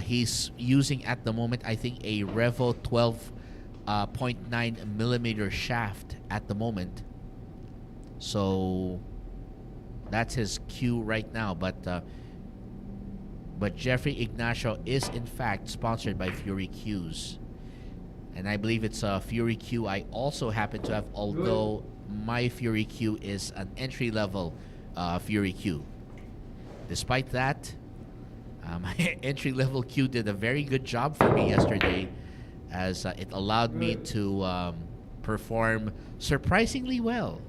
he's using at the moment, I think, a Revo 12.9 millimeter shaft at the moment. So that's his cue right now. But Jeffrey Ignacio is in fact sponsored by Fury Cues, and I believe it's a Fury Cue I also happen to have, although my Fury Cue is an entry-level Fury Cue. Despite that, my entry-level Cue did a very good job for me yesterday, as it allowed me to perform surprisingly well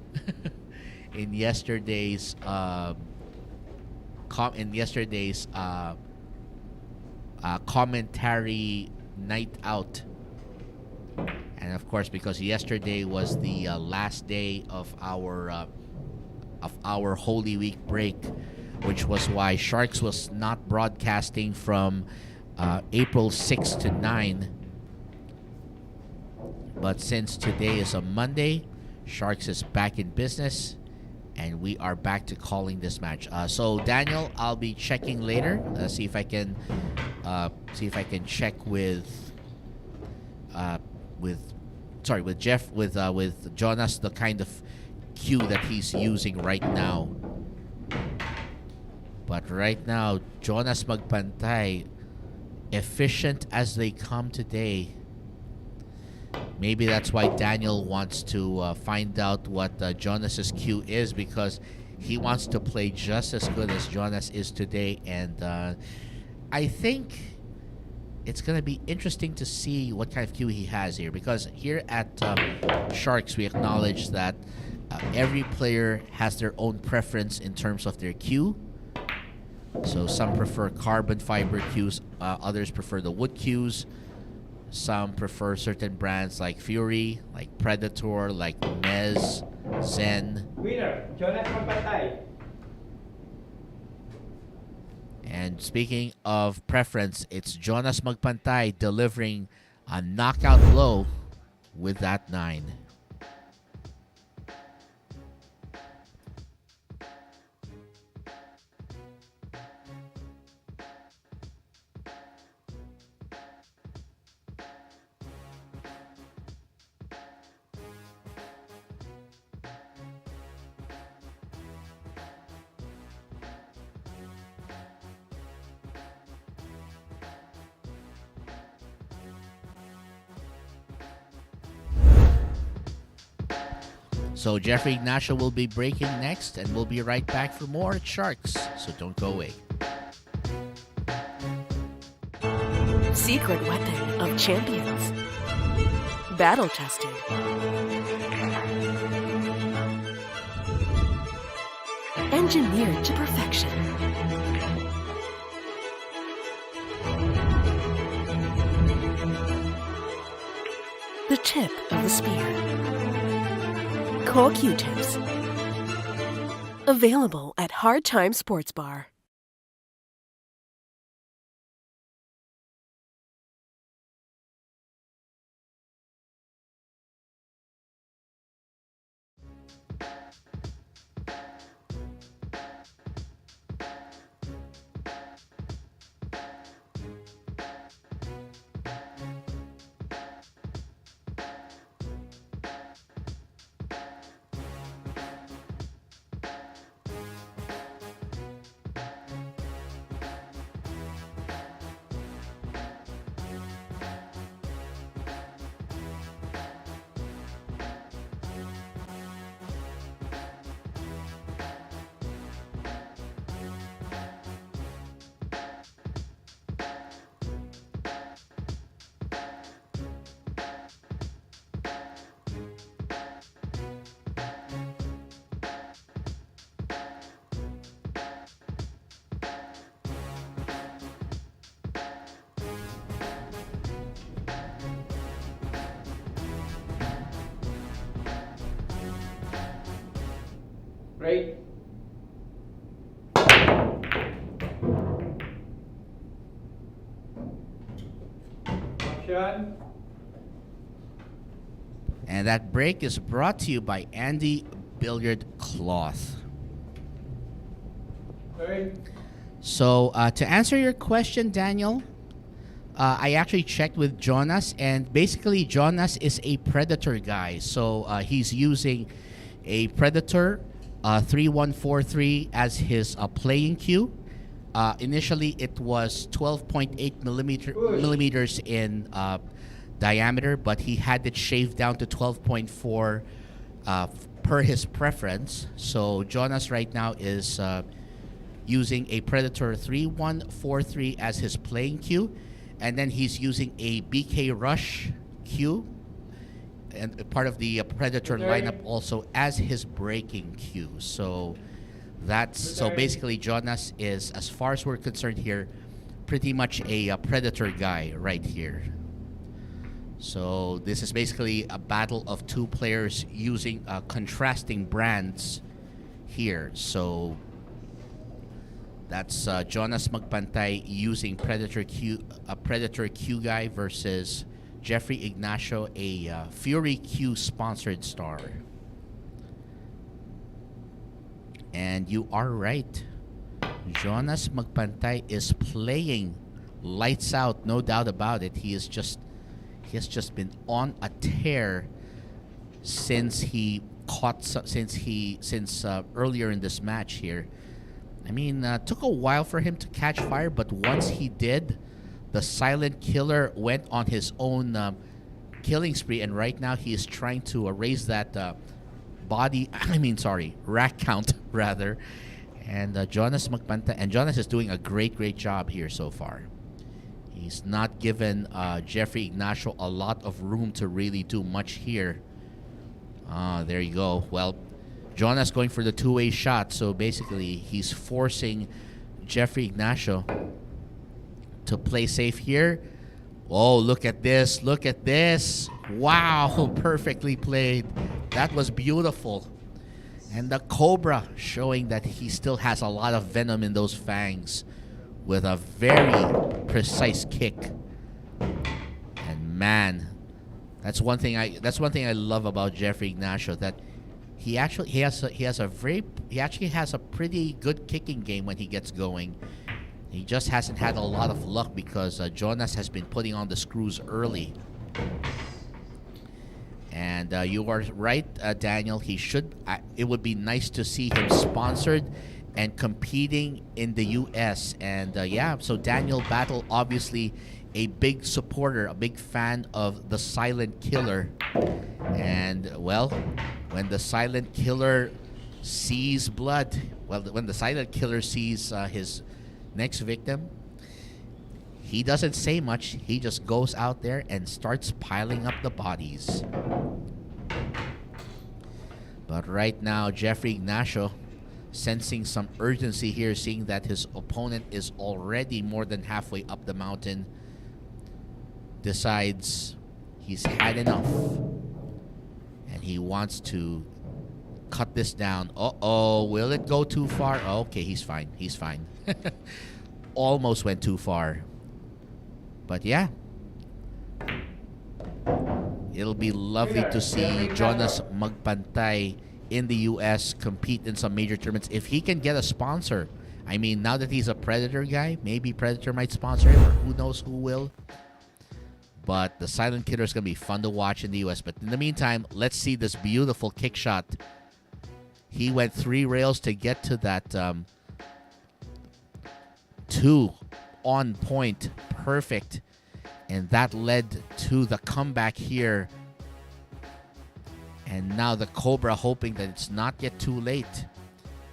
in yesterday's commentary night out. And of course, because yesterday was the last day of our Holy Week break, which was why Sharks was not broadcasting from April 6 to 9. But since today is a Monday, Sharks is back in business, and we are back to calling this match. So Daniel, I'll be checking later. See if I can check with Jonas the kind of cue that he's using right now. But right now, Jonas Magpantay, efficient as they come today. Maybe that's why Daniel wants to find out what Jonas's cue is, because he wants to play just as good as Jonas is today. And I think it's going to be interesting to see what kind of cue he has here, because here at Sharks, we acknowledge that every player has their own preference in terms of their cue. So some prefer carbon fiber cues, others prefer the wood cues. Some prefer certain brands like Fury, like Predator, like Mez, Zen. Winner, Jonas Magpantay. And speaking of preference, it's Jonas Magpantay delivering a knockout blow with that 9. So Jeffrey Ignacio will be breaking next, and we'll be right back for more at Sharks, so don't go away. Secret weapon of champions. Battle tested. Engineered to perfection. the tip of the spear. Cool Q-tips. Available at Hard Time Sports Bar. Break. Action. And that break is brought to you by Andy Billiard Cloth. Third. So to answer your question, Daniel, I actually checked with Jonas, and basically Jonas is a Predator guy. So he's using a Predator 3143 as his playing cue. Initially, it was 12.8 millimeters in diameter, but he had it shaved down to 12.4 per his preference. So Jonas right now is using a Predator 3143 as his playing cue, and then he's using a BK Rush cue and part of the Predator lineup also as his breaking cue. So so basically Jonas is, as far as we're concerned here, pretty much a Predator guy right here. So this is basically a battle of two players using contrasting brands here. So that's Jonas Magpantay using Predator Q guy versus Jeffrey Ignacio, a Fury Q sponsored star. And you are right. Jonas Magpantay is playing lights out, no doubt about it. He has just been on a tear since earlier in this match here. I mean, took a while for him to catch fire, but once he did, the silent killer went on his own killing spree, and right now he is trying to raise that rack count rather. And Jonas Magpantay, and Jonas is doing a great job here so far. He's not given Jeffrey Ignacio a lot of room to really do much here. There you go. Well, Jonas going for the two-way shot, so basically he's forcing Jeffrey Ignacio to play safe here. Oh, look at this. Look at this. Wow, perfectly played. That was beautiful. And the Cobra showing that he still has a lot of venom in those fangs with a very precise kick. And man, that's one thing I love about Jeffrey Ignacio, that he actually has a pretty good kicking game when he gets going. He just hasn't had a lot of luck because Jonas has been putting on the screws early. And you are right, Daniel. It would be nice to see him sponsored and competing in the U.S. And so Daniel Battle, obviously a big supporter, a big fan of the Silent Killer. And well, when the Silent Killer sees blood, when the Silent Killer sees his next victim, he doesn't say much. He just goes out there and starts piling up the bodies. But right now, Jeffrey Ignacio sensing some urgency here, seeing that his opponent is already more than halfway up the mountain, decides He's had enough. And he wants to cut this down. Uh-oh, will it go too far? Oh, okay, he's fine. He's fine. Almost went too far. But yeah. It'll be lovely to see Jonas Magpantay in the US compete in some major tournaments. If he can get a sponsor, I mean, now that he's a Predator guy, maybe Predator might sponsor him, or who knows who will. But the Silent Killer is going to be fun to watch in the US. But in the meantime, let's see this beautiful kick shot. He went 3 rails to get to that 2 on point, perfect. And that led to the comeback here. And now the Cobra hoping that it's not yet too late.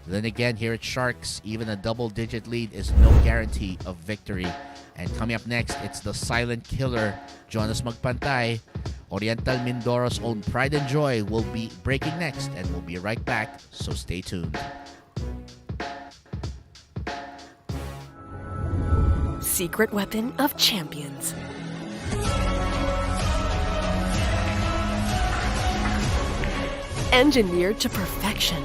Then again, here at Sharks, even a double-digit lead is no guarantee of victory. And coming up next, it's the Silent Killer, Jonas Magpantay. Oriental Mindoro's own Pride and Joy will be breaking next, and we'll be right back, so stay tuned. Secret weapon of champions. Engineered to perfection.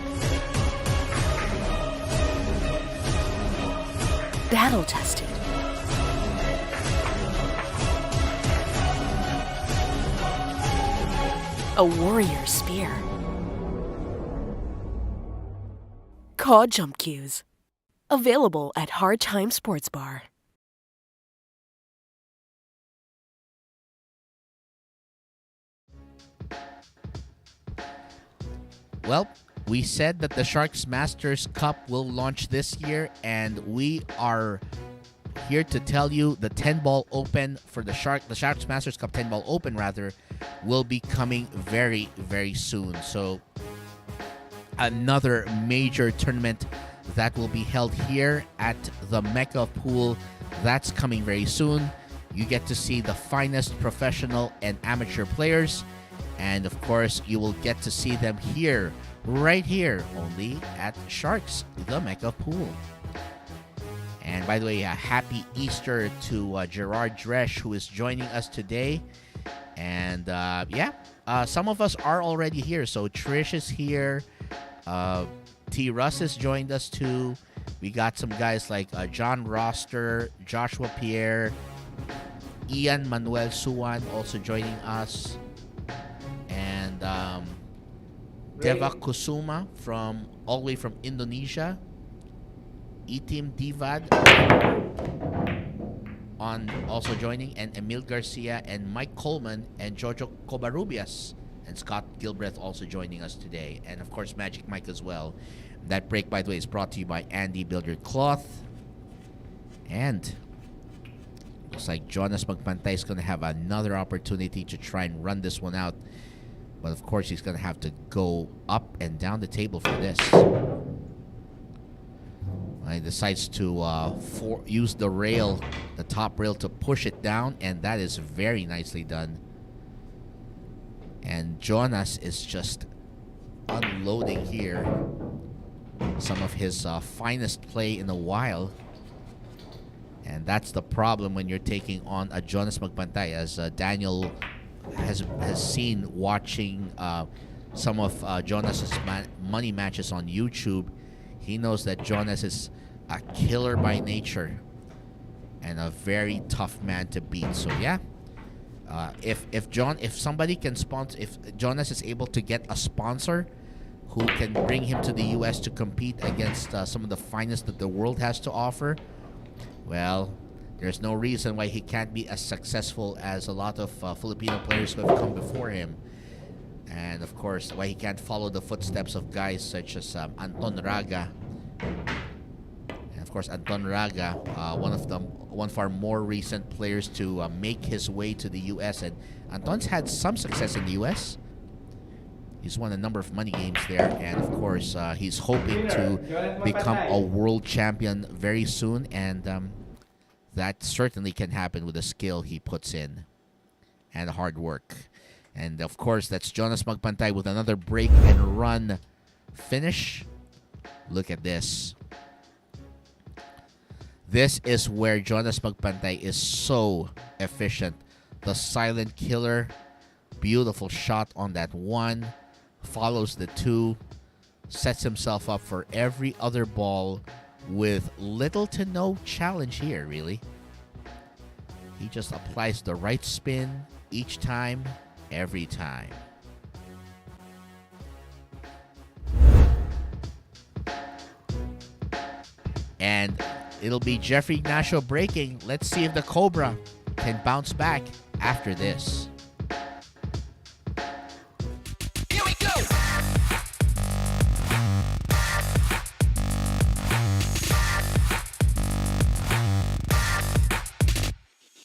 Battle tested. A warrior spear. Cod jump cues. Available at Hard Time Sports Bar. Well, we said that the Sharks Masters Cup will launch this year, and we are here to tell you the 10-ball open for the Sharks Masters Cup 10-ball open rather will be coming very, very soon. So another major tournament that will be held here at the Mecca of Pool, that's coming very soon. You get to see the finest professional and amateur players. And of course, you will get to see them here, right here, only at Sharks, the Mecca Pool. And by the way, happy Easter to Gerard Dresch, who is joining us today. And some of us are already here. So Trish is here. T. Russ has joined us too. We got some guys like John Roster, Joshua Pierre, Ian Manuel Suwan also joining us. And Deva Kusuma all the way from Indonesia. Itim Divad also joining, and Emil Garcia and Mike Coleman and Jojo Covarrubias and Scott Gilbreth also joining us today, and of course Magic Mike as well. That break, by the way, is brought to you by Andy Billiard Cloth. And looks like Jonas Magpantay is going to have another opportunity to try and run this one out. But of course, he's going to have to go up and down the table for this. He decides to use the rail, the top rail, to push it down, and that is very nicely done. And Jonas is just unloading here some of his finest play in a while. And that's the problem when you're taking on a Jonas Magpantay, as Daniel has seen watching some of Jonas's money matches on YouTube. He knows that Jonas is a killer by nature and a very tough man to beat. So yeah, if somebody can sponsor, if Jonas is able to get a sponsor who can bring him to the US to compete against some of the finest that the world has to offer, well, there's no reason why he can't be as successful as a lot of Filipino players who have come before him. And of course, why he can't follow the footsteps of guys such as Anton Raga. And of course, Anton Raga, one of our more recent players to make his way to the US. And Anton's had some success in the US. He's won a number of money games there. And of course, he's hoping to become a world champion very soon. And that certainly can happen with the skill he puts in and hard work. And of course, that's Jonas Magpantay with another break and run finish. Look at this. This is where Jonas Magpantay is so efficient. The silent killer Beautiful shot on that one. Follows the two. Sets himself up for every other ball with little to no challenge here, really. He just applies the right spin each time, every time. And it'll be Jeffrey Ignacio breaking. Let's see if the Cobra can bounce back after this. Here we go.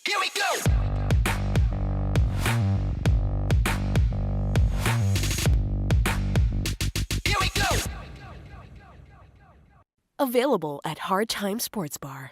Here we go. Here we go. Available at Hard Time Sports Bar.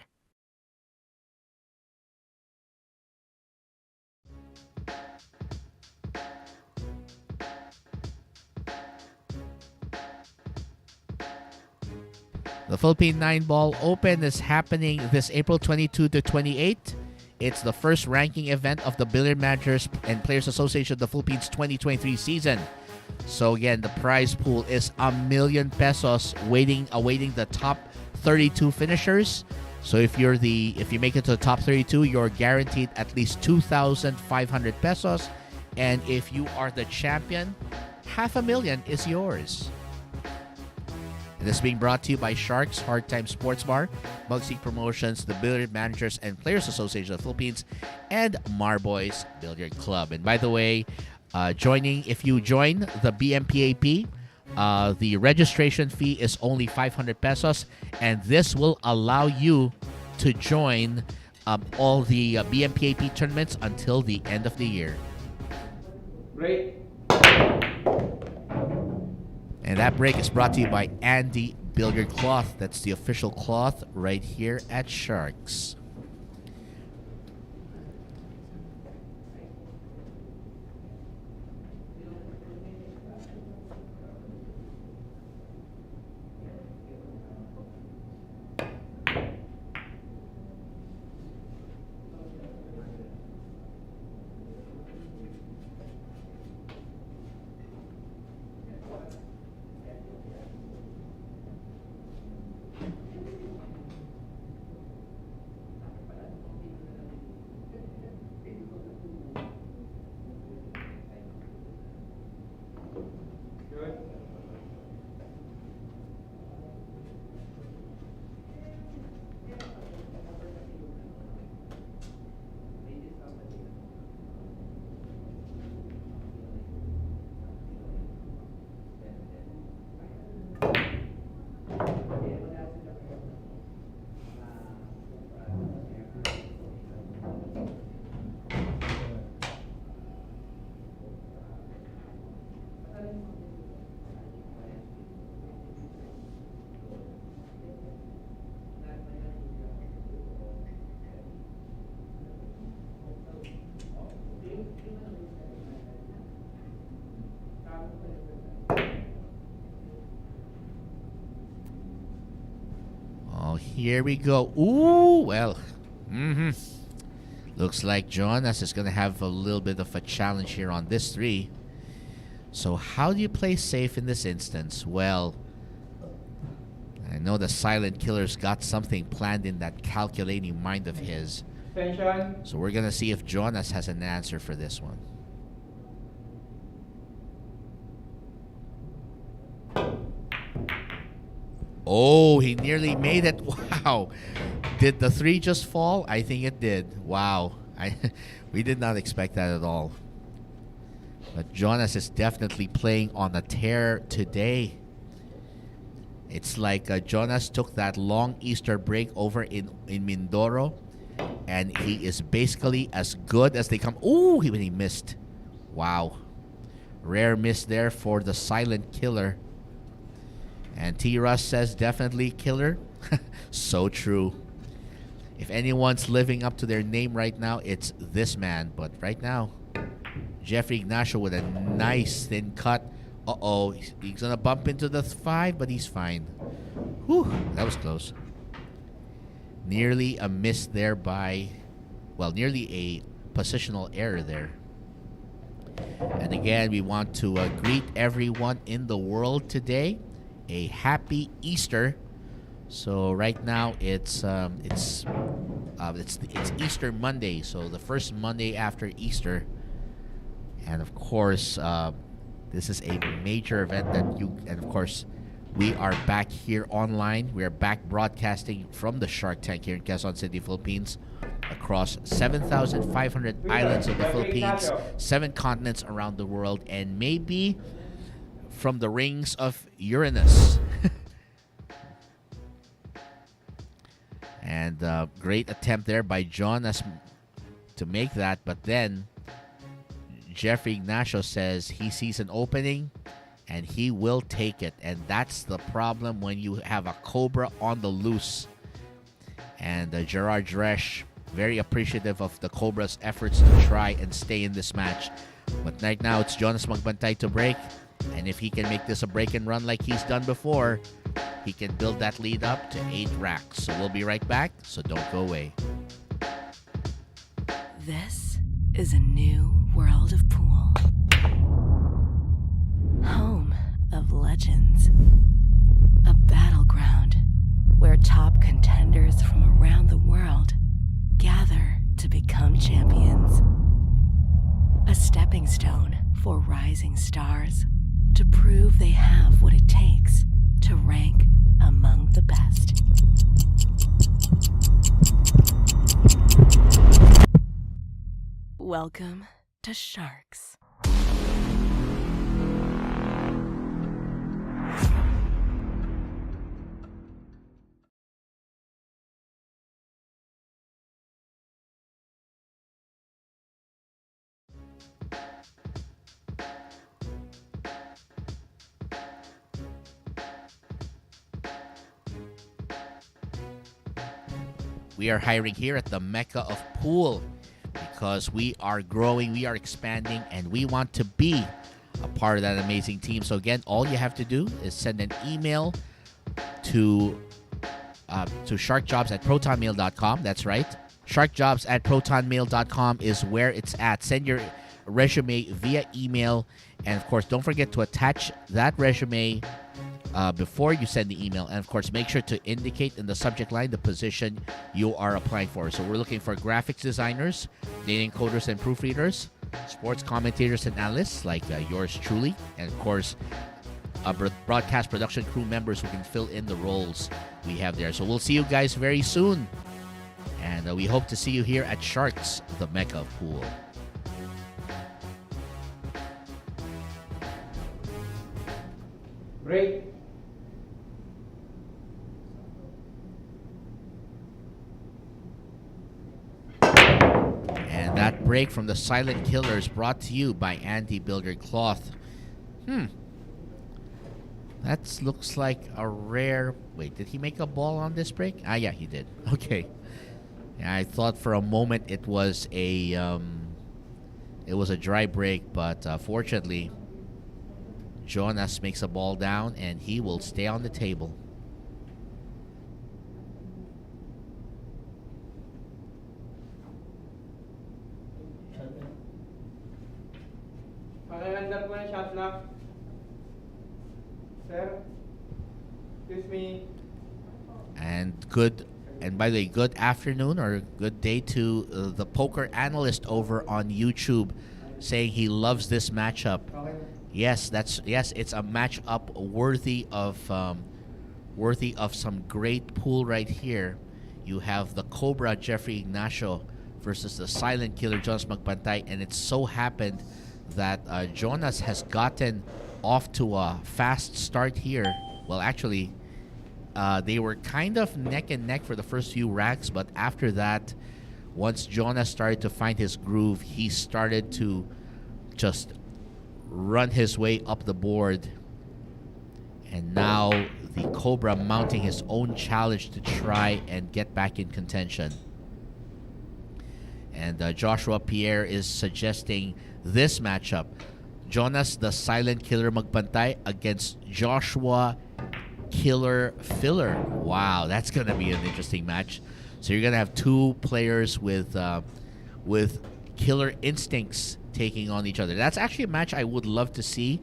The Philippine 9-Ball Open is happening this April 22 to 28. It's the first ranking event of the Billiard Managers and Players Association of the Philippines 2023 season. So again, the prize pool is ₱1,000,000 awaiting the top 32 finishers. So if you make it to the top 32, you're guaranteed at least 2,500 pesos. And if you are the champion, $500,000 is yours. And this is being brought to you by Sharks, Hard Time Sports Bar, Mugsy Promotions, the Billiard Managers and Players Association of the Philippines, and Marboys Billiard Club. And by the way, if you join the BMPAP, the registration fee is only 500 pesos, and this will allow you to join all the BMPAP tournaments until the end of the year. Great. And that break is brought to you by Andy Billiard Cloth. That's the official cloth right here at Sharks. Good. Oh, here we go. Ooh, well. Looks like Jonas is going to have a little bit of a challenge here on this three. So how do you play safe in this instance? Well, I know the silent killer's got something planned in that calculating mind of his. Attention. So we're going to see if Jonas has an answer for this one. Oh, he nearly made it. Wow. Did the three just fall? I think it did. Wow. We did not expect that at all. But Jonas is definitely playing on a tear today. It's like Jonas took that long Easter break over in Mindoro, and he is basically as good as they come. Ooh, he missed. Wow. Rare miss there for the silent killer. And T. Russ says definitely killer. So true. If anyone's living up to their name right now, it's this man. But right now, Jeffrey Ignacio with a nice thin cut. Uh-oh, he's going to bump into the 5, but he's fine. Whew, that was close. Nearly a miss there by, well, nearly a positional error there. And again, we want to greet everyone in the world today a happy Easter. So right now it's Easter Monday, so the first Monday after Easter. And of course, this is a major event and of course, we are back here online. We are back broadcasting from the Shark Tank here in Quezon City, Philippines, across 7,500 islands of the Philippines, 7 continents around the world, and maybe from the rings of Uranus. And great attempt there by Jonas to make that, but then Jeffrey Ignacio says he sees an opening and he will take it. And that's the problem when you have a Cobra on the loose. And Gerard Dresch, very appreciative of the Cobra's efforts to try and stay in this match. But right now, it's Jonas Magpantay to break. And if he can make this a break and run like he's done before, he can build that lead up to 8 racks. So we'll be right back, so don't go away. This is a new world of pool. Home of legends. A battleground where top contenders from around the world gather to become champions. A stepping stone for rising stars to prove they have what it takes to rank among the best. Welcome to Sharks. We are hiring here at the Mecca of Pool because we are growing, we are expanding, and we want to be a part of that amazing team. So again, all you have to do is send an email to sharkjobs@protonmail.com. That's right. Sharkjobs@protonmail.com is where it's at. Send your resume via email. And of course, don't forget to attach that resume before you send the email. And of course, make sure to indicate in the subject line the position you are applying for. So we're looking for graphics designers, data encoders and proofreaders, sports commentators and analysts like yours truly, and of course, broadcast production crew members who can fill in the roles we have there. So we'll see you guys very soon. And we hope to see you here at Sharks, the Mecca of Pool. Break. And that break from the Silent Killers brought to you by Andy Bilger Cloth. That looks like a rare... Wait, did he make a ball on this break? Ah, yeah, he did. Okay. Yeah, I thought for a moment it was a dry break, but fortunately, Jonas makes a ball down and he will stay on the table. Pakiandar po ng shot lock. Sir, excuse me. And by the way, good afternoon or good day to the poker analyst over on YouTube, saying he loves this matchup. Okay. Yes, it's a matchup worthy of some great pool right here. You have the Cobra Jeffrey Ignacio versus the Silent Killer Jonas Magpantay, and it so happened that Jonas has gotten off to a fast start here. Well, actually, they were kind of neck and neck for the first few racks, but after that, once Jonas started to find his groove, he started to just run his way up the board. And now the Cobra mounting his own challenge to try and get back in contention. And Joshua Pierre is suggesting this matchup. Jonas the Silent Killer Magpantay against Joshua Killer Filler. Wow, that's going to be an interesting match. So you're going to have two players with killer instincts taking on each other. That's actually a match I would love to see.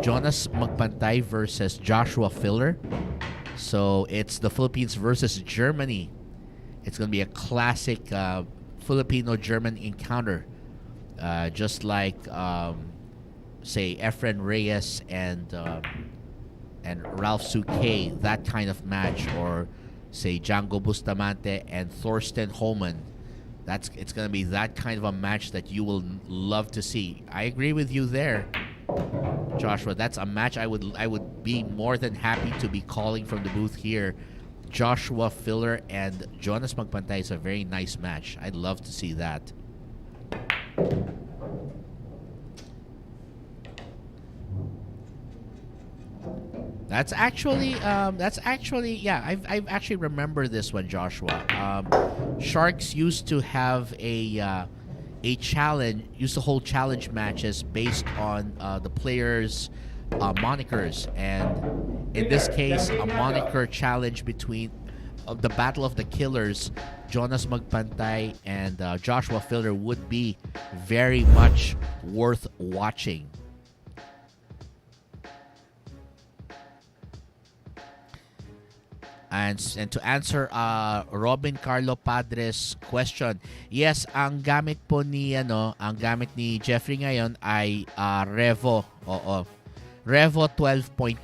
Jonas Magpantay versus Joshua Filler. So it's the Philippines versus Germany. It's going to be a classic Filipino-German encounter. Just like, say, Efren Reyes and Ralph Suquet, that kind of match. Or, say, Django Bustamante and Thorsten Homan. It's going to be that kind of a match that you will love to see. I agree with you there, Joshua. That's a match I would be more than happy to be calling from the booth here. Joshua Filler and Jonas Magpantay is a very nice match. I'd love to see that. That's actually yeah. I've actually remember this one, Joshua. Sharks used to have a challenge, used to hold challenge matches based on the players' monikers, and in this case, a moniker challenge between the Battle of the Killers, Jonas Magpantay and Joshua Filler would be very much worth watching. And to answer Robin Carlo Padres question, yes, ang gamit po ni ang gamit ni Jeffrey ngayon ay Revo. Oo. Revo 12.9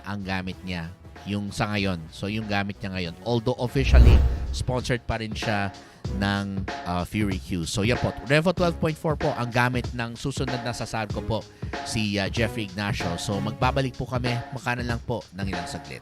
ang gamit niya yung sa ngayon. So yung gamit niya ngayon. Although officially sponsored pa rin siya ng Fury Q. So yan po, Revo 12.4 po ang gamit ng susunod na sasad ko po, si Jeffrey Ignacio. So magbabalik po kami, makanan lang po ng ilang saglit.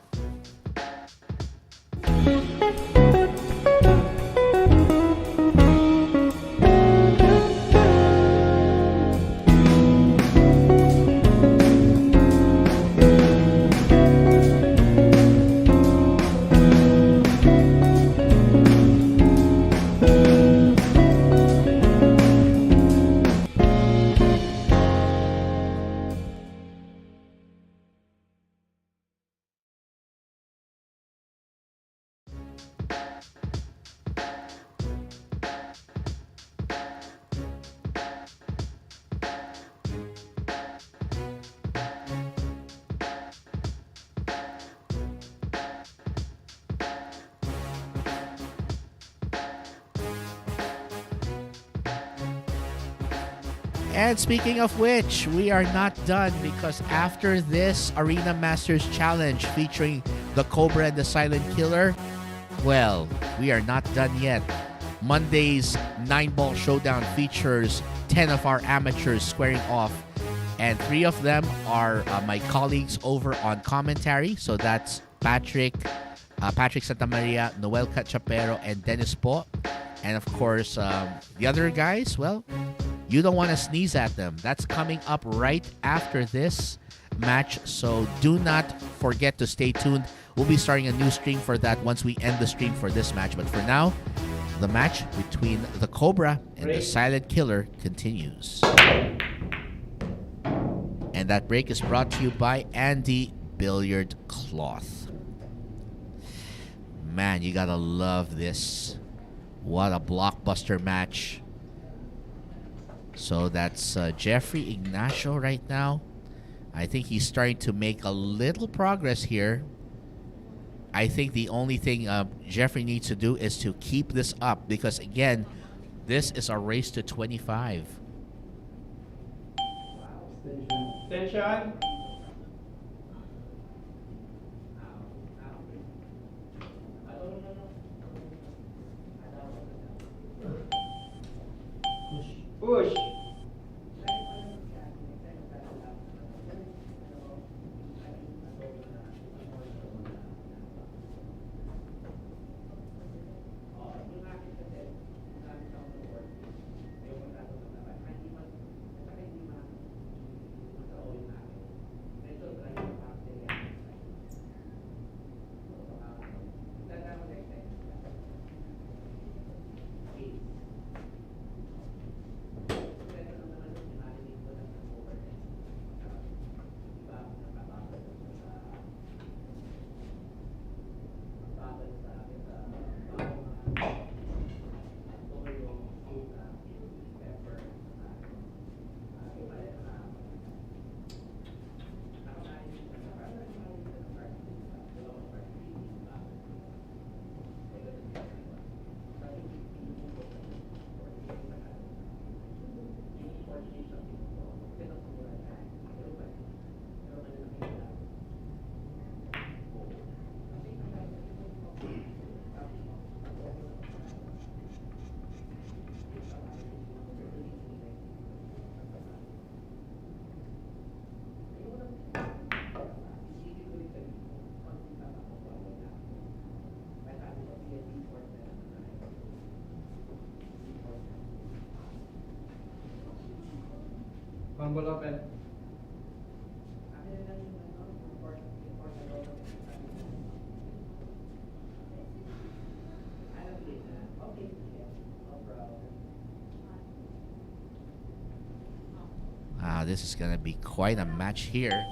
And speaking of which, we are not done, because after this Arena Masters Challenge featuring the Cobra and the Silent Killer, well, we are not done yet. Monday's 9-ball showdown features 10 of our amateurs squaring off, and 3 of them are my colleagues over on commentary. So that's Patrick Santamaria, Noel Cachapero, and Dennis Po. And of course, the other guys, well, you don't want to sneeze at them. That's coming up right after this match, so do not forget to stay tuned. We'll be starting a new stream for that once we end the stream for this match. But for now, the match between the Cobra and the Silent Killer continues. And that break is brought to you by Andy Billiard Cloth. Man, you gotta love this. What a blockbuster match. So that's Jeffrey Ignacio right now. I think he's starting to make a little progress here. I think the only thing Jeffrey needs to do is to keep this up, because again, this is a race to 25. Attention. Push. One ball open. This is going to be quite a match here.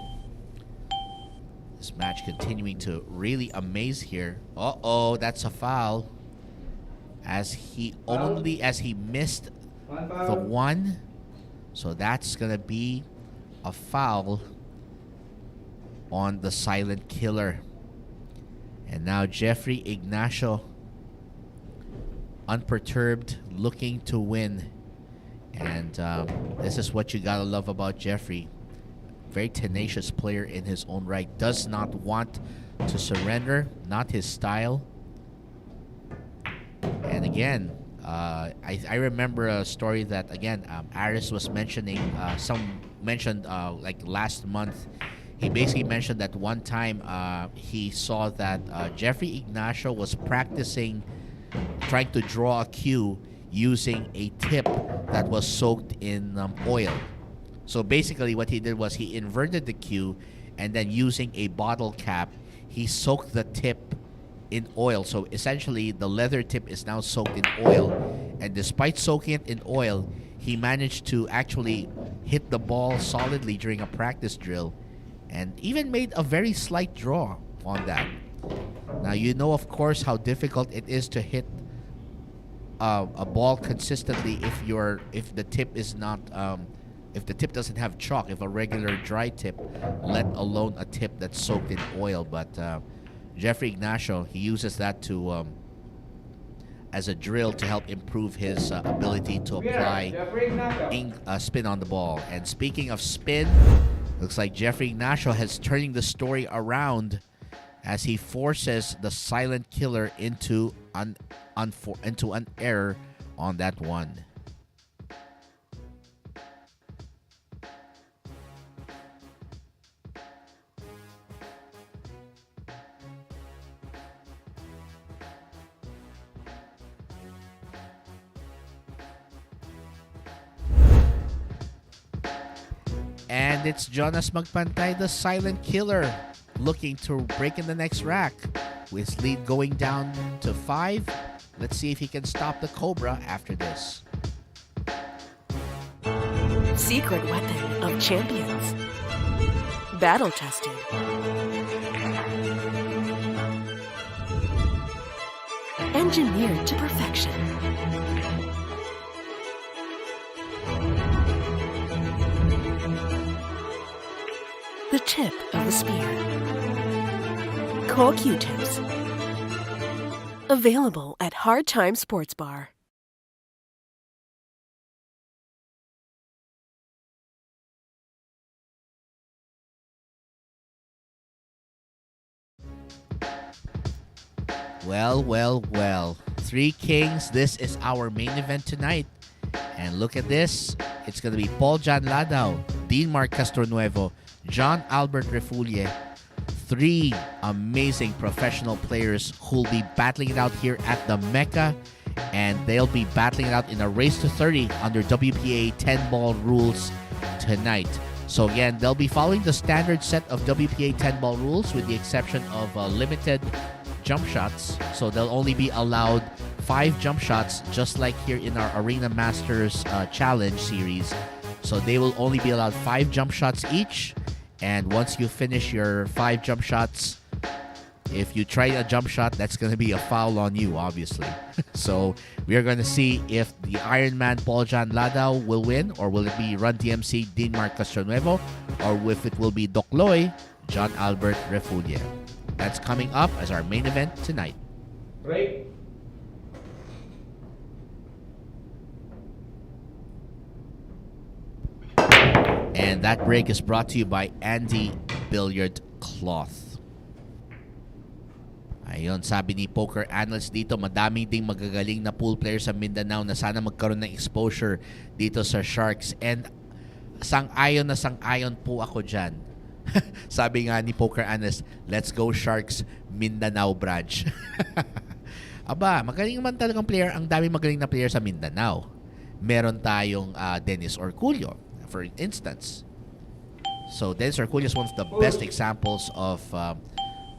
This match continuing to really amaze here. Uh-oh, that's a foul. As he missed One the foul. one. So that's going to be a foul on the silent killer. And now Jeffrey Ignacio, unperturbed, looking to win. And this is what you gotta love about Jeffrey. Very tenacious player in his own right. Does not want to surrender. Not his style. And again, I remember a story that, again, Aris was mentioning. Mentioned like last month. He basically mentioned that one time he saw that Jeffrey Ignacio was practicing trying to draw a cue using a tip that was soaked in oil. So basically what he did was he inverted the cue, and then using a bottle cap, he soaked the tip in oil. So essentially the leather tip is now soaked in oil, and despite soaking it in oil, he managed to actually hit the ball solidly during a practice drill, and even made a very slight draw on that. Now, you know, of course, how difficult it is to hit a ball consistently if the tip is not if the tip doesn't have chalk, if a regular dry tip, let alone a tip that's soaked in oil. But Jeffrey Ignacio, he uses that to as a drill to help improve his ability to apply spin on the ball. And speaking of spin, looks like Jeffrey Ignacio has turning the story around as he forces the silent killer into an error on that one. And it's Jonas Magpantay, the silent killer, looking to break in the next rack, with his lead going down to 5. Let's see if he can stop the Cobra after this. Secret weapon of champions. Battle tested. Engineered to perfection. The tip of the spear. Call Q-tips. Available at Hard Time Sports Bar. Well. Three Kings, this is our main event tonight. And look at this. It's going to be Paul Jan Ladao, Dean Mark Castronuevo, John Albert Refulie. 3 amazing professional players who'll be battling it out here at the Mecca. And they'll be battling it out in a race to 30 under WPA 10-ball rules tonight. So again, they'll be following the standard set of WPA 10-ball rules with the exception of limited jump shots. So they'll only be allowed 5 jump shots, just like here in our Arena Masters Challenge series. So they will only be allowed 5 jump shots each. And once you finish your 5 jump shots, if you try a jump shot, that's going to be a foul on you, obviously. So we are going to see if the Iron Man Paul Jan Ladao will win, or will it be Run DMC Dean Mark Castronuevo, or if it will be Doc Loy, John Albert Refulie. That's coming up as our main event tonight. Break. And that break is brought to you by Andy Billiard Cloth. Ayun, sabi ni poker analyst dito, madami ding magagaling na pool players sa Mindanao na sana magkaroon ng exposure dito sa Sharks. And sang-ayon po ako dyan. Sabi nga ni poker analyst, let's go Sharks Mindanao branch. Aba, magaling man talagang player. Ang dami magaling na player sa Mindanao. Meron tayong Dennis Orculio. for instance. So Dennis Arcullo is one of the best examples of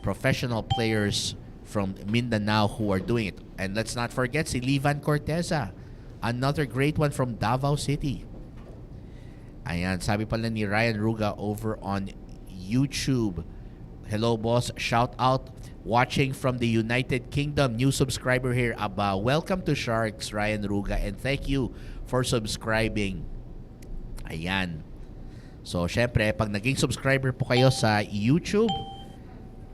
professional players from Mindanao who are doing it. And let's not forget si Livan Corteza, another great one from Davao City. Ayan, sabi pala ni Ryan Ruga over on YouTube. Hello, boss. Shout out. Watching from the United Kingdom. New subscriber here. Welcome to Sharks, Ryan Ruga. And thank you for subscribing. Ayan. So, syempre, pag naging subscriber po kayo sa YouTube,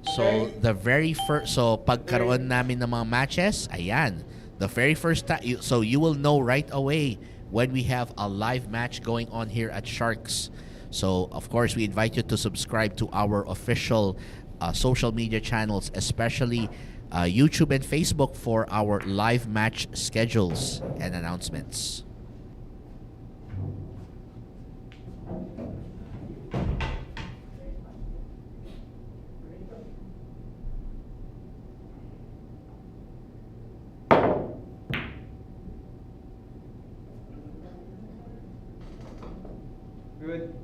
so, the very first, so, pagkaroon namin ng mga matches, ayan, the very first time, so, you will know right away when we have a live match going on here at Sharks. So, of course, we invite you to subscribe to our official social media channels, especially YouTube and Facebook for our live match schedules and announcements. Good.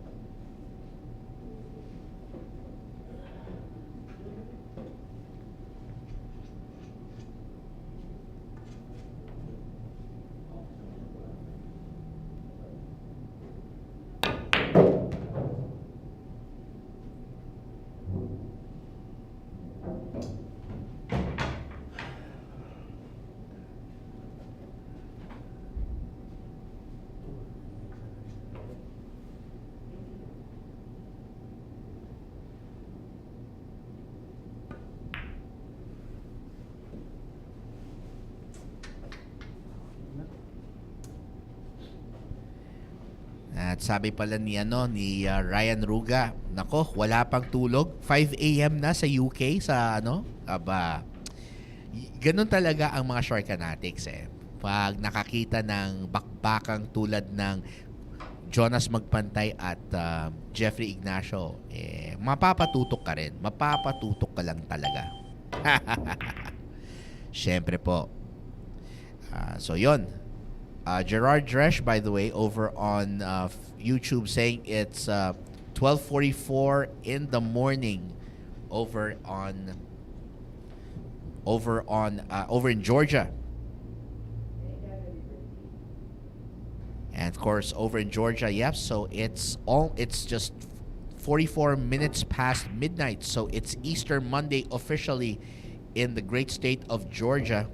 At sabi pala ni Ryan Ruga, nako, wala pang tulog. 5 a.m. na sa UK sa ganun talaga ang mga short fanatics eh. Pag nakakita ng bakbakang tulad ng Jonas Magpantay at Jeffrey Ignacio, mapapatutok ka rin. Mapapatutok ka lang talaga. Siyempre po. So yon. Gerard Dresch, by the way, over on YouTube saying it's 12:44 in the morning over in Georgia. And of course, over in Georgia, yep. So it's just 44 minutes past midnight. So it's Easter Monday officially in the great state of Georgia.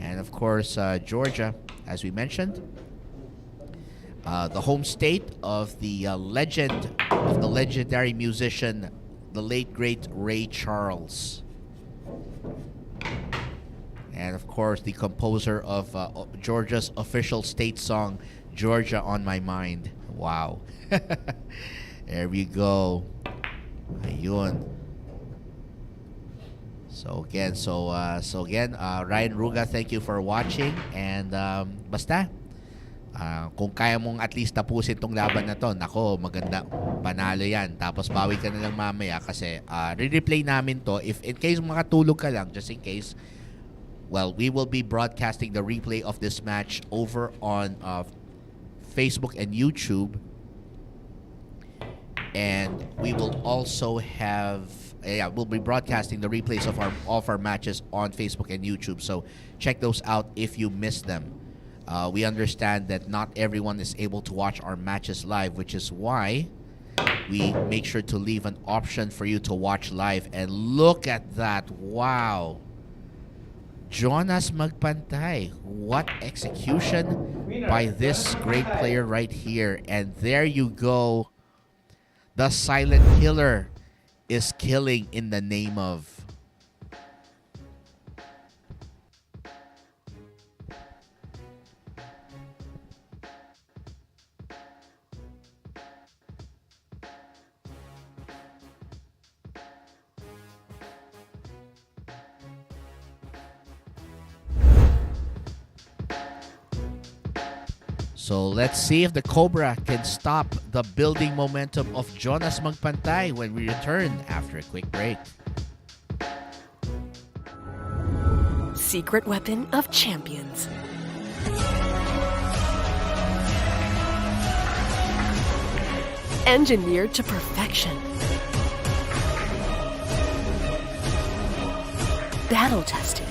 And of course, Georgia, as we mentioned, the home state of the legendary musician, the late great Ray Charles, and of course the composer of Georgia's official state song, "Georgia on My Mind." Wow, there we go. Ayun. So again, Ryan Ruga, thank you for watching. And basta, kung kaya mong at least tapusin tong laban na to, nako, maganda, panalo yan. Tapos bawi ka na lang mamaya kasi re-replay namin to. If in case makatulog ka lang, just in case, well, we will be broadcasting the replay of this match over on Facebook and YouTube. And we will also have... we'll be broadcasting the replays of our matches on Facebook and YouTube. So check those out if you missed them. We understand that not everyone is able to watch our matches live, which is why we make sure to leave an option for you to watch live. And look at that. Wow. Jonas Magpantay. What execution by this great player right here. And there you go. The silent killer is killing in the name of. So let's see if the Cobra can stop the building momentum of Jonas Magpantay when we return after a quick break. Secret weapon of champions. Engineered to perfection. Battle tested.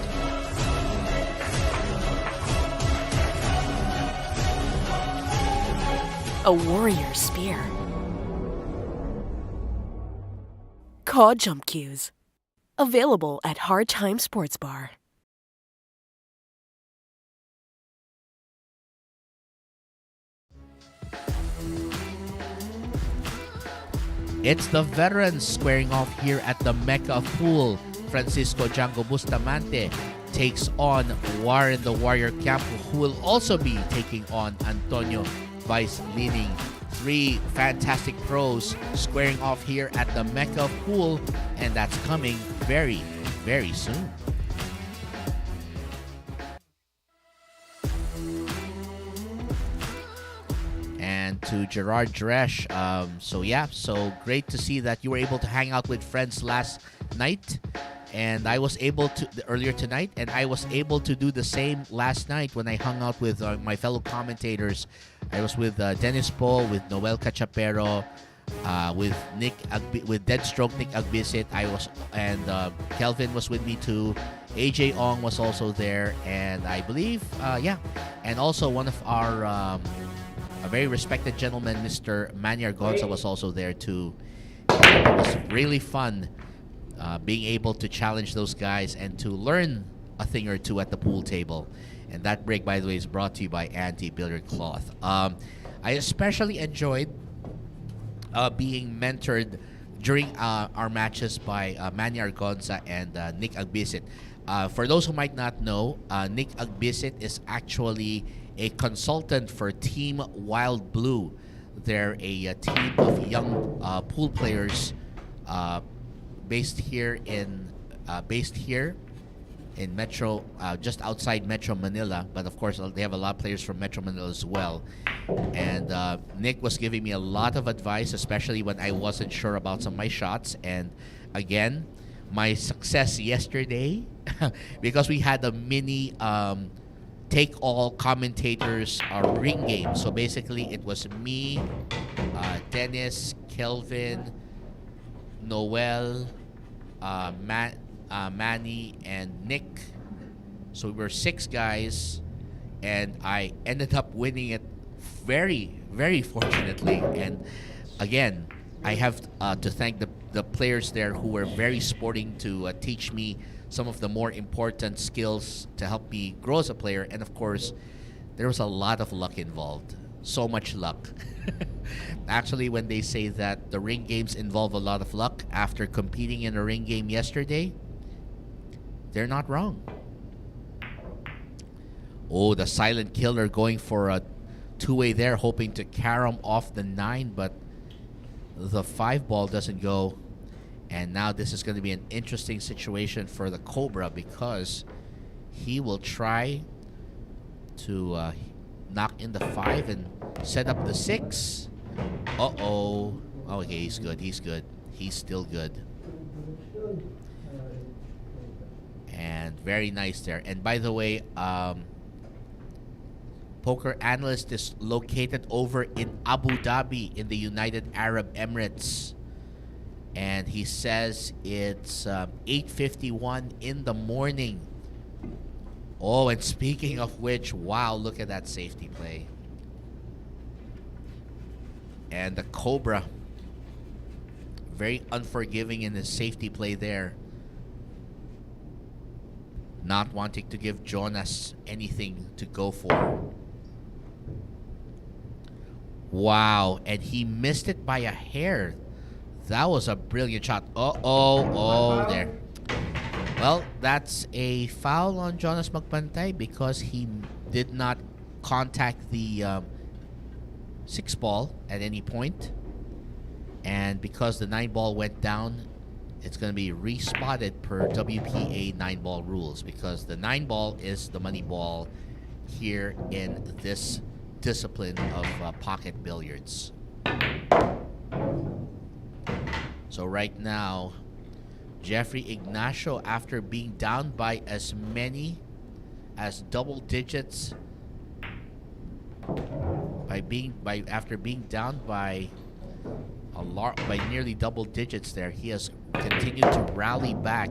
A warrior spear. Caw Jump Cues. Available at Hard Time Sports Bar. It's the veterans squaring off here at the Mecca of Pool. Francisco Django Bustamante takes on Warren the Warrior Camp, who will also be taking on Antonio Vice Lining. 3 fantastic pros squaring off here at the Mecca of Pool, and that's coming very, very soon. And to Gerard Dresch, so great to see that you were able to hang out with friends last night, and I was able to earlier tonight, and I was able to do the same last night when I hung out with my fellow commentators. I was with Dennis Poe, with Noel Cachapero, with with Deadstroke Nick Agbisit. And Kelvin was with me too. AJ Ong was also there, and I believe and also one of our a very respected gentleman, Mr. Manny Argonza, was also there too. And it was really fun being able to challenge those guys and to learn a thing or two at the pool table. And that break, by the way, is brought to you by Anti-Billiard Cloth. I especially enjoyed being mentored during our matches by Manny Argonza and Nick Agbisit. For those who might not know, Nick Agbisit is actually a consultant for Team Wild Blue. They're a team of young pool players based here in Metro, just outside Metro Manila. But of course, they have a lot of players from Metro Manila as well. And Nick was giving me a lot of advice, especially when I wasn't sure about some of my shots. And again, my success yesterday, because we had a mini take-all commentators ring game. So basically, it was me, Dennis, Kelvin, Noel, Manny, and Nick. So we were 6 guys, and I ended up winning it very, very fortunately. And again, I have to thank the players there who were very sporting to teach me some of the more important skills to help me grow as a player. And of course, there was a lot of luck involved. So much luck. Actually, when they say that the ring games involve a lot of luck, after competing in a ring game yesterday, they're not wrong. Oh, the silent killer going for a 2-way there, hoping to carom off the 9, but the 5 ball doesn't go. And now this is going to be an interesting situation for the Cobra, because he will try to knock in the 5 and set up the 6. Uh-oh. Okay, he's good. He's good. He's still good. And very nice there. And by the way, Poker Analyst is located over in Abu Dhabi in the United Arab Emirates. And he says it's 8:51 in the morning. Oh, and speaking of which, wow, look at that safety play. And the Cobra, very unforgiving in his safety play there. Not wanting to give Jonas anything to go for. Wow, and he missed it by a hair. That was a brilliant shot. Oh, there. Well, that's a foul on Jonas Magpantay because he did not contact the 6 ball at any point. And because the 9 ball went down, it's going to be respotted per WPA 9 ball rules, because the 9 ball is the money ball here in this discipline of pocket billiards. So right now, Jeffrey Ignacio, after being down by as many as double digits, after being down by by nearly double digits there. He has continued to rally back.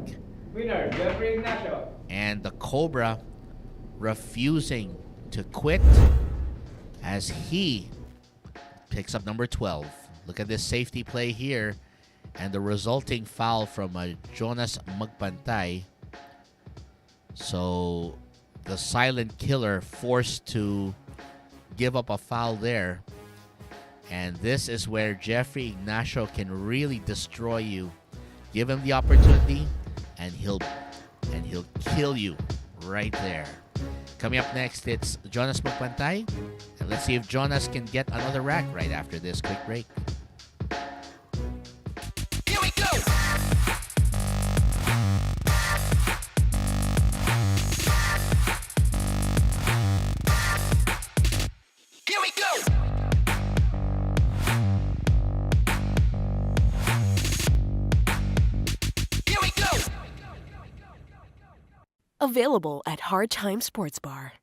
Winner, Jeffrey Ignacio. And the Cobra refusing to quit as he picks up number 12. Look at this safety play here and the resulting foul from Jonas Magpantay. So the silent killer forced to give up a foul there. And this is where Jeffrey Ignacio can really destroy you. Give him the opportunity and he'll kill you right there. Coming up next, it's Jonas Magpantay. And let's see if Jonas can get another rack right after this quick break. Here we go. Here we go. Here we go. Available at Hard Time Sports Bar.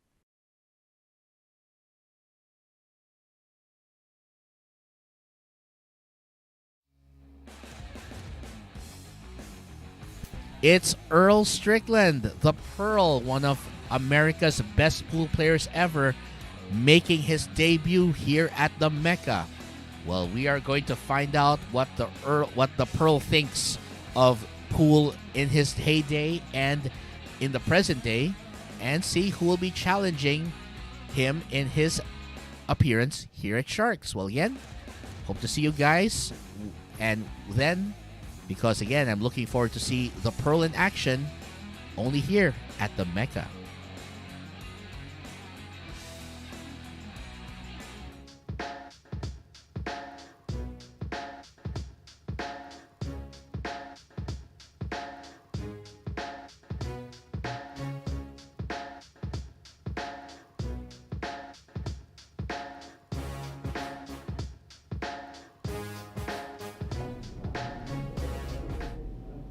It's Earl Strickland, the Pearl, one of America's best pool players ever, making his debut here at the Mecca. Well, we are going to find out what the Pearl thinks of pool in his heyday and in the present day, and see who will be challenging him in his appearance here at Sharks. Well, again, hope to see you guys, and then, because again, I'm looking forward to see the Pearl in action only here at the Mecca.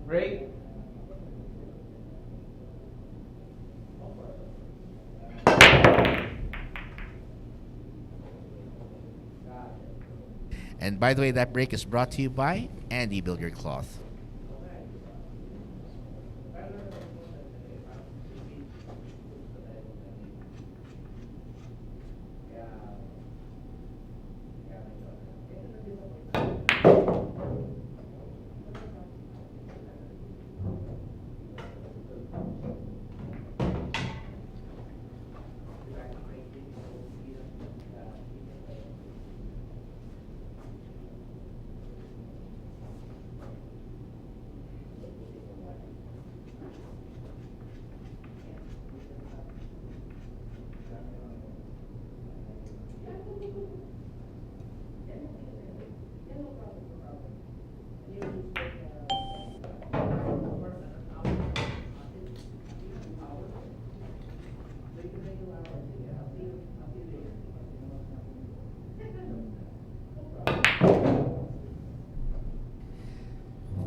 Break. And by the way, that break is brought to you by Andy Billiard Cloth.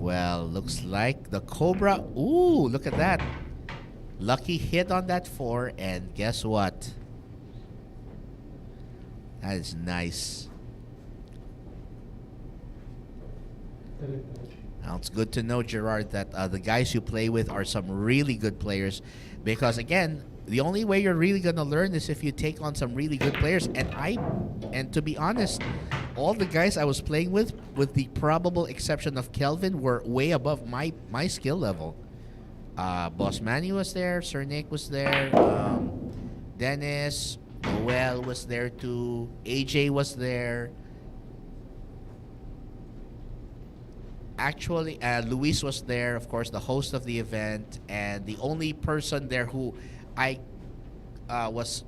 Well, looks like the Cobra. Ooh, look at that. Lucky hit on that 4, and guess what? That is nice. Now, it's good to know, Gerard, that the guys you play with are some really good players. Because, again, the only way you're really going to learn is if you take on some really good players. And to be honest, all the guys I was playing with the probable exception of Kelvin, were way above my skill level. Boss Manny was there, Sir Nick was there, Dennis, Noel was there too, AJ was there. Actually, Luis was there, of course, the host of the event, and the only person there who I was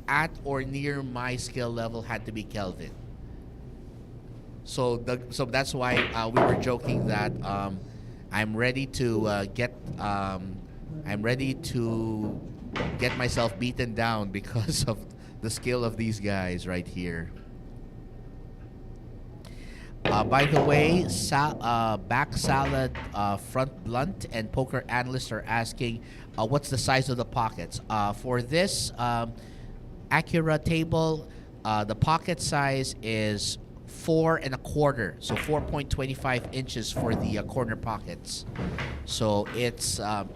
at or near my skill level had to be Kelvin. So that's why we were joking that I'm ready to get myself beaten down because of the skill of these guys right here. By the way, back salad, front blunt, and poker analysts are asking, what's the size of the pockets? For this Acura table, the pocket size is 4.25, so 4.25 inches for the corner pockets. So it's a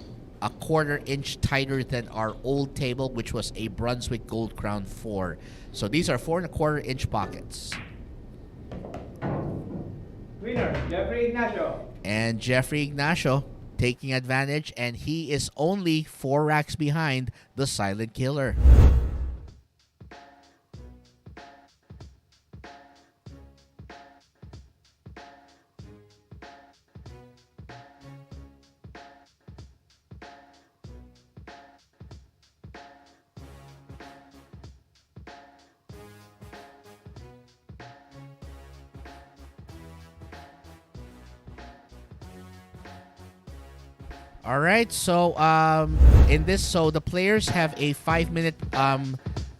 1/4 inch tighter than our old table, which was a Brunswick Gold Crown 4. So these are 4.25 inch pockets. Winner, Jeffrey Ignacio. And Jeffrey Ignacio taking advantage, and he is only 4 racks behind the Silent Killer. All right, so in this, so the players have a 5-minute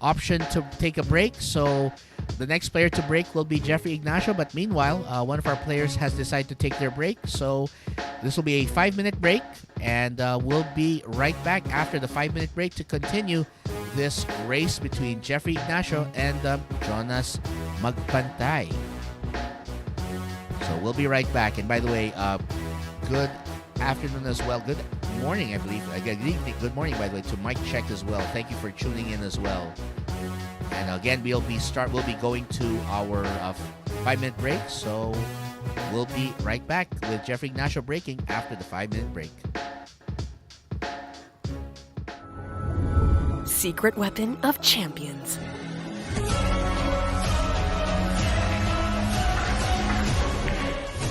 option to take a break. So the next player to break will be Jeffrey Ignacio, but meanwhile, one of our players has decided to take their break. So this will be a 5-minute break, and we'll be right back after the 5-minute break to continue this race between Jeffrey Ignacio and Jonas Magpantay. So we'll be right back. And by the way, good afternoon as well. Good morning, I believe. Good evening. Good morning, by the way, to Mike Check as well. Thank you for tuning in as well. And again, we'll be going to our 5-minute break. So we'll be right back with Jeffrey Ignacio breaking after the 5-minute break. Secret weapon of champions.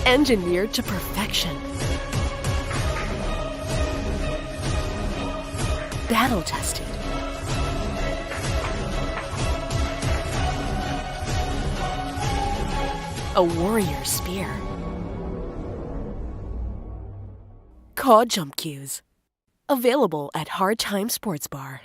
Engineered to perfection. Battle tested. A warrior spear. Caw Jump Cues. Available at Hard Time Sports Bar.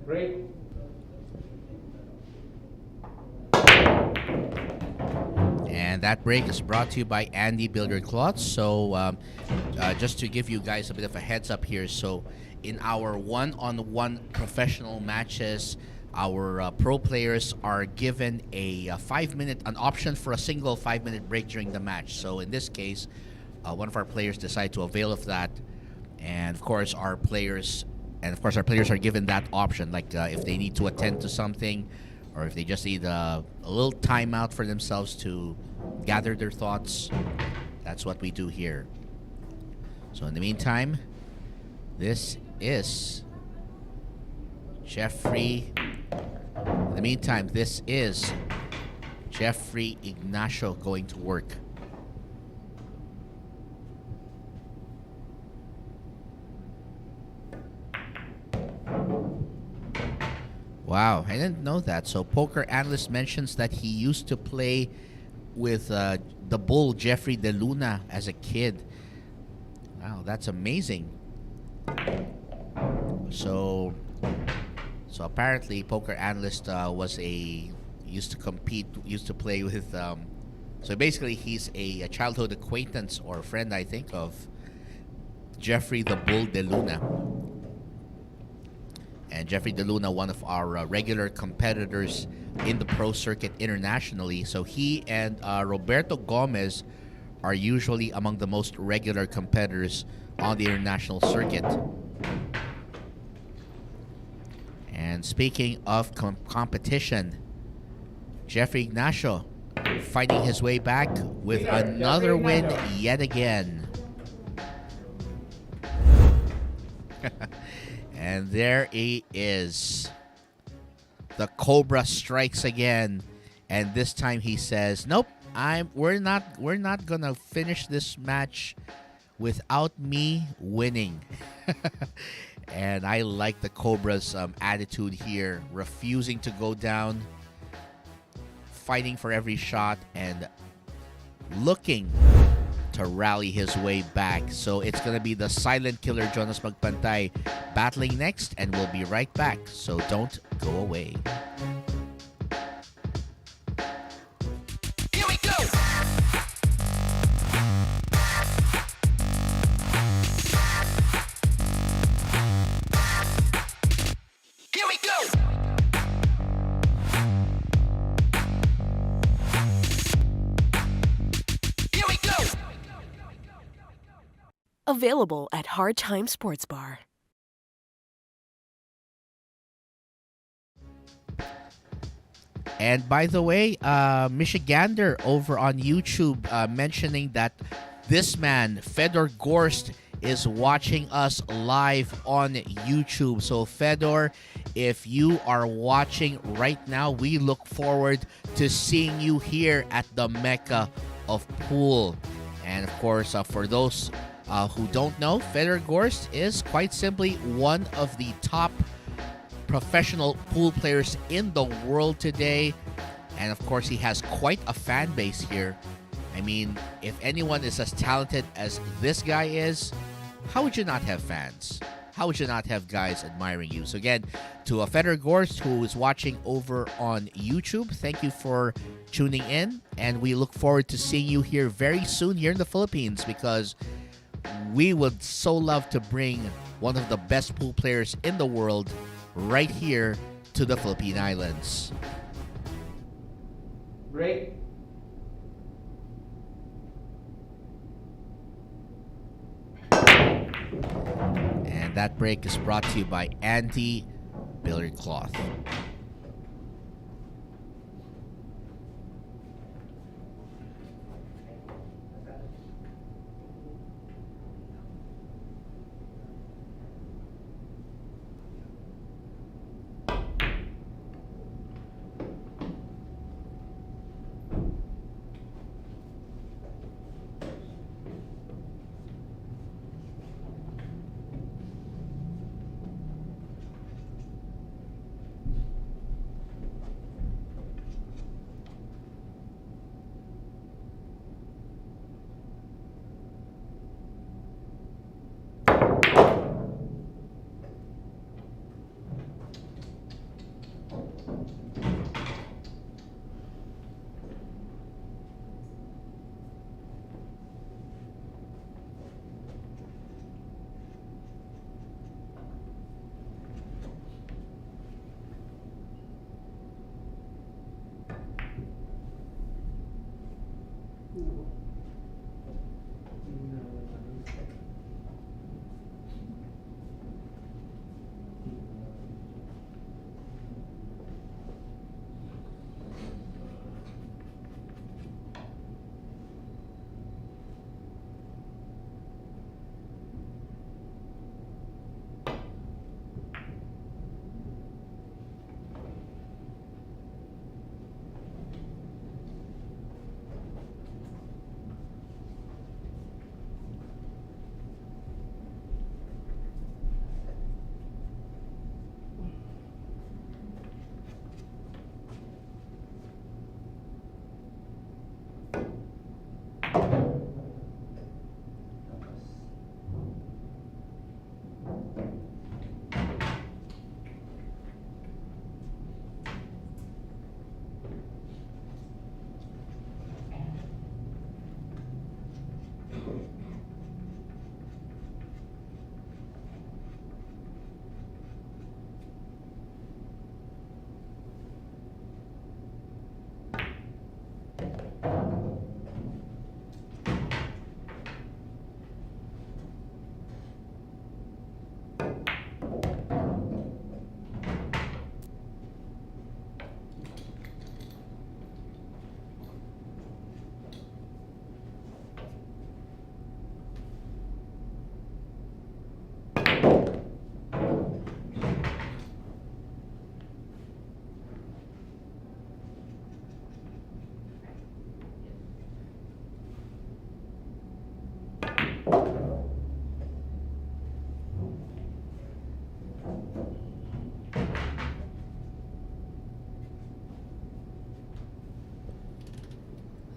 Break. And that break is brought to you by Andy Billiard Cloths. So just to give you guys a bit of a heads up here, so in our one-on-one professional matches, our pro players are given a 5-minute, an option for a single 5-minute break during the match. So in this case, one of our players decided to avail of that, and of course our players are given that option, like if they need to attend to something, or if they just need a little timeout for themselves to gather their thoughts. That's what we do here. So in the meantime, this is Jeffrey Ignacio going to work. Wow, I didn't know that. So Poker Analyst mentions that he used to play with the bull Jeffrey De Luna as a kid. Wow, that's amazing. So apparently Poker Analyst used to play with so basically he's a childhood acquaintance or friend, I think, of Jeffrey the Bull De Luna. And Jeffrey De Luna, one of our regular competitors in the pro circuit internationally. So he and Roberto Gomez are usually among the most regular competitors on the international circuit. And speaking of competition, Jeffrey Ignacio fighting his way back with another win yet again. And there he is. The Cobra strikes again, and this time he says, "Nope, we're not gonna finish this match without me winning." And I like the Cobra's attitude here, refusing to go down, fighting for every shot, and looking to rally his way back. So it's going to be the silent killer Jonas Magpantay battling next, and we'll be right back. So don't go away. Here we go. Here we go. Here we go. Available at Hard Time Sports Bar. And by the way, Michigander over on YouTube mentioning that this man, Fedor Gorst, is watching us live on YouTube. So Fedor, if you are watching right now, we look forward to seeing you here at the Mecca of Pool. And of course, for those who don't know, Fedor Gorst is quite simply one of the top professional pool players in the world today. And of course, he has quite a fan base here. I mean, if anyone is as talented as this guy is, how would you not have fans? How would you not have guys admiring you? So again, to Fedor Gorst, who is watching over on YouTube, thank you for tuning in. And we look forward to seeing you here very soon here in the Philippines, because we would so love to bring one of the best pool players in the world right here to the Philippine Islands. Break. And that break is brought to you by Andy Billiard Cloth.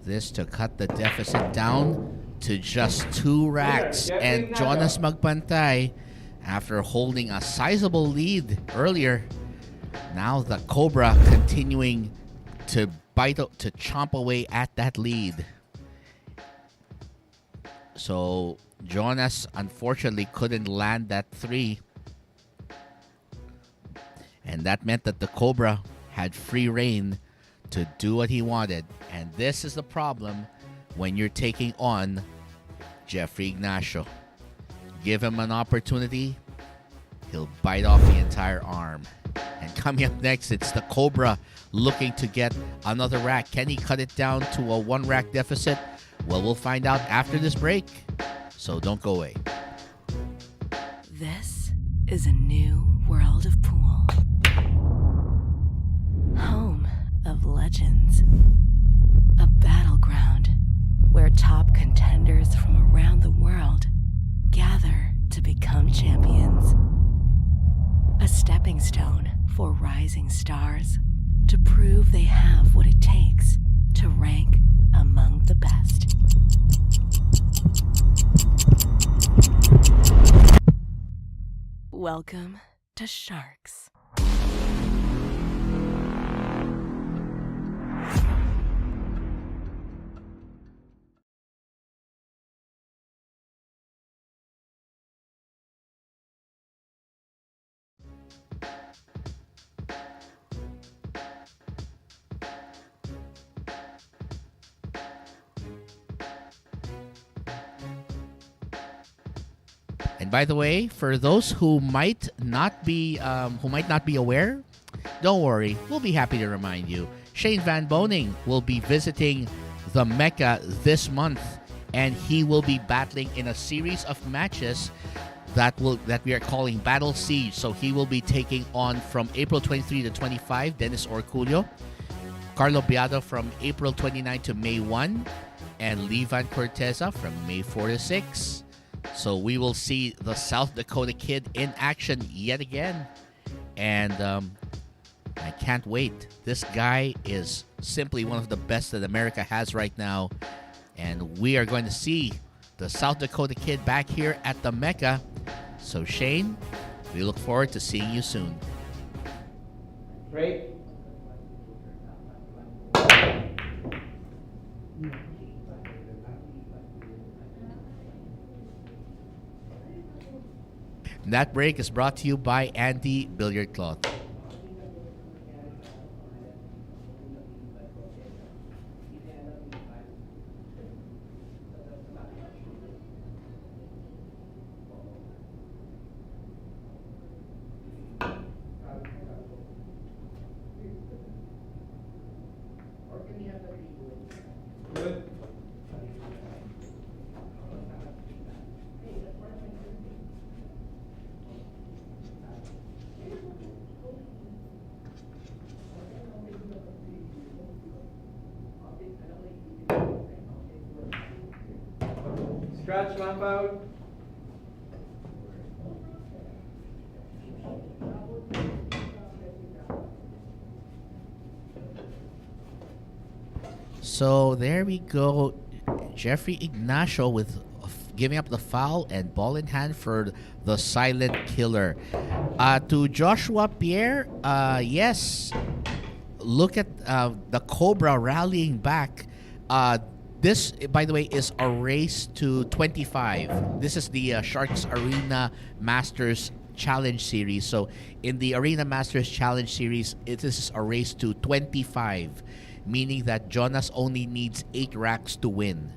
This to cut the deficit down to just 2 racks. And Jonas Magpantay, after holding a sizable lead earlier, now the Cobra continuing to chomp away at that lead. So Jonas unfortunately couldn't land that 3. And that meant that the Cobra had free reign to do what he wanted. And this is the problem when you're taking on Jeffrey Ignacio. Give him an opportunity, he'll bite off the entire arm. And coming up next, it's the Cobra looking to get another rack. Can he cut it down to a 1 rack deficit? Well, we'll find out after this break. So don't go away. This is a new world of pool. Home of legends. A battleground where top contenders from around the world gather to become champions. A stepping stone for rising stars to prove they have what it takes to rank among the best. Welcome to Sharks. And by the way, for those who might not be aware, don't worry, we'll be happy to remind you. Shane Van Boning will be visiting the Mecca this month, and he will be battling in a series of matches that we are calling Battle Siege. So he will be taking on from April 23 to 25 Dennis Orculio, Carlo Biado from April 29 to May 1, and Levan Corteza from May 4 to 6. So we will see the South Dakota Kid in action yet again. And I can't wait. This guy is simply one of the best that America has right now. And we are going to see the South Dakota Kid back here at the Mecca. So Shane, we look forward to seeing you soon. Break. That break is brought to you by Andy Billiard Cloth. Good. Scratch lamp out. So there we go. Jeffrey Ignacio with giving up the foul and ball in hand for the silent killer. To Joshua Pierre, yes. Look at the Cobra rallying back. This, by the way, is a race to 25. This is the Sharks Arena Masters Challenge Series. So in the Arena Masters Challenge Series, this is a race to 25, meaning that Jonas only needs 8 racks to win.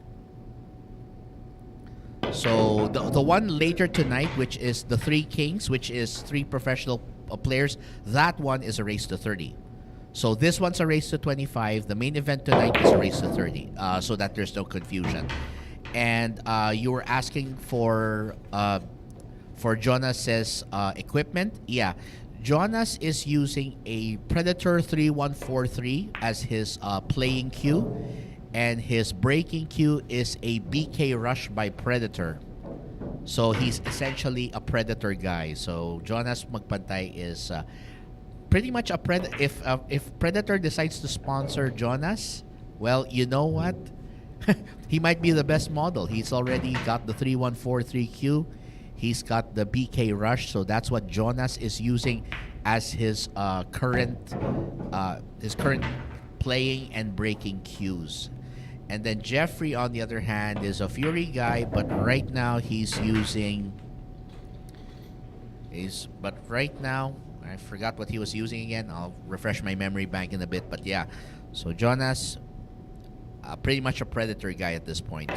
So the one later tonight, which is the 3 Kings, which is 3 professional players, that one is a race to 30. So this one's a race to 25. The main event tonight is a race to 30, so that there's no confusion. And you were asking for Jonas's equipment. Yeah, Jonas is using a Predator 3143 as his playing cue, and his breaking cue is a BK Rush by Predator. So he's essentially a Predator guy. So Jonas Magpantay is pretty much a Predator. If Predator decides to sponsor Jonas, Well, you know what? He might be the best model. He's already got the 3143Q. He's got the BK Rush, so that's what Jonas is using as his current playing and breaking cues. And then Jeffrey, on the other hand, is a Fury guy, but right now he's using. But right now, I forgot what he was using again. I'll refresh my memory bank in a bit. But yeah, so Jonas, pretty much a Predator guy at this point.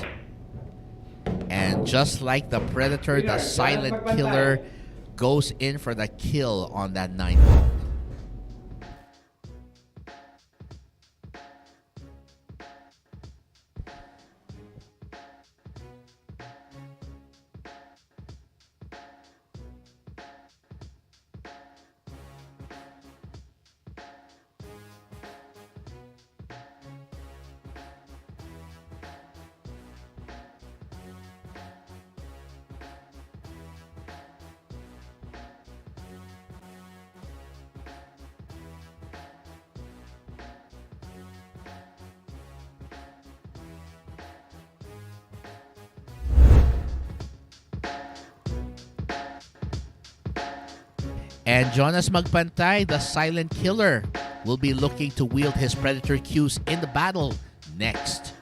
And just like the Predator, the silent killer goes in for the kill on that 9-ball. And Jonas Magpantay, the silent killer, will be looking to wield his Predator cues in the battle next.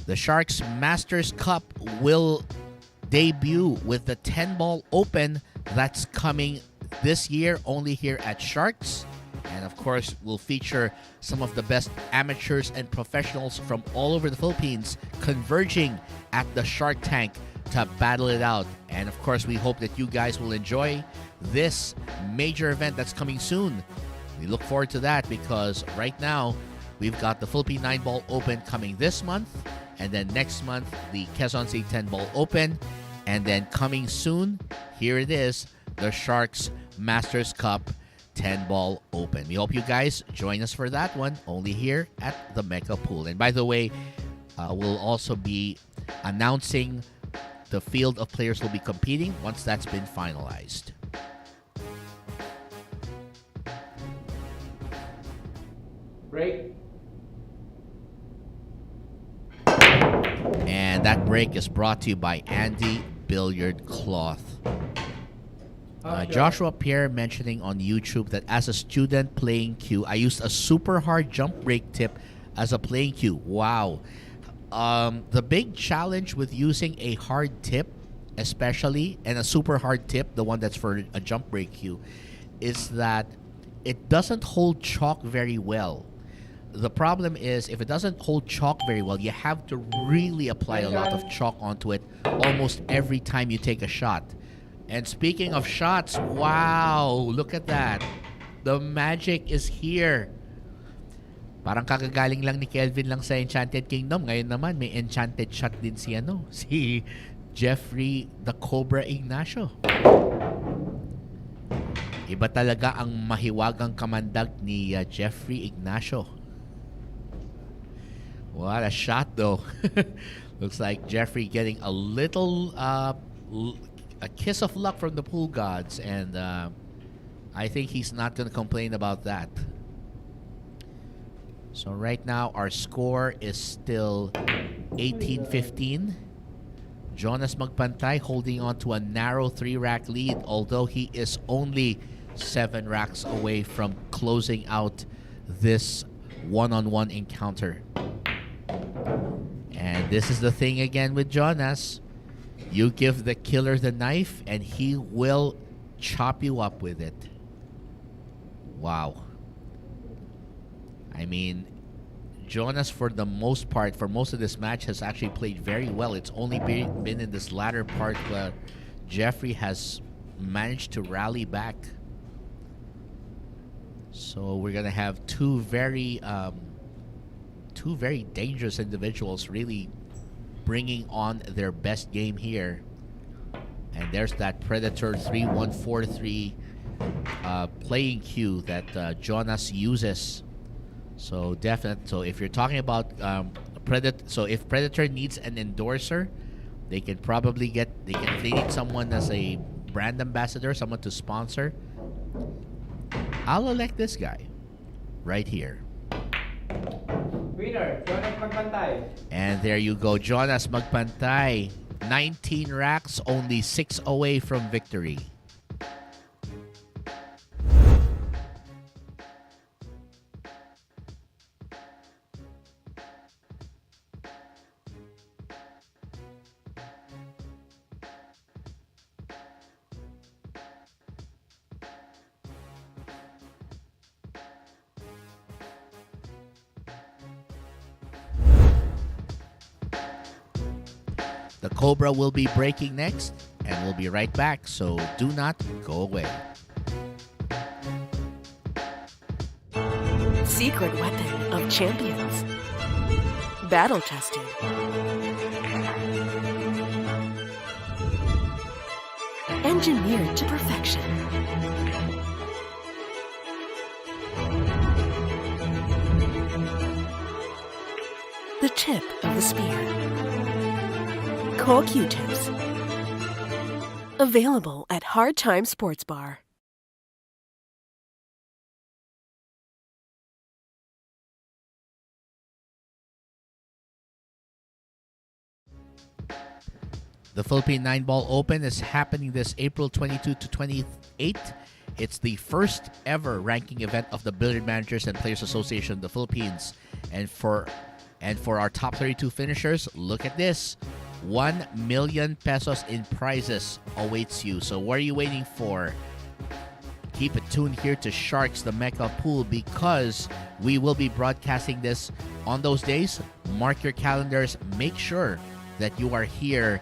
The Sharks Masters Cup will debut with the 10-ball open that's coming this year only here at Sharks. And of course, will feature some of the best amateurs and professionals from all over the Philippines converging at the Shark Tank to battle it out. And of course, we hope that you guys will enjoy this major event that's coming soon. We look forward to that because right now, we've got the Philippine 9-ball open coming this month. And then next month, the Quezon City 10-ball open. And then coming soon, here it is, the Sharks Masters Cup 10-ball open. We hope you guys join us for that one, only here at the Mecca Pool. And by the way, we'll also be announcing the field of players who will be competing once that's been finalized. Break. And that break is brought to you by Andy Billiard Cloth. Joshua Pierre mentioning on YouTube that as a student playing cue, I used a super hard jump break tip as a playing cue. Wow. The big challenge with using a hard tip, especially, and a super hard tip, the one that's for a jump break cue, is that it doesn't hold chalk very well. The problem is, if it doesn't hold chalk very well, you have to really apply a lot of chalk onto it almost every time you take a shot. And speaking of shots, wow, look at that. The magic is here. Parang kakagaling lang ni Kelvin lang sa Enchanted Kingdom. Ngayon naman, may enchanted shot din si Jeffrey the Cobra Ignacio. Iba talaga ang mahiwagang kamandag ni Jeffrey Ignacio. What a shot, though. Looks like Jeffrey getting a little a kiss of luck from the pool gods, and I think he's not going to complain about that. So right now, our score is still 18-15. Jonas Magpantay holding on to a narrow 3-rack lead, although he is only 7 racks away from closing out this one-on-one encounter. And this is the thing again with Jonas. You give the killer the knife and he will chop you up with it. Wow. I mean, Jonas, for the most part, for most of this match, has actually played very well. It's only been in this latter part where Jeffrey has managed to rally back. So we're gonna have two very dangerous individuals really bringing on their best game here. And there's that Predator 3143 playing cue that Jonas uses. So So if you're talking about so if Predator needs an endorser, they can probably if they need someone as a brand ambassador, someone to sponsor, I'll elect this guy right here. Winner, Jonas Magpantay. And there you go, Jonas Magpantay. 19 racks, only 6 away from victory. The Cobra will be breaking next, and we'll be right back, so do not go away. Secret weapon of champions. Battle tested. Engineered to perfection. The tip of the spear. Core Q-tips. Available at Hard Time Sports Bar. The Philippine 9-Ball Open is happening this April 22 to 28. It's the first ever ranking event of the Billiard Managers and Players Association of the Philippines. And for our top 32 finishers, look at this. 1 million pesos in prizes awaits you. So what are you waiting for? Keep it tuned here to Sharks, the Mecca Pool, because we will be broadcasting this on those days. Mark your calendars. Make sure that you are here.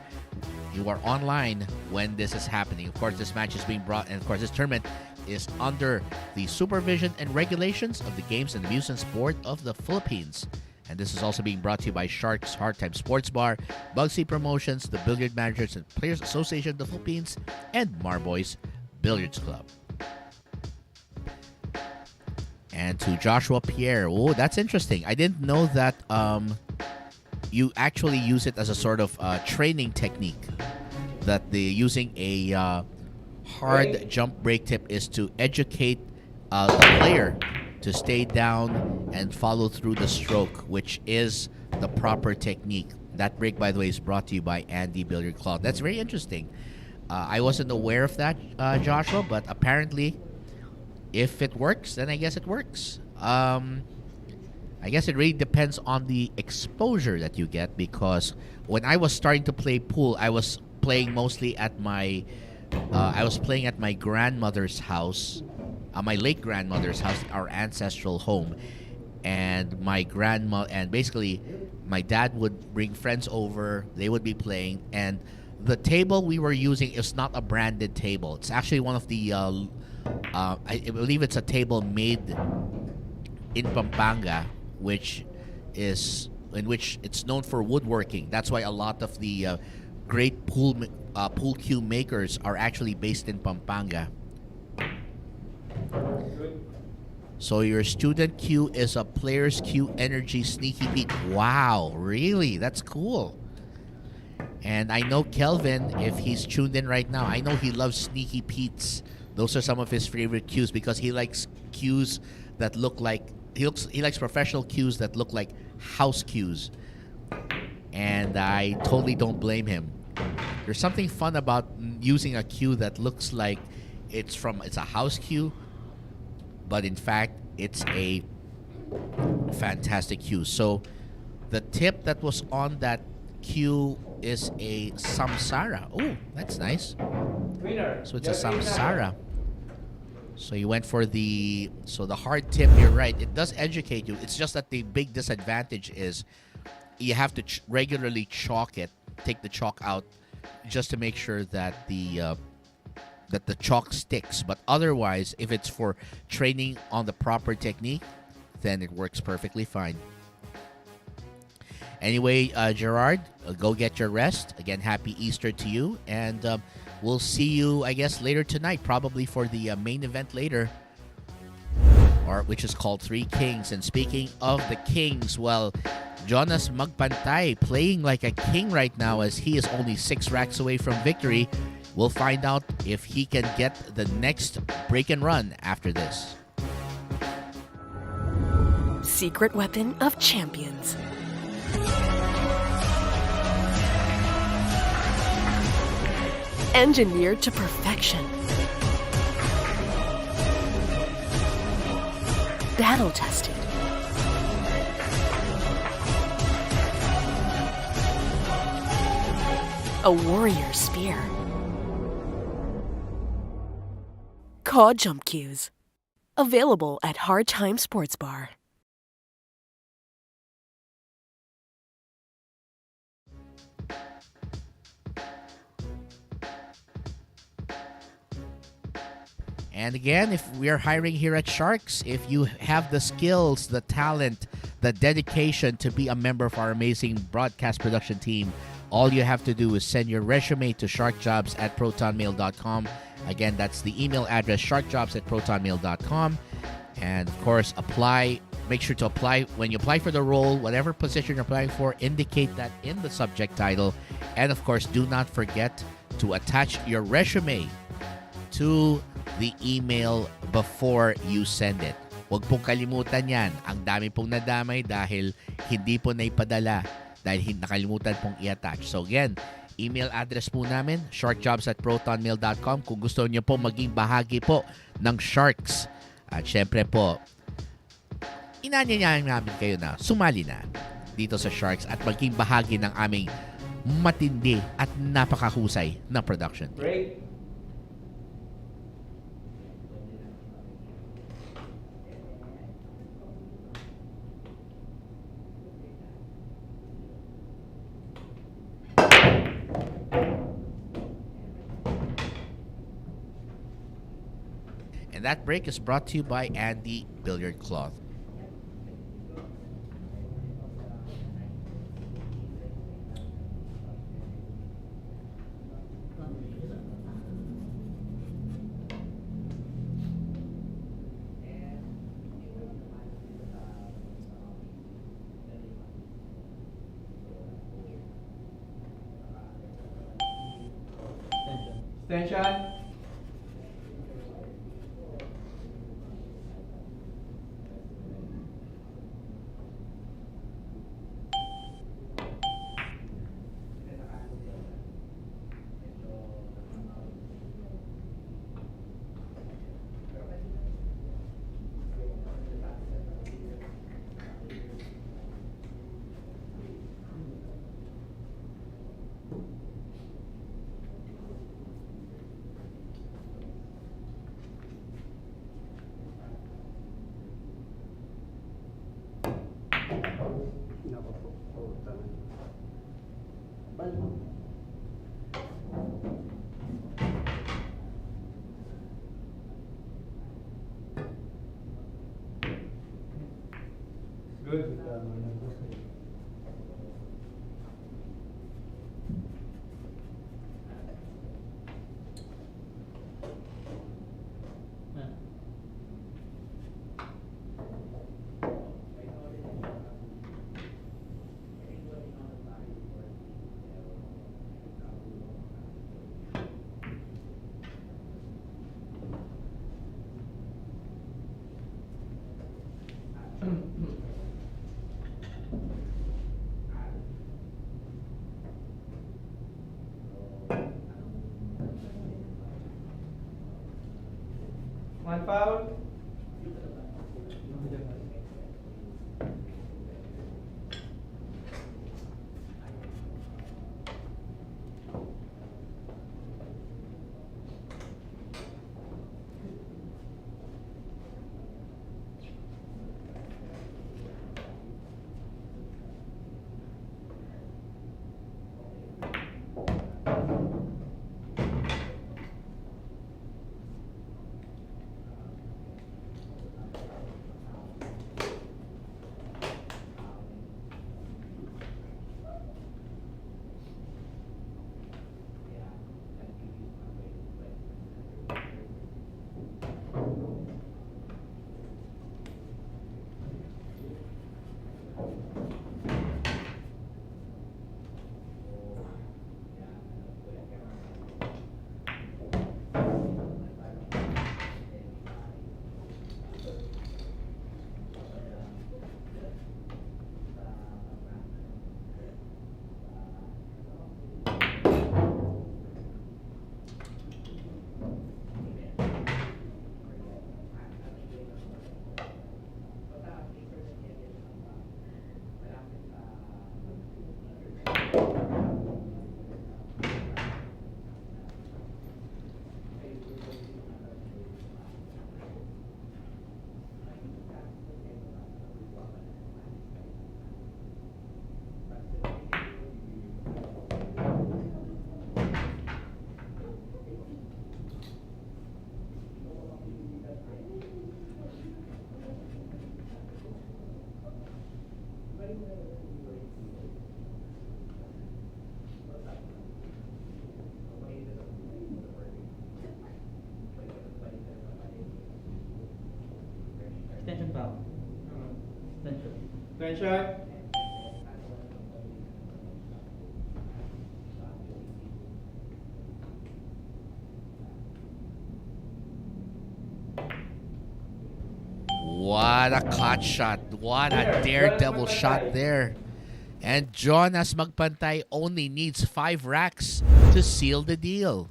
You are online when this is happening. Of course, this match is being brought, and of course, this tournament is under the supervision and regulations of the Games and Amusements Board of the Philippines. And this is also being brought to you by Sharks Hard Time Sports Bar, Bugsy Promotions, the Billiard Managers and Players Association of the Philippines, and Marboys Billiards Club. And to Joshua Pierre. Oh, that's interesting. I didn't know that you actually use it as a sort of training technique. That using a hard jump break tip is to educate the player to stay down and follow through the stroke, which is the proper technique. That break, by the way, is brought to you by Andy Billiard Club. That's very interesting. I wasn't aware of that, Joshua, but apparently, if it works, then I guess it works. I guess it really depends on the exposure that you get, because when I was starting to play pool, I was playing mostly at my grandmother's house, my late grandmother's house, our ancestral home, and basically my dad would bring friends over. They would be playing, and the table we were using is not a branded table. It's actually one of the I believe it's a table made in Pampanga, which it's known for woodworking. That's why a lot of the great pool cue makers are actually based in Pampanga. So your student cue is a player's cue energy Sneaky Pete. Wow, really? That's cool. And I know Kelvin, if he's tuned in right now, I know he loves Sneaky Pete's. Those are some of his favorite cues, because he likes cues that look like he likes professional cues that look like house cues. And I totally don't blame him. There's something fun about using a cue that looks like it's a house cue, but in fact it's a fantastic cue. So the tip that was on that cue is a samsara. Oh, that's nice. Winner. So it's a samsara. So you went for the hard tip. You're right. It does educate you. It's just that the big disadvantage is you have to regularly chalk it, take the chalk out, just to make sure that the that the chalk sticks. But otherwise, if it's for training on the proper technique, then it works perfectly fine. Anyway, Gerard, go get your rest. Again, happy Easter to you. And we'll see you, I guess, later tonight, probably for the main event later, which is called Three Kings. And speaking of the Kings, well, Jonas Magpantay playing like a king right now as he is only 6 racks away from victory. We'll find out if he can get the next break and run after this. Secret weapon of champions. Engineered to perfection. Battle tested. A warrior spear. Caw Jump Cues. Available at Hard Time Sports Bar. And again, if we are hiring here at Sharks, if you have the skills, the talent, the dedication to be a member of our amazing broadcast production team, all you have to do is send your resume to sharkjobs@protonmail.com. Again, that's the email address, sharkjobs@protonmail.com. And of course, apply. Make sure to apply. When you apply for the role, whatever position you're applying for, indicate that in the subject title. And of course, do not forget to attach your resume to the email before you send it. Huwag pong kalimutan yan. Ang dami pong nadamay dahil hindi po naipadala dahil nakalimutan pong i-attach. So again, email address po namin, sharkjobs@protonmail.com kung gusto niyo po maging bahagi po ng Sharks. At syempre po, inanyayahan namin kayo na sumali na dito sa Sharks at maging bahagi ng aming matindi at napakahusay na production. Break. And that break is brought to you by Andy Billiard Cloth. Extension. Good. One foul. Line shot. What a cut shot. What a daredevil shot there. And Jonas Magpantay only needs 5 racks to seal the deal.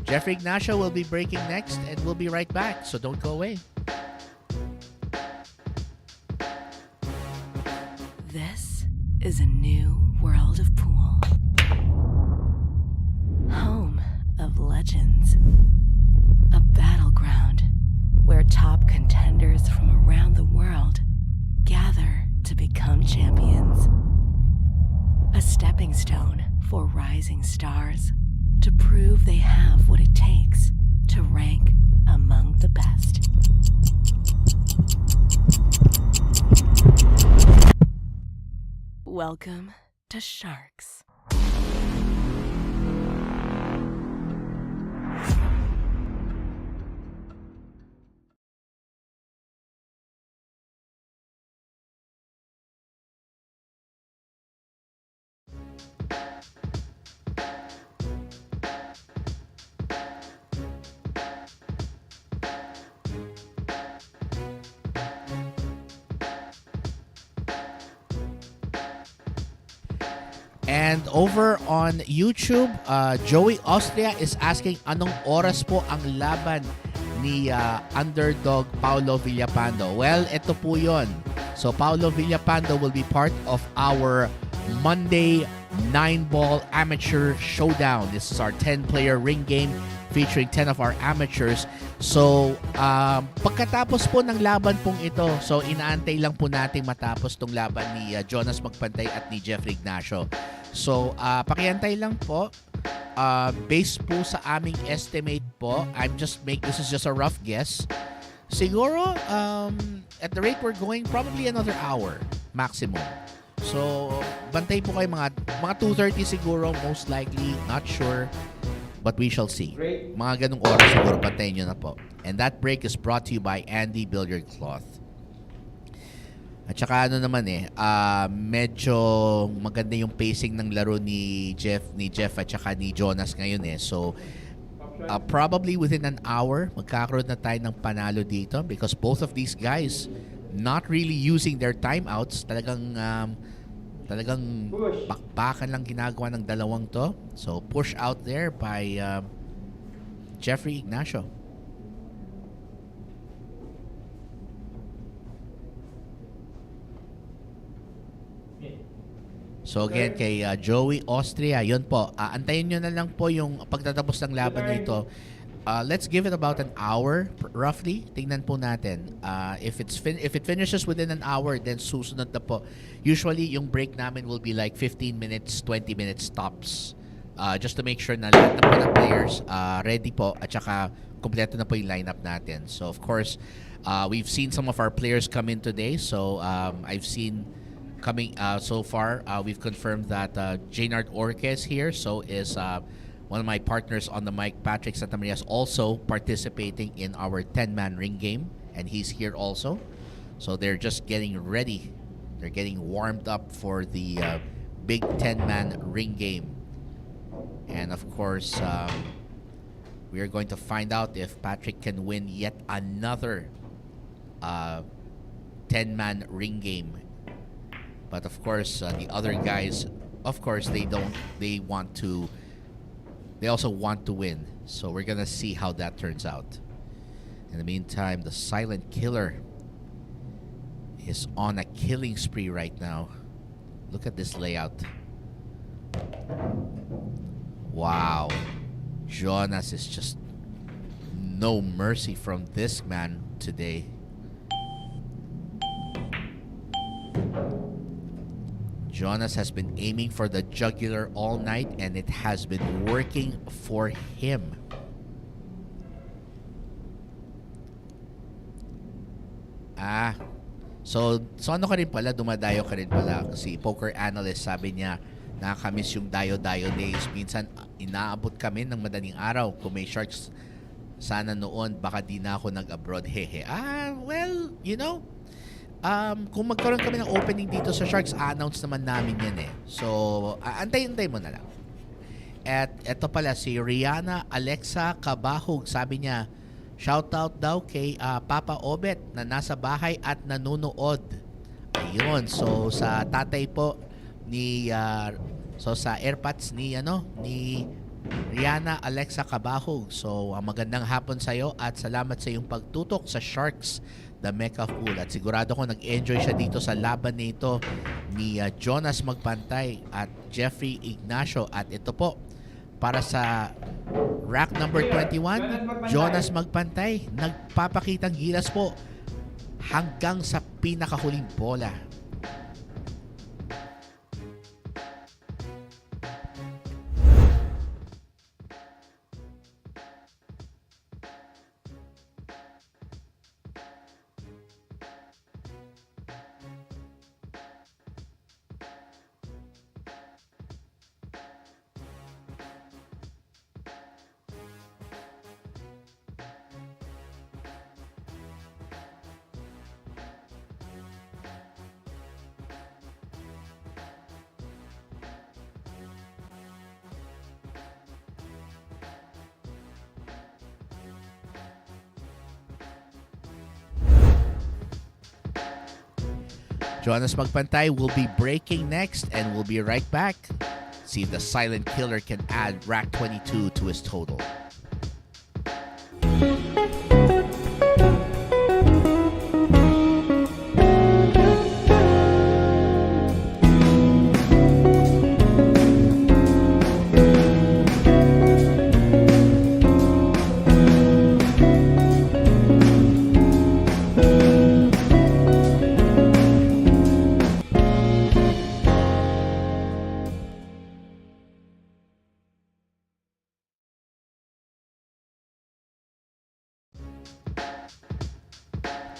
Jeffrey Ignacio will be breaking next, and we'll be right back, so don't go away. This is a new world of pool. Home of legends. A battleground where top contenders from around the world gather to become champions. A stepping stone for rising stars to prove they have what it takes to rank among the best. Welcome to Sharks. And over on YouTube, Joey Austria is asking anong oras po ang laban ni underdog Paulo Villapando. Well, ito po yun. So Paulo Villapando will be part of our Monday 9-ball amateur showdown. This is our 10-player ring game featuring 10 of our amateurs. So, pagkatapos po ng laban pong ito, so inaantay lang po natin matapos tong laban ni Jonas Magpantay at ni Jeffrey Ignacio. So, pakiantay lang po. Based po sa aming estimate po, this is just a rough guess. Siguro, at the rate we're going, probably another hour maximum. So, bantay po kayo mga 2:30 siguro, most likely, not sure. But we shall see. Mga ganong oras siguro, bantayin nyo na po. And that break is brought to you by Andy Billiard Cloth. At saka medyo maganda yung pacing ng laro ni Jeff at saka ni Jonas ngayon eh. So, probably within an hour, magkakaroon na tayo ng panalo dito because both of these guys not really using their timeouts. Talagang bakbakan lang ginagawa ng dalawang to. So, push out there by Jeffrey Ignacio. So again, kay Joey Austria, yun po. Antayin nyo na lang po yung pagtatapos ng laban nito. Let's give it about an hour, roughly. Tingnan po natin. If it finishes within an hour, then susunod na po. Usually, yung break namin will be like 15 minutes, 20 minutes tops. Just to make sure na lahat na po ng players ready po at saka kompleto na po yung lineup natin. So, of course, we've seen some of our players come in today. So, I've seen coming so far, we've confirmed that Jaynard Orquez here. So, is one of my partners on the mic, Patrick Santamaria, is also participating in our 10-man ring game. And he's here also. So, they're just getting ready. They're getting warmed up for the big 10-man ring game. And of course, we are going to find out if Patrick can win yet another 10-man ring game. But of course, the other guys, of course, they also want to win. So we're gonna see how that turns out. In the meantime, the silent killer is on a killing spree right now. Look at this layout. Wow. Jonas is just no mercy from this man today. Jonas has been aiming for the jugular all night and it has been working for him. So ano ka rin pala, dumadayo ka rin pala. Si poker analyst sabi niya, nakakamiss yung dayo-dayo days. Minsan, inaabot kami ng madaling araw. Kung may sharks sana noon, baka di na ako nag-abroad. Hehe. Well, kung magkaroon kami ng opening dito sa Sharks, announce naman namin yan eh. So, antay-antay mo na lang. At eto pala, si Rihanna Alexa Cabahog, sabi niya, shoutout daw kay Papa Obet na nasa bahay at nanonood. Ayun. So, sa tatay po ni sa airpods ni Rihanna Alexa Cabahog. So, magandang hapon sa iyo at salamat sa iyong pagtutok sa Sharks, the Mecca Pool. At sigurado ko nag-enjoy siya dito sa laban nito ni Jonas Magpantay at Jeffrey Ignacio. At ito po, para sa rack number 21, Jonas Magpantay, nagpapakitang gilas po hanggang sa pinakahuling bola. Jonas Magpantay will be breaking next and we'll be right back. See if the silent killer can add rack 22 to his total.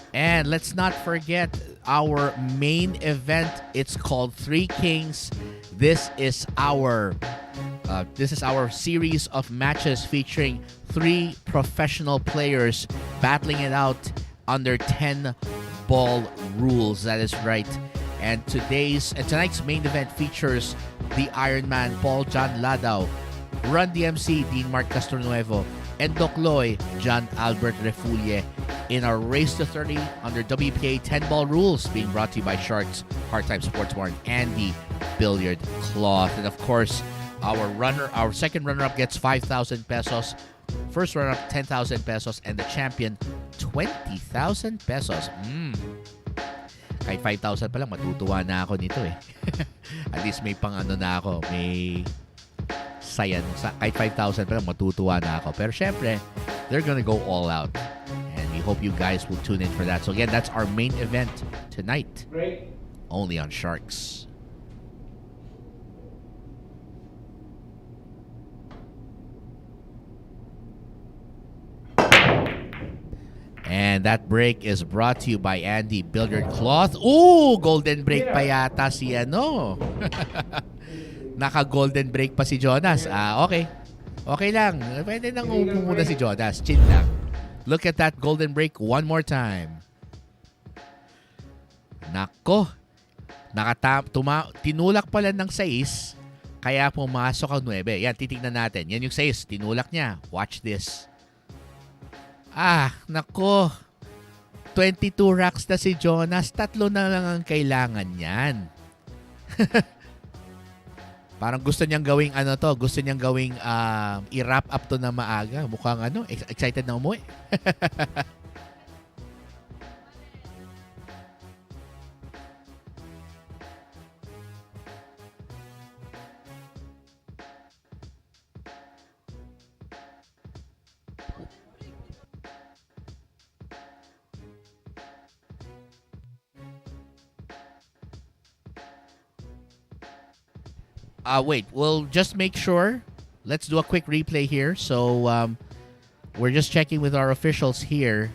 And let's not forget our main event. It's called Three Kings. This is our series of matches featuring 3 professional players battling it out under 10 ball rules. That is right. And tonight's main event features the Ironman Paul John Ladao, Run DMC Dean Mark Castronuevo, and Dokloy John Albert Refulle in our Race to 30 under WPA 10-ball rules, being brought to you by Sharks, Hard Time Sports Bar, and Andy Billiard Cloth. And of course, our second runner-up gets 5,000 pesos, first runner-up 10,000 pesos, and the champion 20,000 pesos. Kahit 5,000 pa lang, matutuwa na ako nito eh. At least may na ako, may sayan. Kahit 5,000 pa lang, matutuwa na ako. Pero syempre, they're gonna go all out. And we hope you guys will tune in for that. So again, that's our main event tonight. Great. Only on Sharks. And that break is brought to you by Andy Billiard Cloth. Ooh, golden break pa yata si Naka-golden break pa si Jonas. Okay. Okay lang. Pwede nang upo muna si Jonas. Chill lang. Look at that golden break one more time. Nako. Tinulak pala ng 6, kaya pumasok ang 9. Yan, titignan natin. Yan yung 6. Tinulak niya. Watch this. Nako. 22 racks na si Jonas. 3 na lang ang kailangan niyan. Parang gusto niyang gawing gusto niyang gawing i-wrap up to na maaga. Mukhang excited na umuwi. Wait, we'll just make sure. Let's do a quick replay here. So we're just checking with our officials here.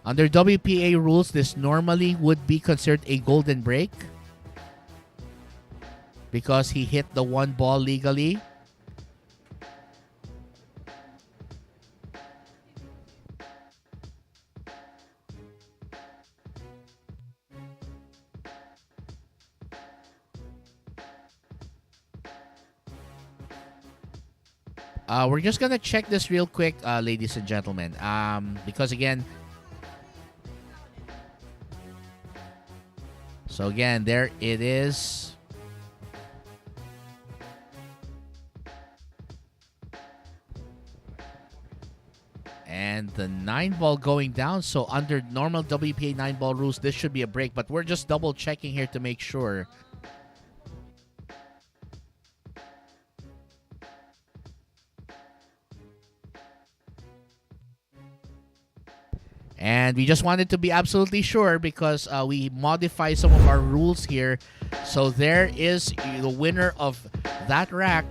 Under WPA rules, this normally would be considered a golden break because he hit the one ball legally. We're just gonna check this real quick, ladies and gentlemen, because again, so again, there it is. And the 9-ball going down. So under normal WPA 9-ball rules, this should be a break, but we're just double checking here to make sure. And we just wanted to be absolutely sure because we modify some of our rules here. So there is the winner of that rack,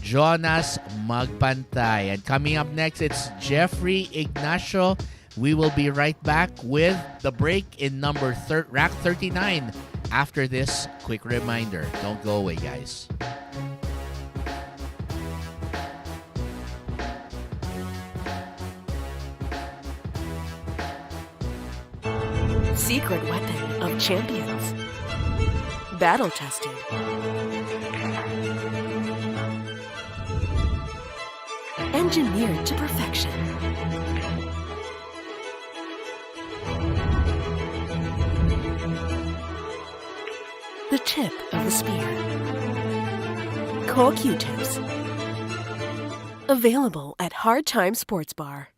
Jonas Magpantay. And coming up next, it's Jeffrey Ignacio. We will be right back with the break in number rack 39 after this quick reminder. Don't go away, guys. Secret weapon of champions. Battle tested. Engineered to perfection. The tip of the spear. Q tips. Available at Hard Time Sports Bar.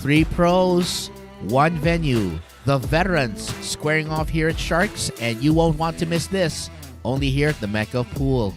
Three pros, one venue. The veterans squaring off here at Sharks, and you won't want to miss this. Only here at the Mecca of Pool.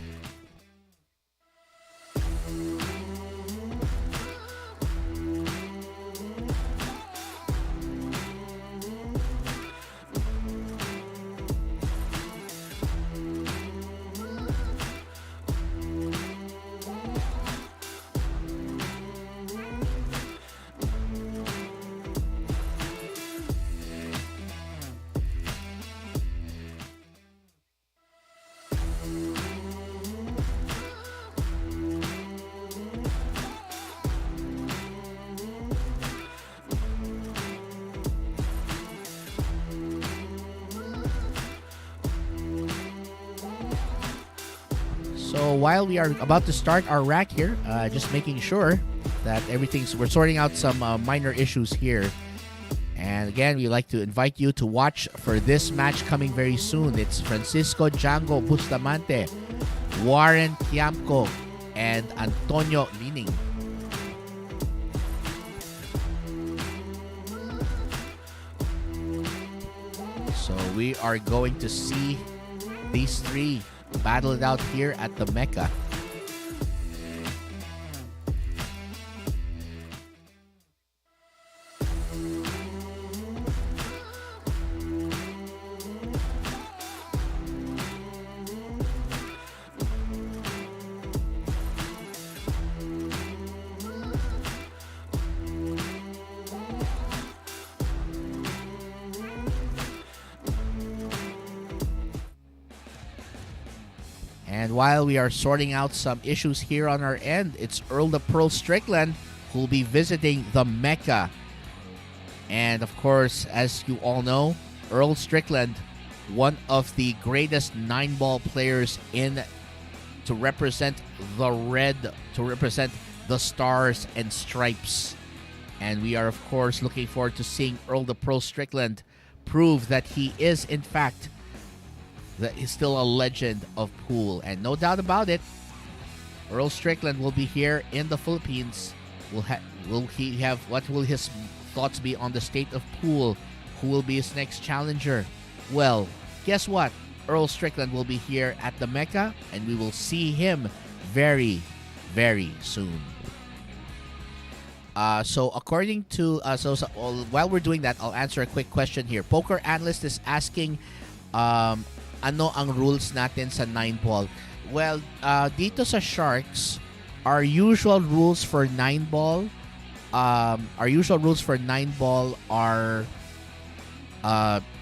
So while we are about to start our rack here, just making sure that we're sorting out some minor issues here. And again, we'd like to invite you to watch for this match coming very soon. It's Francisco Django Bustamante, Warren Tiamco, and Antonio Lining. So we are going to see these three battle it out here at the Mecca. And while we are sorting out some issues here on our end, it's Earl the Pearl Strickland who will be visiting the Mecca. And of course, as you all know, Earl Strickland, one of the greatest 9-ball players to represent the red, to represent the stars and stripes And we are, of course, looking forward to seeing Earl the Pearl Strickland prove that he is, in fact, that he's still a legend of pool. And no doubt about it, Earl Strickland will be here in the Philippines. Will he have, what will his thoughts be on the state of pool? Who will be his next challenger? Well, guess what? Earl Strickland will be here at the Mecca, and we will see him very, very soon. So according to while we're doing that, I'll answer a quick question here. Poker Analyst is asking, ano ang rules natin sa 9-ball? Well, dito sa Sharks, our usual rules for 9-ball, are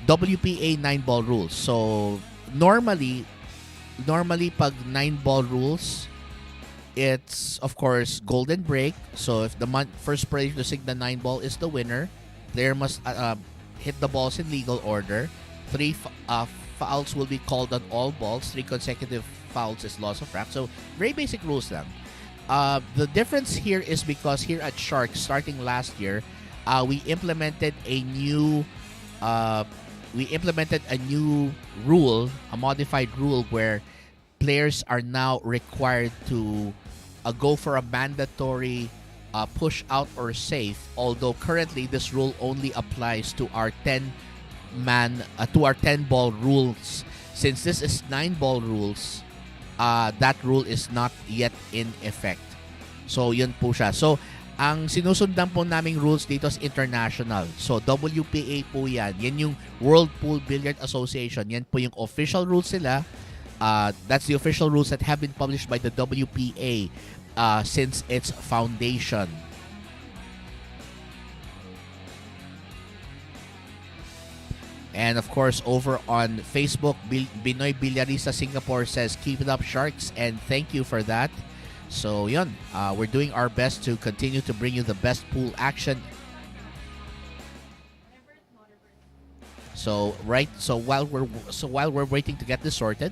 WPA 9-ball rules. So normally pag 9-ball rules, it's of course golden break. So if the first player to sink the 9-ball is the winner, player must hit the balls in legal order. 3 fouls will be called on all balls. 3 consecutive fouls is loss of rack. So very basic rules lang. The difference here is because here at Sharks, starting last year, we implemented a new rule, a modified rule where players are now required to go for a mandatory push out or safe. Although currently this rule only applies to our 10-ball rules. Since this is 9-ball rules, that rule is not yet in effect. So yun po siya. So ang sinusundan po naming rules dito is international. So WPA po yan. Yan yung World Pool Billiard Association. Yan po yung official rules nila. That's the official rules that have been published by the WPA since its foundation. And of course, over on Facebook, Binoy Villarisa Singapore says, "Keep it up, Sharks," and thank you for that. So yun, we're doing our best to continue to bring you the best pool action. So while we're waiting to get this sorted,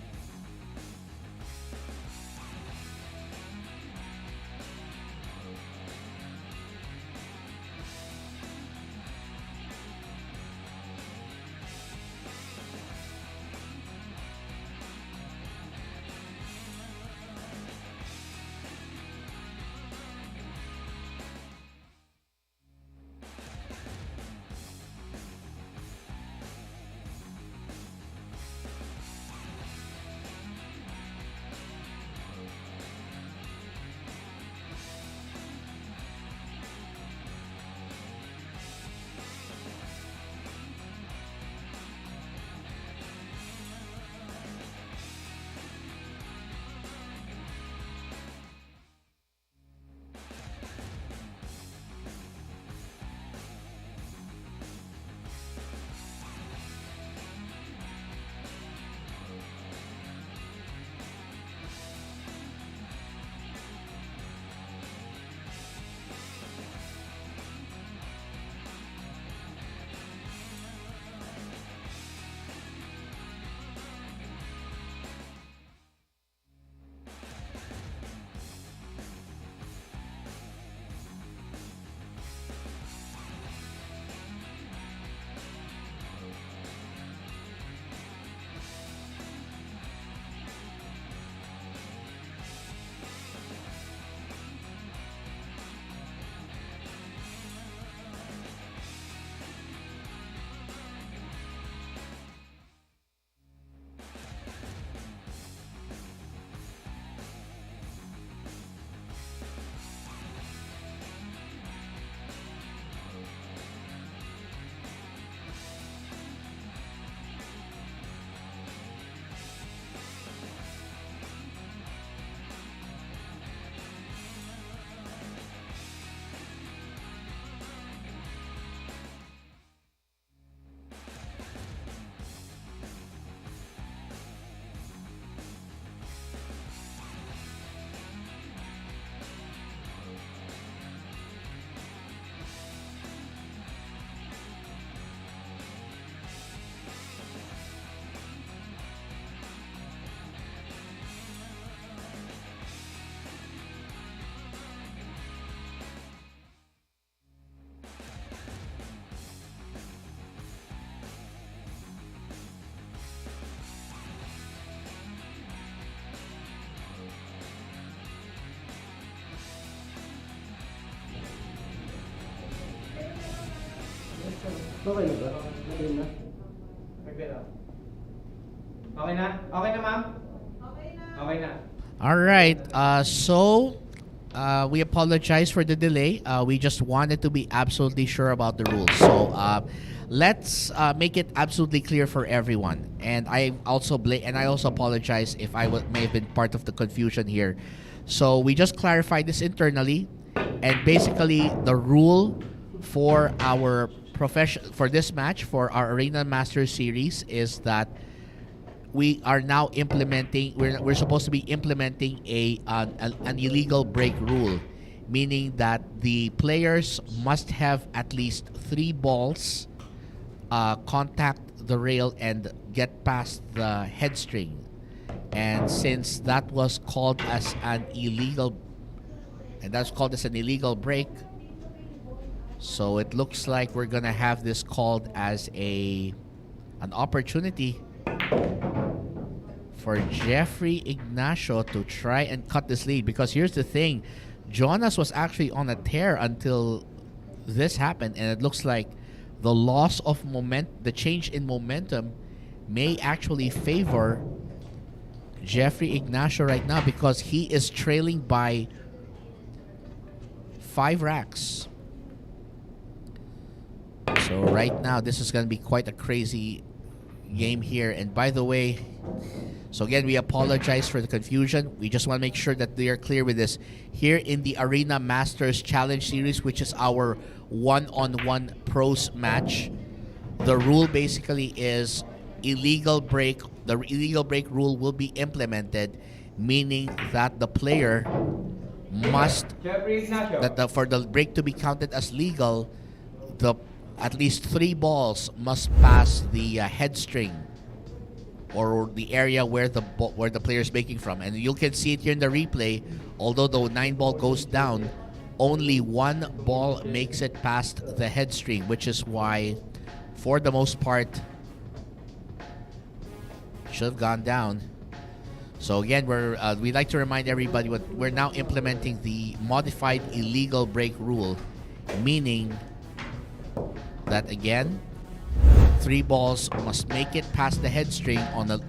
Okay na ba? Okay na? Okay na? Okay na, ma'am? Okay na. All right. We apologize for the delay. We just wanted to be absolutely sure about the rules. So let's make it absolutely clear for everyone. And I also apologize if may have been part of the confusion here. So we just clarified this internally, and basically the rule for our for this match for our Arena Masters series is that we are now implementing. We're supposed to be implementing an illegal break rule, meaning that the players must have at least 3 balls contact the rail and get past the head string. And since that was called as an illegal, break, so it looks like we're gonna have this called as an opportunity for Jeffrey Ignacio to try and cut this lead. Because here's the thing, Jonas was actually on a tear until this happened, and it looks like the loss of the change in momentum may actually favor Jeffrey Ignacio right now, because he is trailing by 5 racks. So right now, this is going to be quite a crazy game here. And by the way, so again, we apologize for the confusion. We just want to make sure that they are clear with this. Here in the Arena Masters Challenge Series, which is our one-on-one pros match, the rule basically is illegal break. The illegal break rule will be implemented, meaning that the player must, for the break to be counted as legal, at least 3 balls must pass the head string, or the area where the player is making from. And you can see it here in the replay. Although the 9 ball goes down, only 1 ball makes it past the head string, which is why, for the most part, should have gone down. So again, we'd like to remind everybody we're now implementing the modified illegal break rule, meaning that again, 3 balls must make it past the head string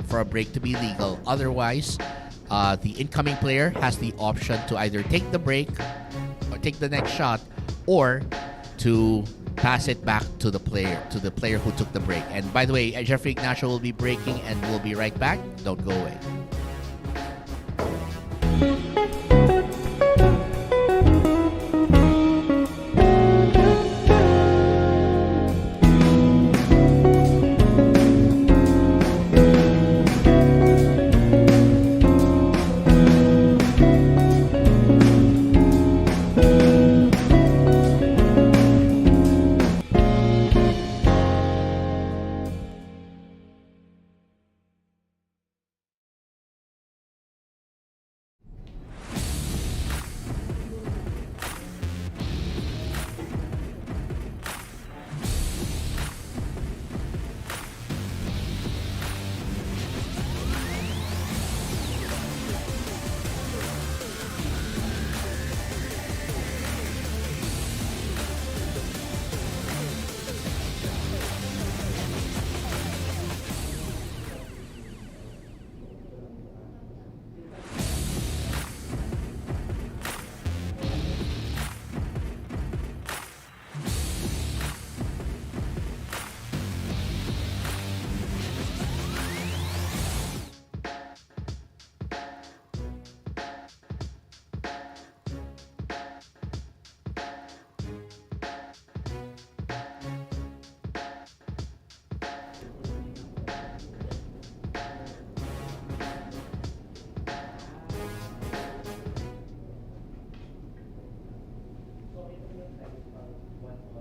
for a break to be legal. Otherwise, the incoming player has the option to either take the break or take the next shot, or to pass it back to the player who took the break. And by the way, Jeffrey Ignacio will be breaking, and we'll be right back. Don't go away.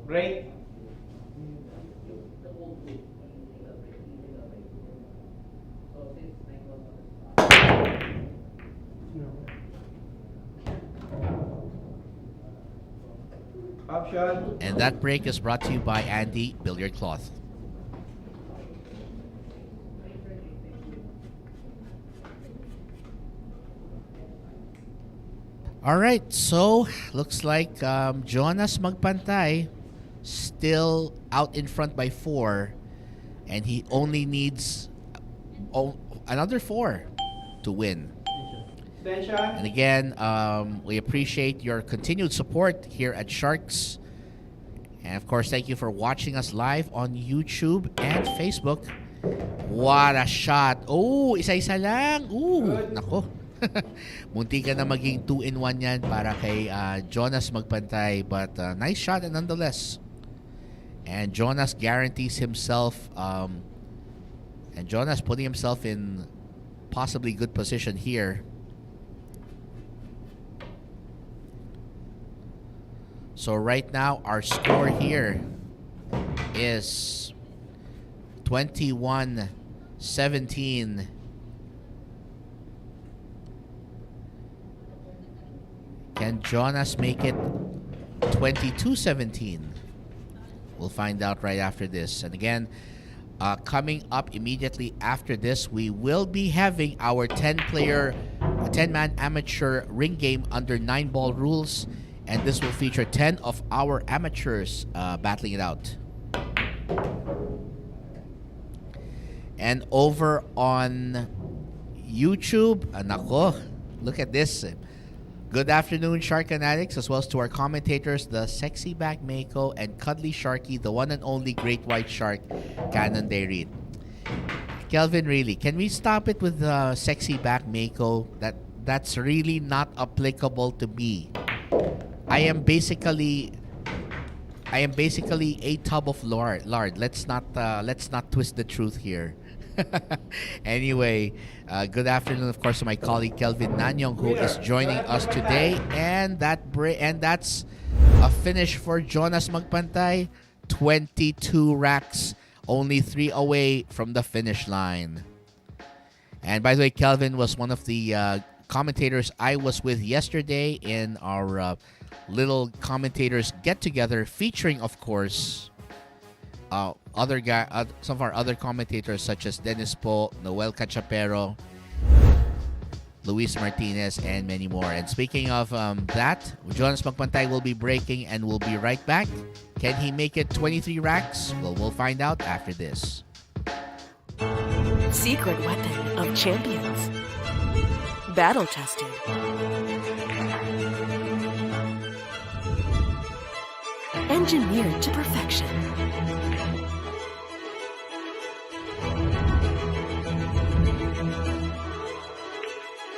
Break. Option. And that break is brought to you by Andy Billiard Cloth. All right, so looks like Jonas Magpantay still out in front by 4, and he only needs another 4 to win. And again, we appreciate your continued support here at Sharks. And of course, thank you for watching us live on YouTube and Facebook. What a shot. Oh, isa-isa lang. Ooh, nako. Munti ka na maging 2-in-1 yan para kay Jonas Magpantay. But nice shot nonetheless. And Jonas guarantees himself, and Jonas putting himself in possibly good position here. So right now, our score here is 21-17. Can Jonas make it 22-17? We'll find out right after this. And again, coming up immediately after this, we will be having our 10-man amateur ring game under 9-ball rules. And this will feature 10 of our amateurs battling it out. And over on YouTube, nako, look at this. Good afternoon, Shark Fanatics, as well as to our commentators, the Sexy Back Mako and Cuddly Sharky, the one and only Great White Shark, Canon Day Reed. Kelvin, really, can we stop it with the Sexy Back Mako? That's really not applicable to me. I am basically a tub of lard. Let's not twist the truth here. Anyway, good afternoon, of course, to my colleague Kelvin Nanyong, who is joining us today, and that's a finish for Jonas Magpantay. 22 racks, only 3 away from the finish line. And by the way, Kelvin was one of the commentators I was with yesterday in our little commentators get together, featuring, of course, some of our other commentators such as Dennis Po, Noel Cachapero, Luis Martinez, and many more. And speaking of that, Jonas Magpantay will be breaking and we'll be right back. Can he make it 23 racks? Well, we'll find out after this. Secret weapon of champions. Battle tested. Engineered to perfection.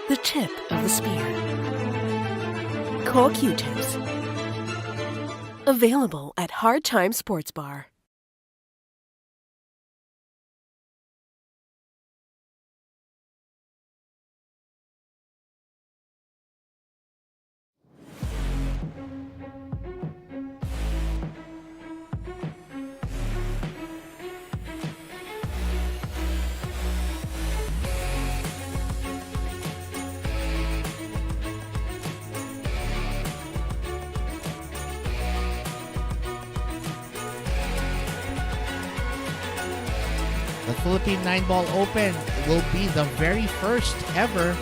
The tip of the spear. Core Q-tips. Available at Hard Time Sports Bar. The Philippine 9-Ball Open will be the very first ever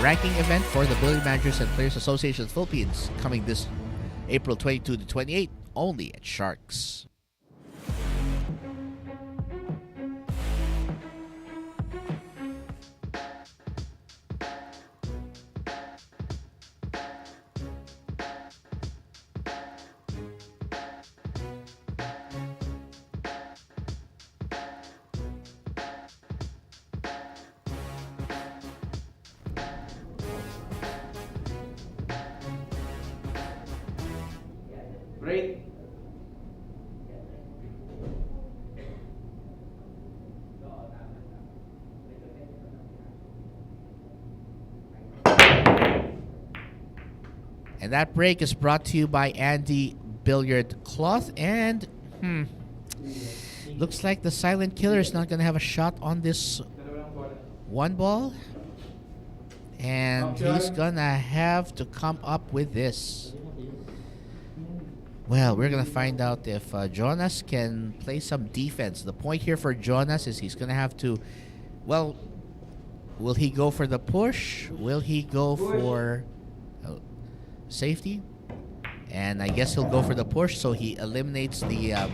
ranking event for the Billiard Managers and Players Association of the Philippines, coming this April 22 to 28, only at Sharks. Great. And that break is brought to you by Andy Billiard Cloth. And looks like the Silent Killer is not going to have a shot on this 1-ball. And he's going to have to come up with this. Well, we're going to find out if Jonas can play some defense. The point here for Jonas is he's going to have to, well, will he go for the push? Will he go for safety? And I guess he'll go for the push, so he eliminates the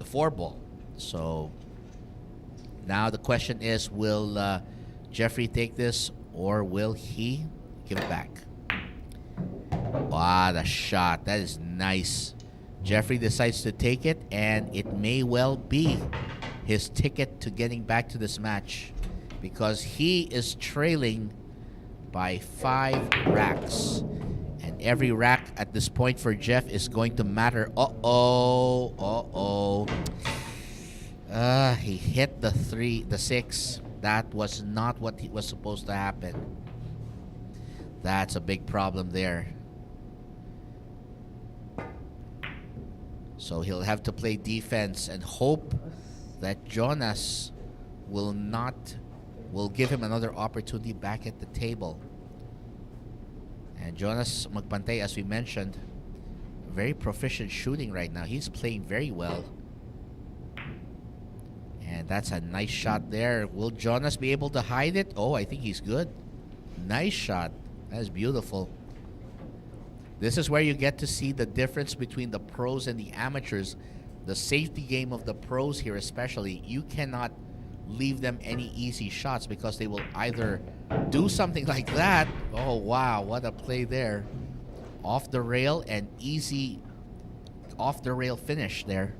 4-ball. So now the question is, will Jeffrey take this, or will he give it back? Wow, the shot. That is nice. Jeffrey decides to take it, and it may well be his ticket to getting back to this match, because he is trailing by 5 racks. And every rack at this point for Jeff is going to matter. He hit the 6. That was not what was supposed to happen. That's a big problem there. So he'll have to play defense and hope that Jonas will give him another opportunity back at the table. And Jonas Magpantay, as we mentioned, very proficient shooting right now. He's playing very well. And that's a nice shot there. Will Jonas be able to hide it? Oh, I think he's good. Nice shot. That is beautiful. This is where you get to see the difference between the pros and the amateurs. The safety game of the pros here especially. You cannot leave them any easy shots, because they will either do something like that. Oh, wow. What a play there. Off the rail, and easy off the rail finish there.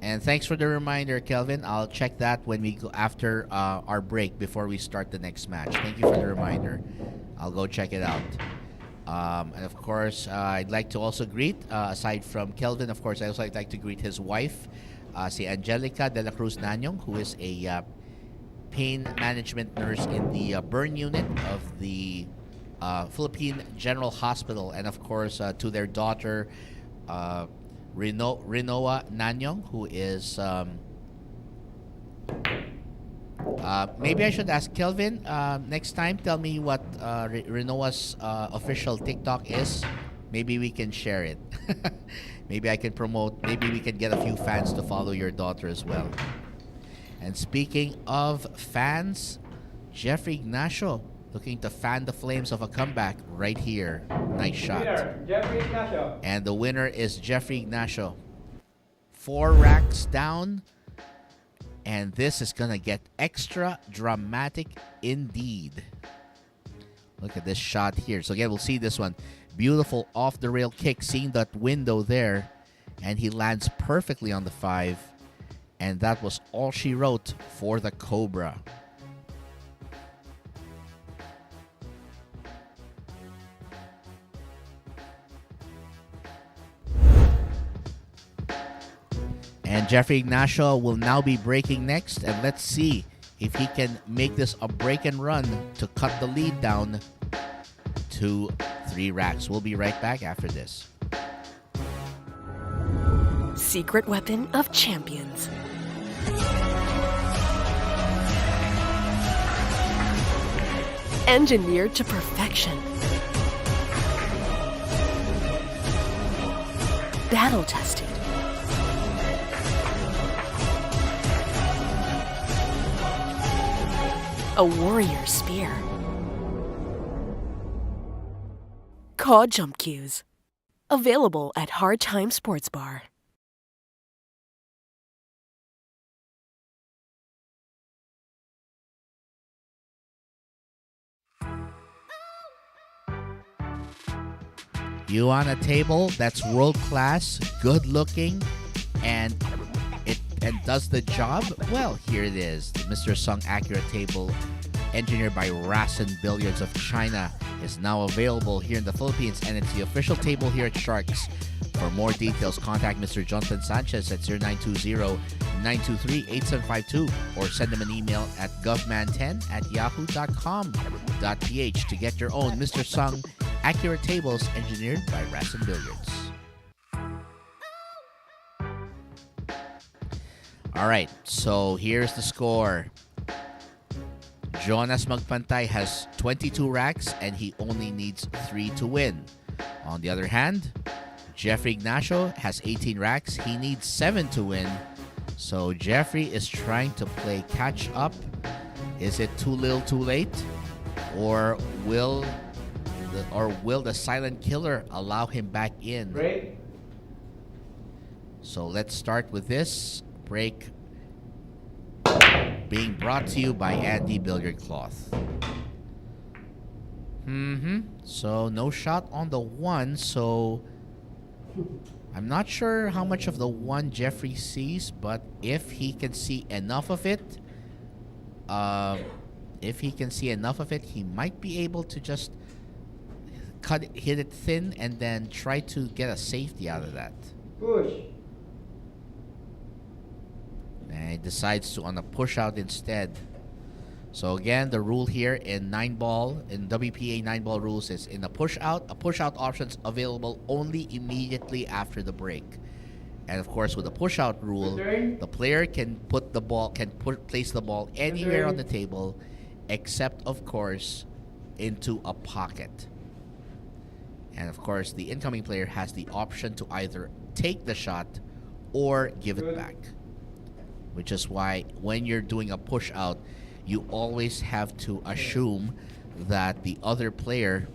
And thanks for the reminder, Kelvin. I'll check that when we go after our break, before we start the next match. Thank you for the reminder. I'll go check it out. And of course, I'd like to also greet, aside from Kelvin, of course, I also like to greet his wife, si Angelica de la Cruz Nanyong, who is a pain management nurse in the burn unit of the Philippine General Hospital. And of course, to their daughter, Rinoa Nanyong, who is maybe I should ask Kelvin next time. Tell me what Rinoa's official TikTok is. Maybe we can share it. Maybe I can promote. Maybe we can get a few fans to follow your daughter as well. And speaking of fans, Jeffrey Ignacio looking to fan the flames of a comeback right here. Nice shot. Jeffrey Ignacio. And the winner is Jeffrey Ignacio. 4 racks down. And this is going to get extra dramatic indeed. Look at this shot here. So again, we'll see this one. Beautiful off-the-rail kick. Seeing that window there. And he lands perfectly on the 5. And that was all she wrote for the Cobra. And Jeffrey Ignacio will now be breaking next. And let's see if he can make this a break and run to cut the lead down to 3 racks. We'll be right back after this. Secret weapon of champions. Engineered to perfection. Battle tested. A warrior spear. Caw Jump Cues. Available at Hard Time Sports Bar. You on a table that's world class, good looking, and does the job? Well, here it is. The Mr. Sung Accurate Table, engineered by Rasen Billiards of China, is now available here in the Philippines, and it's the official table here at Sharks. For more details, contact Mr. Jonathan Sanchez at 0920-923-8752 or send him an email at govman10@yahoo.com.ph to get your own Mr. Sung Accurate Tables engineered by Rasen Billiards. All right, so here's the score. Jonas Magpantay has 22 racks and he only needs 3 to win. On the other hand, Jeffrey Ignacio has 18 racks. He needs 7 to win. So Jeffrey is trying to play catch up. Is it too little too late? Or will the silent killer allow him back in? Break. So let's start with this break being brought to you by Andy Billiard Cloth. So no shot on the 1, so I'm not sure how much of the 1 Jeffrey sees, but if he can see enough of it, he might be able to just hit it thin and then try to get a safety out of that. Push. And he decides to on a push out instead. So again, the rule here in WPA 9-ball rules is in a push out options available only immediately after the break. And of course, with the push out rule, the player can place the ball anywhere on the table, except of course into a pocket. And of course, the incoming player has the option to either take the shot or give it back. Which is why when you're doing a push out, you always have to assume that the other player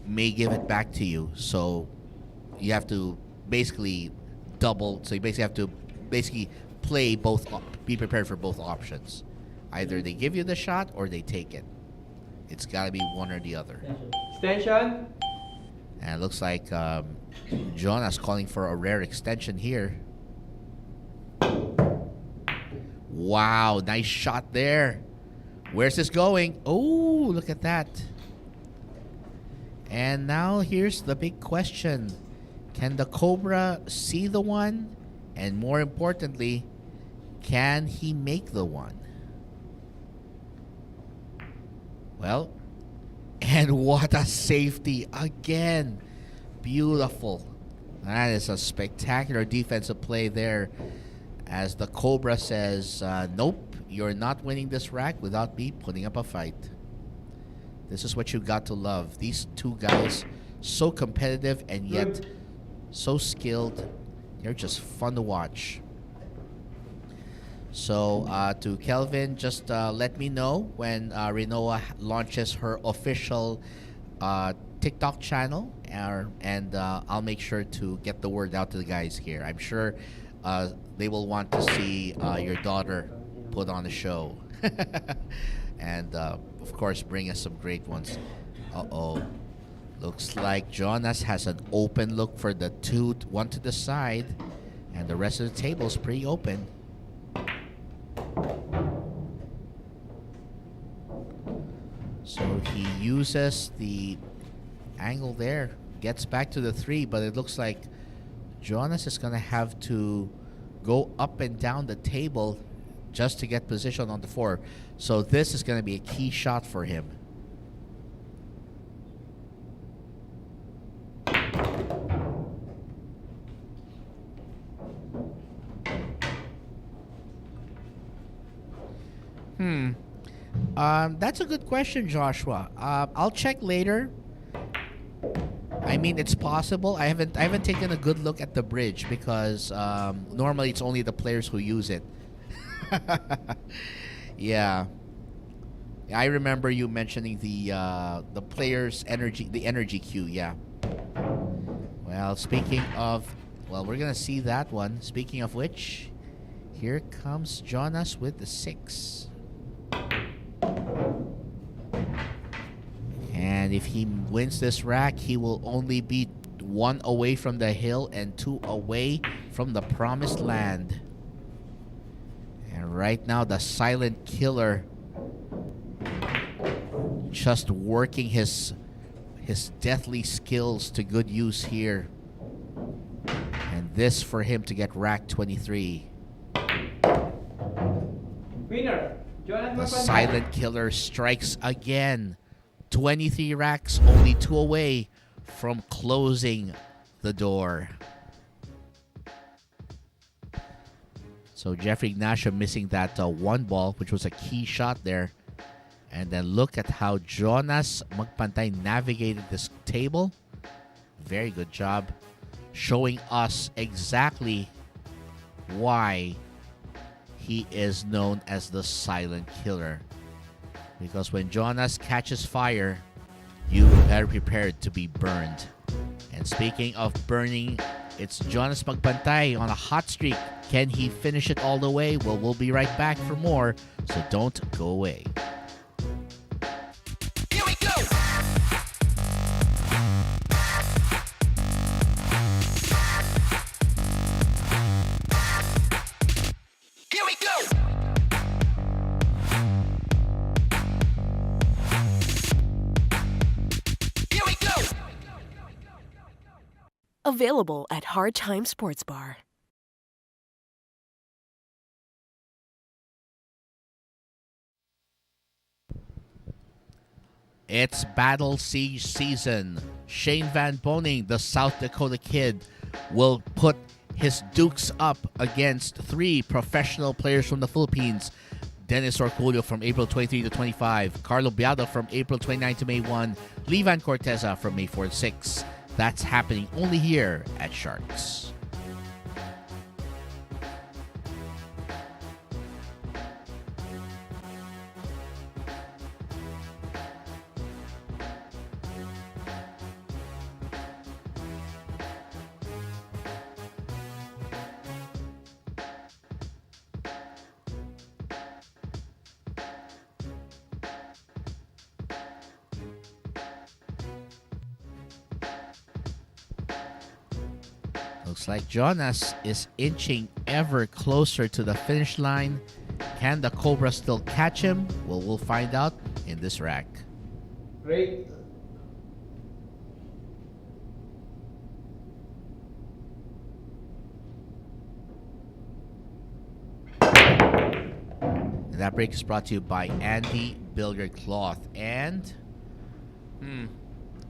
may give it back to you. So you have to basically have to play both, be prepared for both options. Either they give you the shot or they take it. It's got to be one or the other. Extension. And it looks like Jonas calling for a rare extension here. Wow, nice shot there. Where's this going? Oh, look at that. And now here's the big question. Can the Cobra see the 1? And more importantly, can he make the 1? Well, and what a safety again. Beautiful. That is a spectacular defensive play there. As the Cobra says, nope, you're not winning this rack without me putting up a fight. This is what you got to love. These two guys, so competitive and yet so skilled. They're just fun to watch. So to Kelvin, just let me know when Renoa launches her official TikTok channel, and I'll make sure to get the word out to the guys here. I'm sure they will want to see your daughter put on a show. And of course bring us some great ones. Looks like Jonas has an open look for the 1 to the side, and the rest of the table is pretty open. So he uses the angle there, gets back to the 3, but it looks like Jonas is gonna have to go up and down the table just to get position on the 4. So this is going to be a key shot for him. That's a good question, Joshua. I'll check later. I mean, it's possible. I haven't taken a good look at the bridge because normally it's only the players who use it. Yeah, I remember you mentioning the players' energy queue. Yeah. Well, speaking of, we're gonna see that one. Speaking of which, here comes Jonas with the 6. And if he wins this rack, he will only be 1 away from the hill and 2 away from the promised land. And right now, the silent killer just working his deathly skills to good use here. And this for him to get rack 23. Winner. Jonas The Magpantay. silent killer strikes again. 23 racks, only 2 away from closing the door. So Jeffrey Ignacio missing that 1 ball, which was a key shot there. And then look at how Jonas Magpantay navigated this table. Very good job. Showing us exactly why he is known as the silent killer. Because when Jonas catches fire, you better prepare to be burned. And speaking of burning, it's Jonas Magpantay on a hot streak. Can he finish it all the way? Well, we'll be right back for more, so don't go away. Here we go. Here we go. Here we go. Available at Hard Time Sports Bar. It's Battle Siege season. Shane Van Boning, the South Dakota kid, will put his dukes up against 3 professional players from the Philippines. Dennis Orculio from April 23 to 25. Carlo Biado from April 29 to May 1. Levan Corteza from May 4 to 6. That's happening only here at Sharks. Looks like Jonas is inching ever closer to the finish line. Can the Cobra still catch him? Well, we'll find out in this rack. Great. And that break is brought to you by Andy Billiard Cloth. And,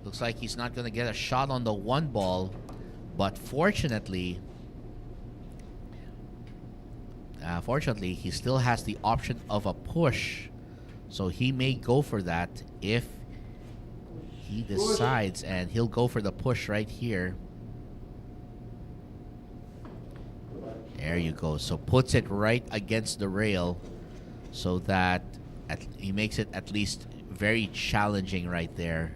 looks like he's not going to get a shot on the 1 ball. But fortunately, he still has the option of a push. So he may go for that if he decides, and he'll go for the push right here. There you go. So puts it right against the rail so that he makes it at least very challenging right there.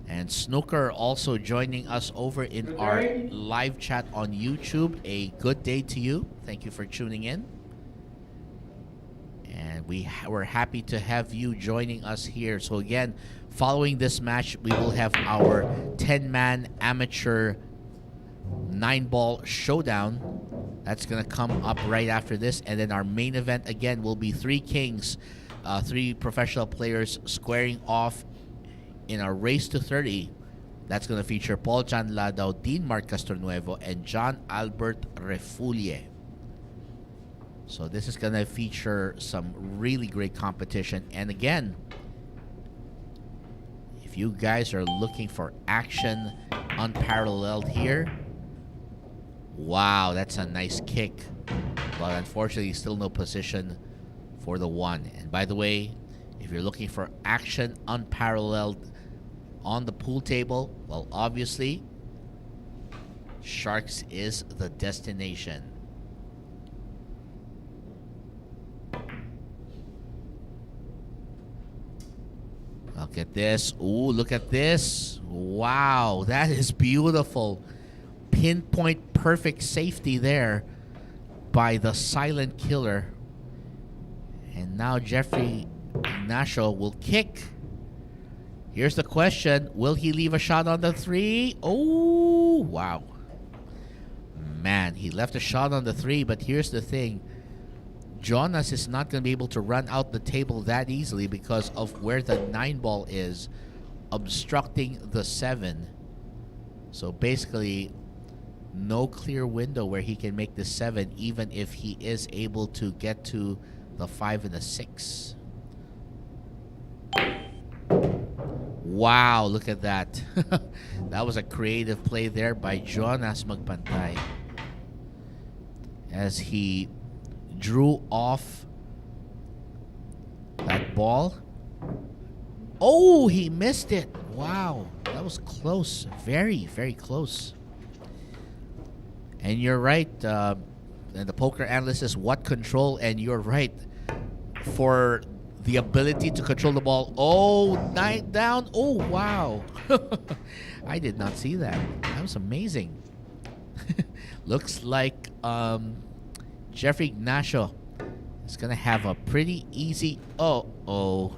And Snooker also joining us over in our live chat on YouTube. A good day to you. Thank you for tuning in. And we're happy to have you joining us here. So again, following this match, we will have our 10-man amateur 9-ball showdown. That's going to come up right after this. And then our main event, again, will be 3 kings, 3 professional players squaring off in a race to 30. That's going to feature Paul John Ladao, Dean Mark Castronuevo, and John Albert Refulie. So this is going to feature some really great competition. And again, if you guys are looking for action unparalleled here, wow, that's a nice kick. But unfortunately, still no position for the 1. And by the way, if you're looking for action unparalleled on the pool table, well, obviously, Sharks is the destination. Look at this. Ooh, look at this. Wow, that is beautiful. Pinpoint perfect safety there by the silent killer. And now Jeffrey Ignacio will kick. Here's the question. Will he leave a shot on the 3? Oh, wow. Man, he left a shot on the 3, but here's the thing. Jonas is not going to be able to run out the table that easily because of where the 9 ball is obstructing the 7. So basically, no clear window where he can make the 7, even if he is able to get to the 5 and the 6. Wow, look at that. That was a creative play there by Jonas Magpantay as he drew off that ball. Oh, he missed it. Wow, that was close. Very, very close. And you're right, And the poker analyst says, what control? And you're right. For the ability to control the ball. Oh, 9 down. Oh, wow. I did not see that. That was amazing. Looks like Jeffrey Ignacio is going to have a pretty easy... Oh.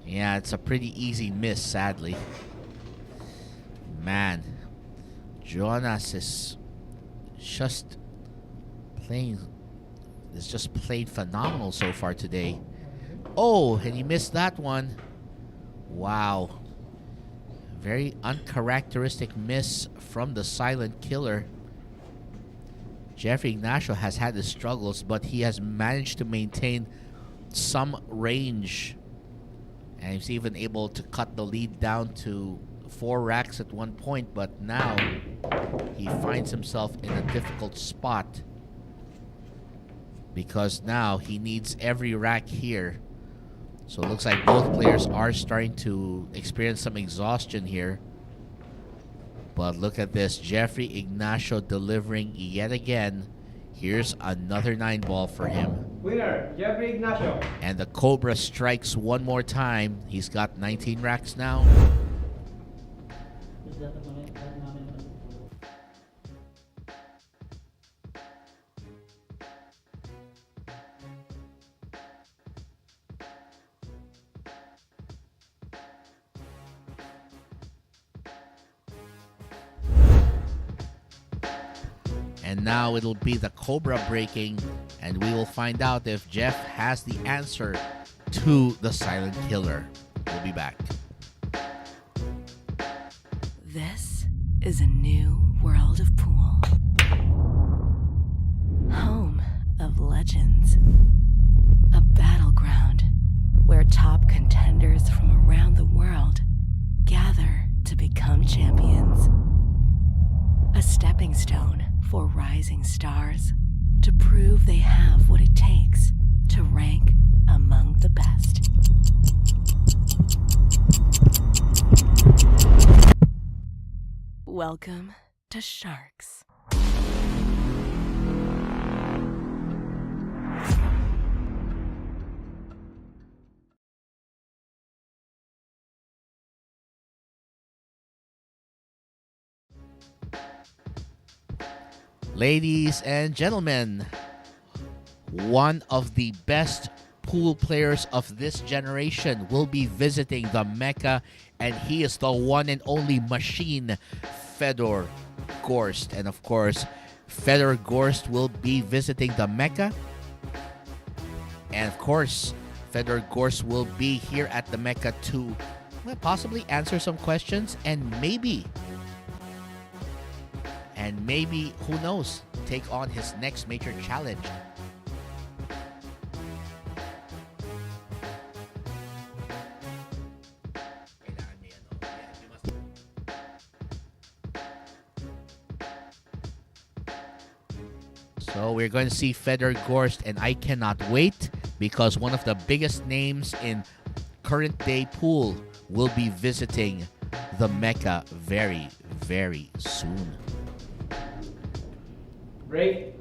Yeah, it's a pretty easy miss, sadly. Man. Jonas is just playing phenomenal so far today. Oh, and he missed that one. Wow. Very uncharacteristic miss from the silent killer. Jeffrey Ignacio has had his struggles, but he has managed to maintain some range. And he's even able to cut the lead down to 4 racks at one point, but now he finds himself in a difficult spot because now he needs every rack here. So it looks like both players are starting to experience some exhaustion here. But look at this, Jeffrey Ignacio delivering yet again. Here's another 9-ball for him. Winner, Jeffrey Ignacio. And the Cobra strikes one more time. He's got 19 racks now. And now it'll be the Cobra breaking, and we will find out if Jeff has the answer to the silent killer. We'll be back. This is a new world of pool. Home of legends. A battleground where top contenders from around the world gather to become champions. A stepping stone for rising stars to prove they have what it takes to rank among the best. Welcome to Sharks. Ladies and gentlemen, one of the best pool players of this generation will be visiting the Mecca, and he is the one and only machine, Fedor Gorst. And of course, Fedor Gorst will be visiting the Mecca. And of course, Fedor Gorst will be here at the Mecca to possibly answer some questions and maybe, who knows, take on his next major challenge. So we're going to see Fedor Gorst, and I cannot wait because one of the biggest names in current day pool will be visiting the Mecca very, very soon. Break.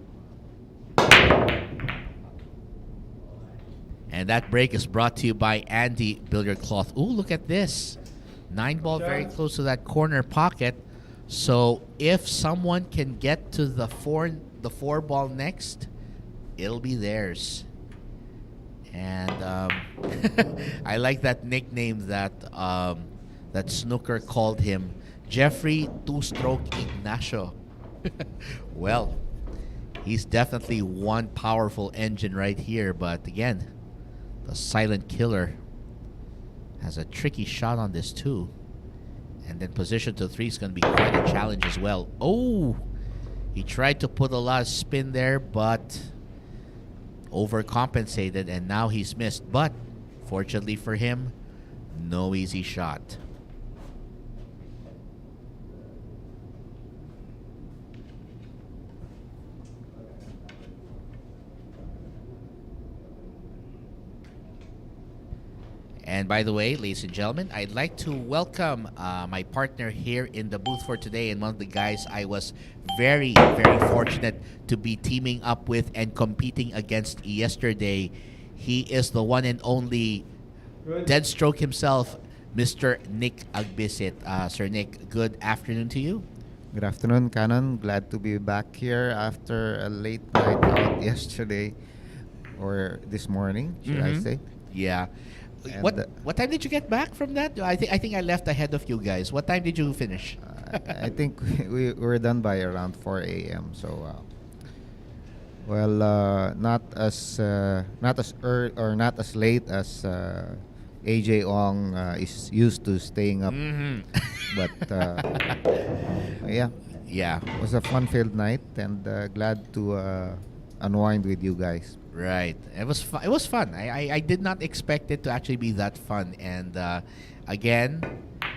And that break is brought to you by Andy Billiard Cloth. Ooh, look at this. 9-ball very close to that corner pocket. So if someone can get to the 4-ball next, it'll be theirs. And I like that nickname that that Snooker called him, Jeffrey Two-Stroke Ignacio. Well, he's definitely one powerful engine right here, but again, the silent killer has a tricky shot on this too. And then position to 3 is going to be quite a challenge as well. Oh, he tried to put a lot of spin there, but overcompensated, and now he's missed. But fortunately for him, no easy shot. And by the way, ladies and gentlemen, I'd like to welcome my partner here in the booth for today, and one of the guys I was very, very fortunate to be teaming up with and competing against yesterday. He is the one and only Deadstroke himself, Mr. Nick Agbisit. Sir Nick, good afternoon to you. Good afternoon, Canon. Glad to be back here after a late night out yesterday, or this morning, should I say? Yeah. And, What time did you get back from that? I think I left ahead of you guys. What time did you finish? I think we were done by around 4 a.m. So, not as early or not as late as AJ Ong is used to staying up. But Yeah. it was a fun-filled night, and glad to unwind with you guys. Right. It was fun. It was fun. I did not expect it to actually be that fun. And again,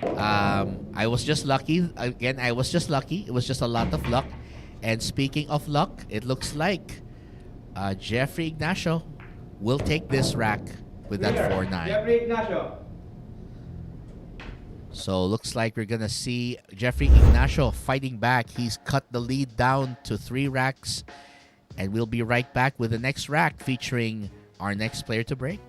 I was just lucky. Again, I was just lucky. It was just a lot of luck. And speaking of luck, it looks like Jeffrey Ignacio will take this rack with that 4-9. Jeffrey Ignacio. So looks like we're gonna see Jeffrey Ignacio fighting back. He's cut the lead down to 3 racks. And we'll be right back with the next rack featuring our next player to break.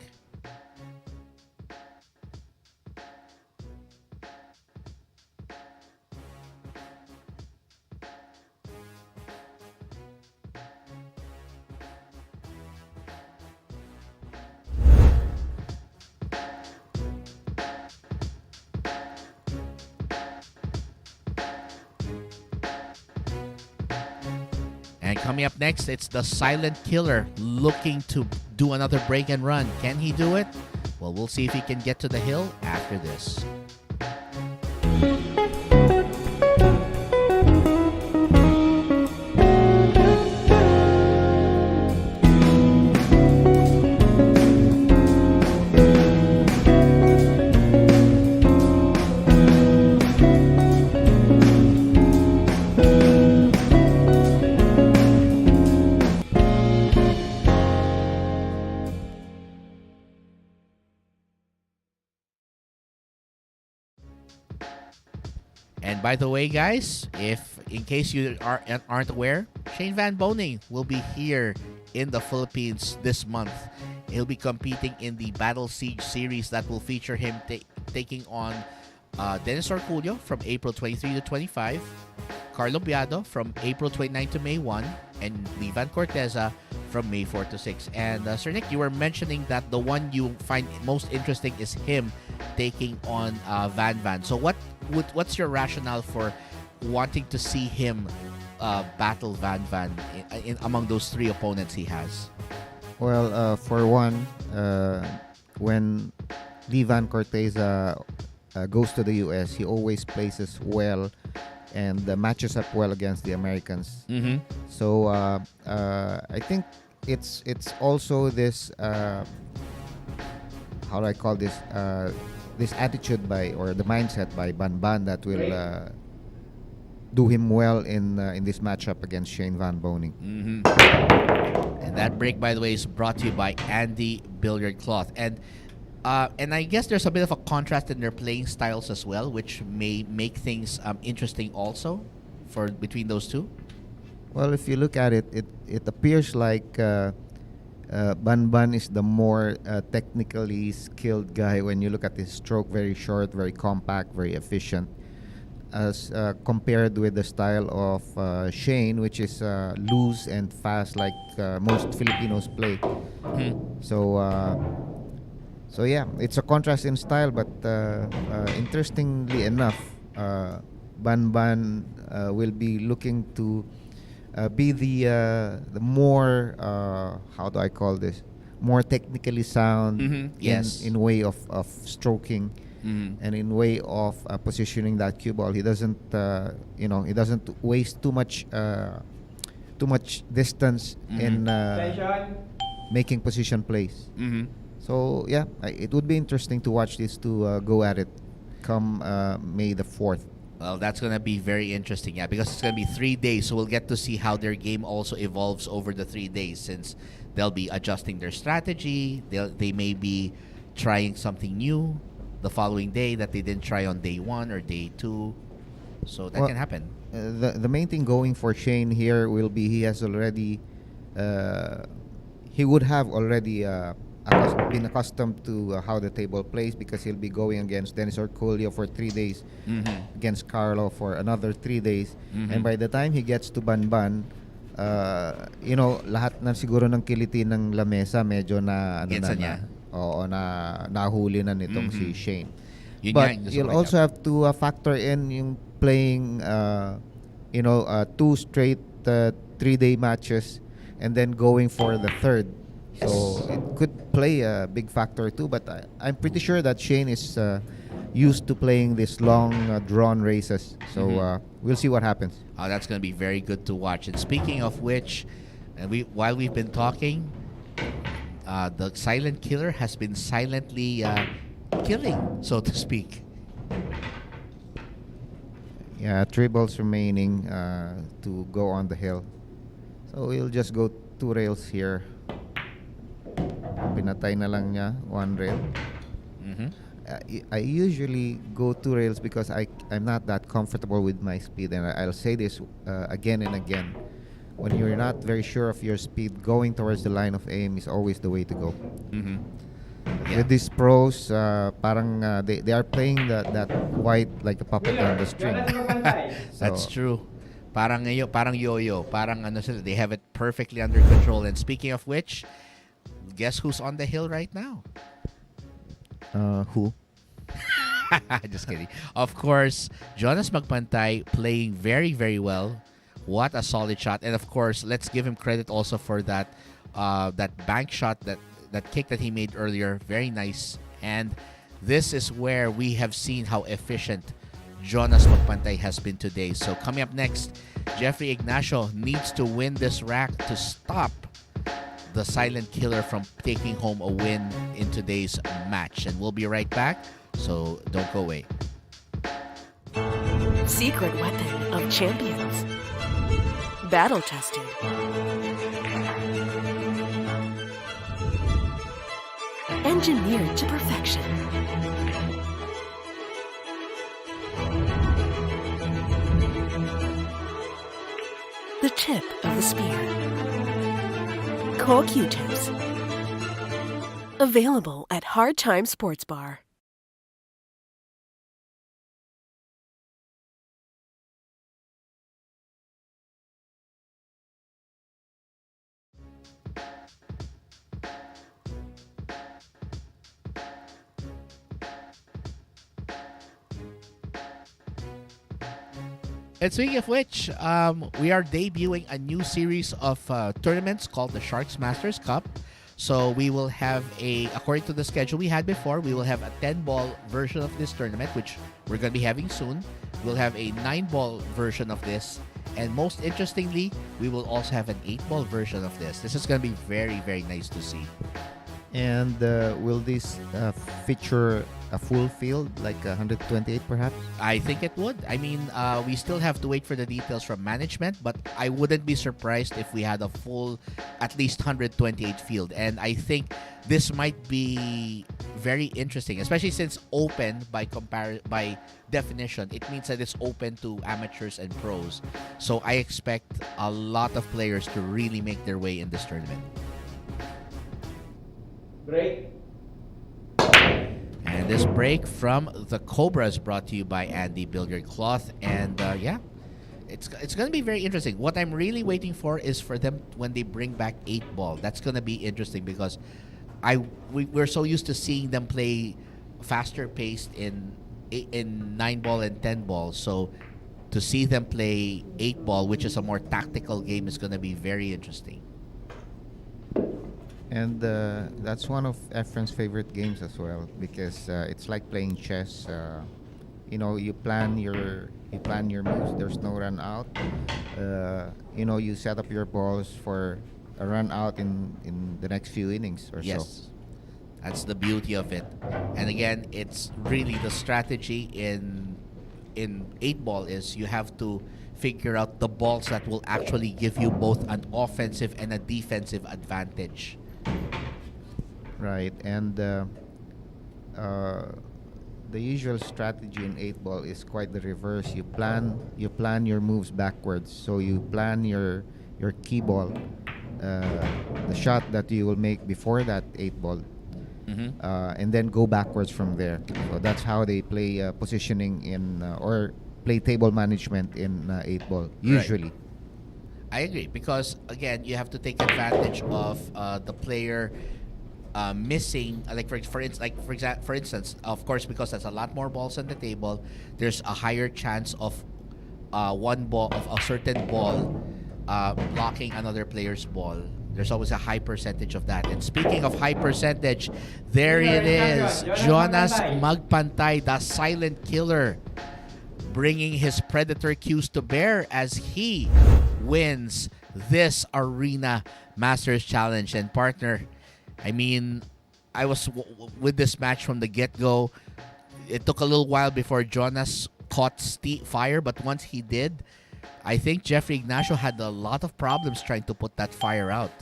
And coming up next, it's the Silent Killer looking to do another break and run. Can he do it? Well, we'll see if he can get to the hill after this. And by the way, guys, if in case you aren't aware, Shane Van Boning will be here in the Philippines this month. He'll be competing in the Battle Siege series that will feature him taking on Dennis Orculio from April 23 to 25, Carlo Biado from April 29 to May 1, and Livan Corteza from May 4 to 6. And Sir Nick, you were mentioning that the one you find most interesting is him taking on Van. So what's your rationale for wanting to see him battle Van in among those 3 opponents he has? Well, for one, when Livan Corteza goes to the US, he always places well and matches up well against the Americans. So I think it's also this how do I call this this attitude or the mindset by Ban that will do him well in this matchup against Shane Van Boning. And that break, by the way, is brought to you by Andy Billiard Cloth. And I guess there's a bit of a contrast in their playing styles as well, which may make things interesting also for between those two. Well, if you look at it, it appears like Ban is the more technically skilled guy when you look at his stroke. Very short, very compact, very efficient, as compared with the style of Shane, which is loose and fast like most Filipinos play. So yeah, it's a contrast in style, but interestingly enough, Ban will be looking to be the more how do I call this, more technically sound Yes. in way of stroking and in way of positioning that cue ball. He doesn't he doesn't waste too much distance in Attention. making position plays. So yeah, it would be interesting to watch these two go at it come May the 4th. Well, that's going to be very interesting, yeah, because it's going to be 3 days, so we'll get to see how their game also evolves over the 3 days, since they'll be adjusting their strategy. They may be trying something new the following day that they didn't try on day 1 or day 2. So that Well, can happen. The main thing going for Shane here will be he has already he would have already been accustomed to how the table plays, because he'll be going against Dennis Orculio for 3 days, against Carlo for another 3 days, and by the time he gets to Banban, lahat na siguro ng kiliti ng lamesa medyo na Gets niya. nahuli na nitong si Shane. Yun But nga yung gusto you'll ko also have to factor in yung playing 2 straight 3-day matches and then going for the third. So it could play a big factor too, but I'm pretty sure that Shane is used to playing these long drawn races. So we'll see what happens. That's going to be very good to watch. And speaking of which, while we've been talking, the silent killer has been silently killing, so to speak. Yeah, 3 balls remaining to go on the hill. So we'll just go 2 rails here. Pinatay na lang niya 1 rail. I usually go 2 rails because I'm not that comfortable with my speed, and I'll say this again and again. When you're not very sure of your speed, going towards the line of aim is always the way to go. With these pros, parang they are playing that white like a puppet on the string. That's true. Parang yo-yo. Parang sila, they have it perfectly under control. And speaking of which, guess who's on the hill right now? Who? Just kidding. Of course, Jonas Magpantay playing very, very well. What a solid shot. And of course, let's give him credit also for that bank shot, that kick that he made earlier. Very nice. And this is where we have seen how efficient Jonas Magpantay has been today. So coming up next, Jeffrey Ignacio needs to win this rack to stop the silent killer from taking home a win in today's match. And we'll be right back, so don't go away. Secret weapon of champions. Battle tested. Engineered to perfection. The tip of the spear. Core Q-tips. Available at Hard Time Sports Bar. And speaking of which, we are debuting a new series of tournaments called the Sharks Masters Cup. So we will have according to the schedule we had before, we will have a 10-ball version of this tournament, which we're going to be having soon. We'll have a 9-ball version of this. And most interestingly, we will also have an 8-ball version of this. This is going to be very, very nice to see. And will this feature a full field, like 128 perhaps? I think it would. I mean, we still have to wait for the details from management, but I wouldn't be surprised if we had a full, at least 128 field. And I think this might be very interesting, especially since open by definition, it means that it's open to amateurs and pros. So I expect a lot of players to really make their way in this tournament. Break. And this break from the Cobras brought to you by Andy Billiard Cloth. And it's going to be very interesting. What I'm really waiting for is for them when they bring back 8-ball. That's going to be interesting because we're so used to seeing them play faster paced in 9-ball and 10-ball. So to see them play 8-ball, which is a more tactical game, is going to be very interesting. And that's one of Efren's favorite games as well, because it's like playing chess. You plan your moves. There's no run out. You set up your balls for a run out in the next few innings or so. Yes, that's the beauty of it. And again, it's really the strategy in 8-ball is you have to figure out the balls that will actually give you both an offensive and a defensive advantage. Right, and the usual strategy in 8 ball is quite the reverse. You plan your moves backwards. So you plan your key ball, the shot that you will make before that 8 ball, and then go backwards from there. So that's how they play positioning in or play table management in 8 ball usually. I agree, because again, you have to take advantage of the player missing, like for instance, of course, because there's a lot more balls on the table, there's a higher chance of one ball of a certain ball blocking another player's ball. There's always a high percentage of that. And speaking of high percentage, there it is, Jonas Magpantay, the silent killer, bringing his predator cues to bear as he wins this Arena Masters Challenge. And partner, I mean, I was with this match from the get-go. It took a little while before Jonas caught fire, but once he did, I think Jeffrey Ignacio had a lot of problems trying to put that fire out.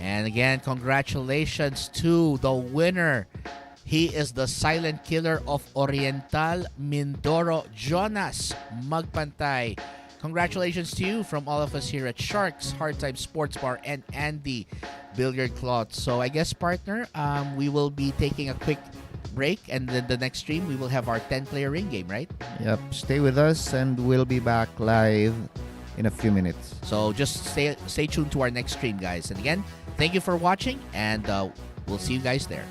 And again, congratulations to the winner. He is the silent killer of Oriental, Mindoro, Jonas Magpantay. Congratulations to you from all of us here at Sharks, Hard Time Sports Bar, and Andy Billiard Cloth. So I guess, partner, we will be taking a quick break, and then the next stream we will have our 10-player ring game, right? Yep. Stay with us, and we'll be back live in a few minutes. So just stay tuned to our next stream, guys. And again, thank you for watching, and we'll see you guys there.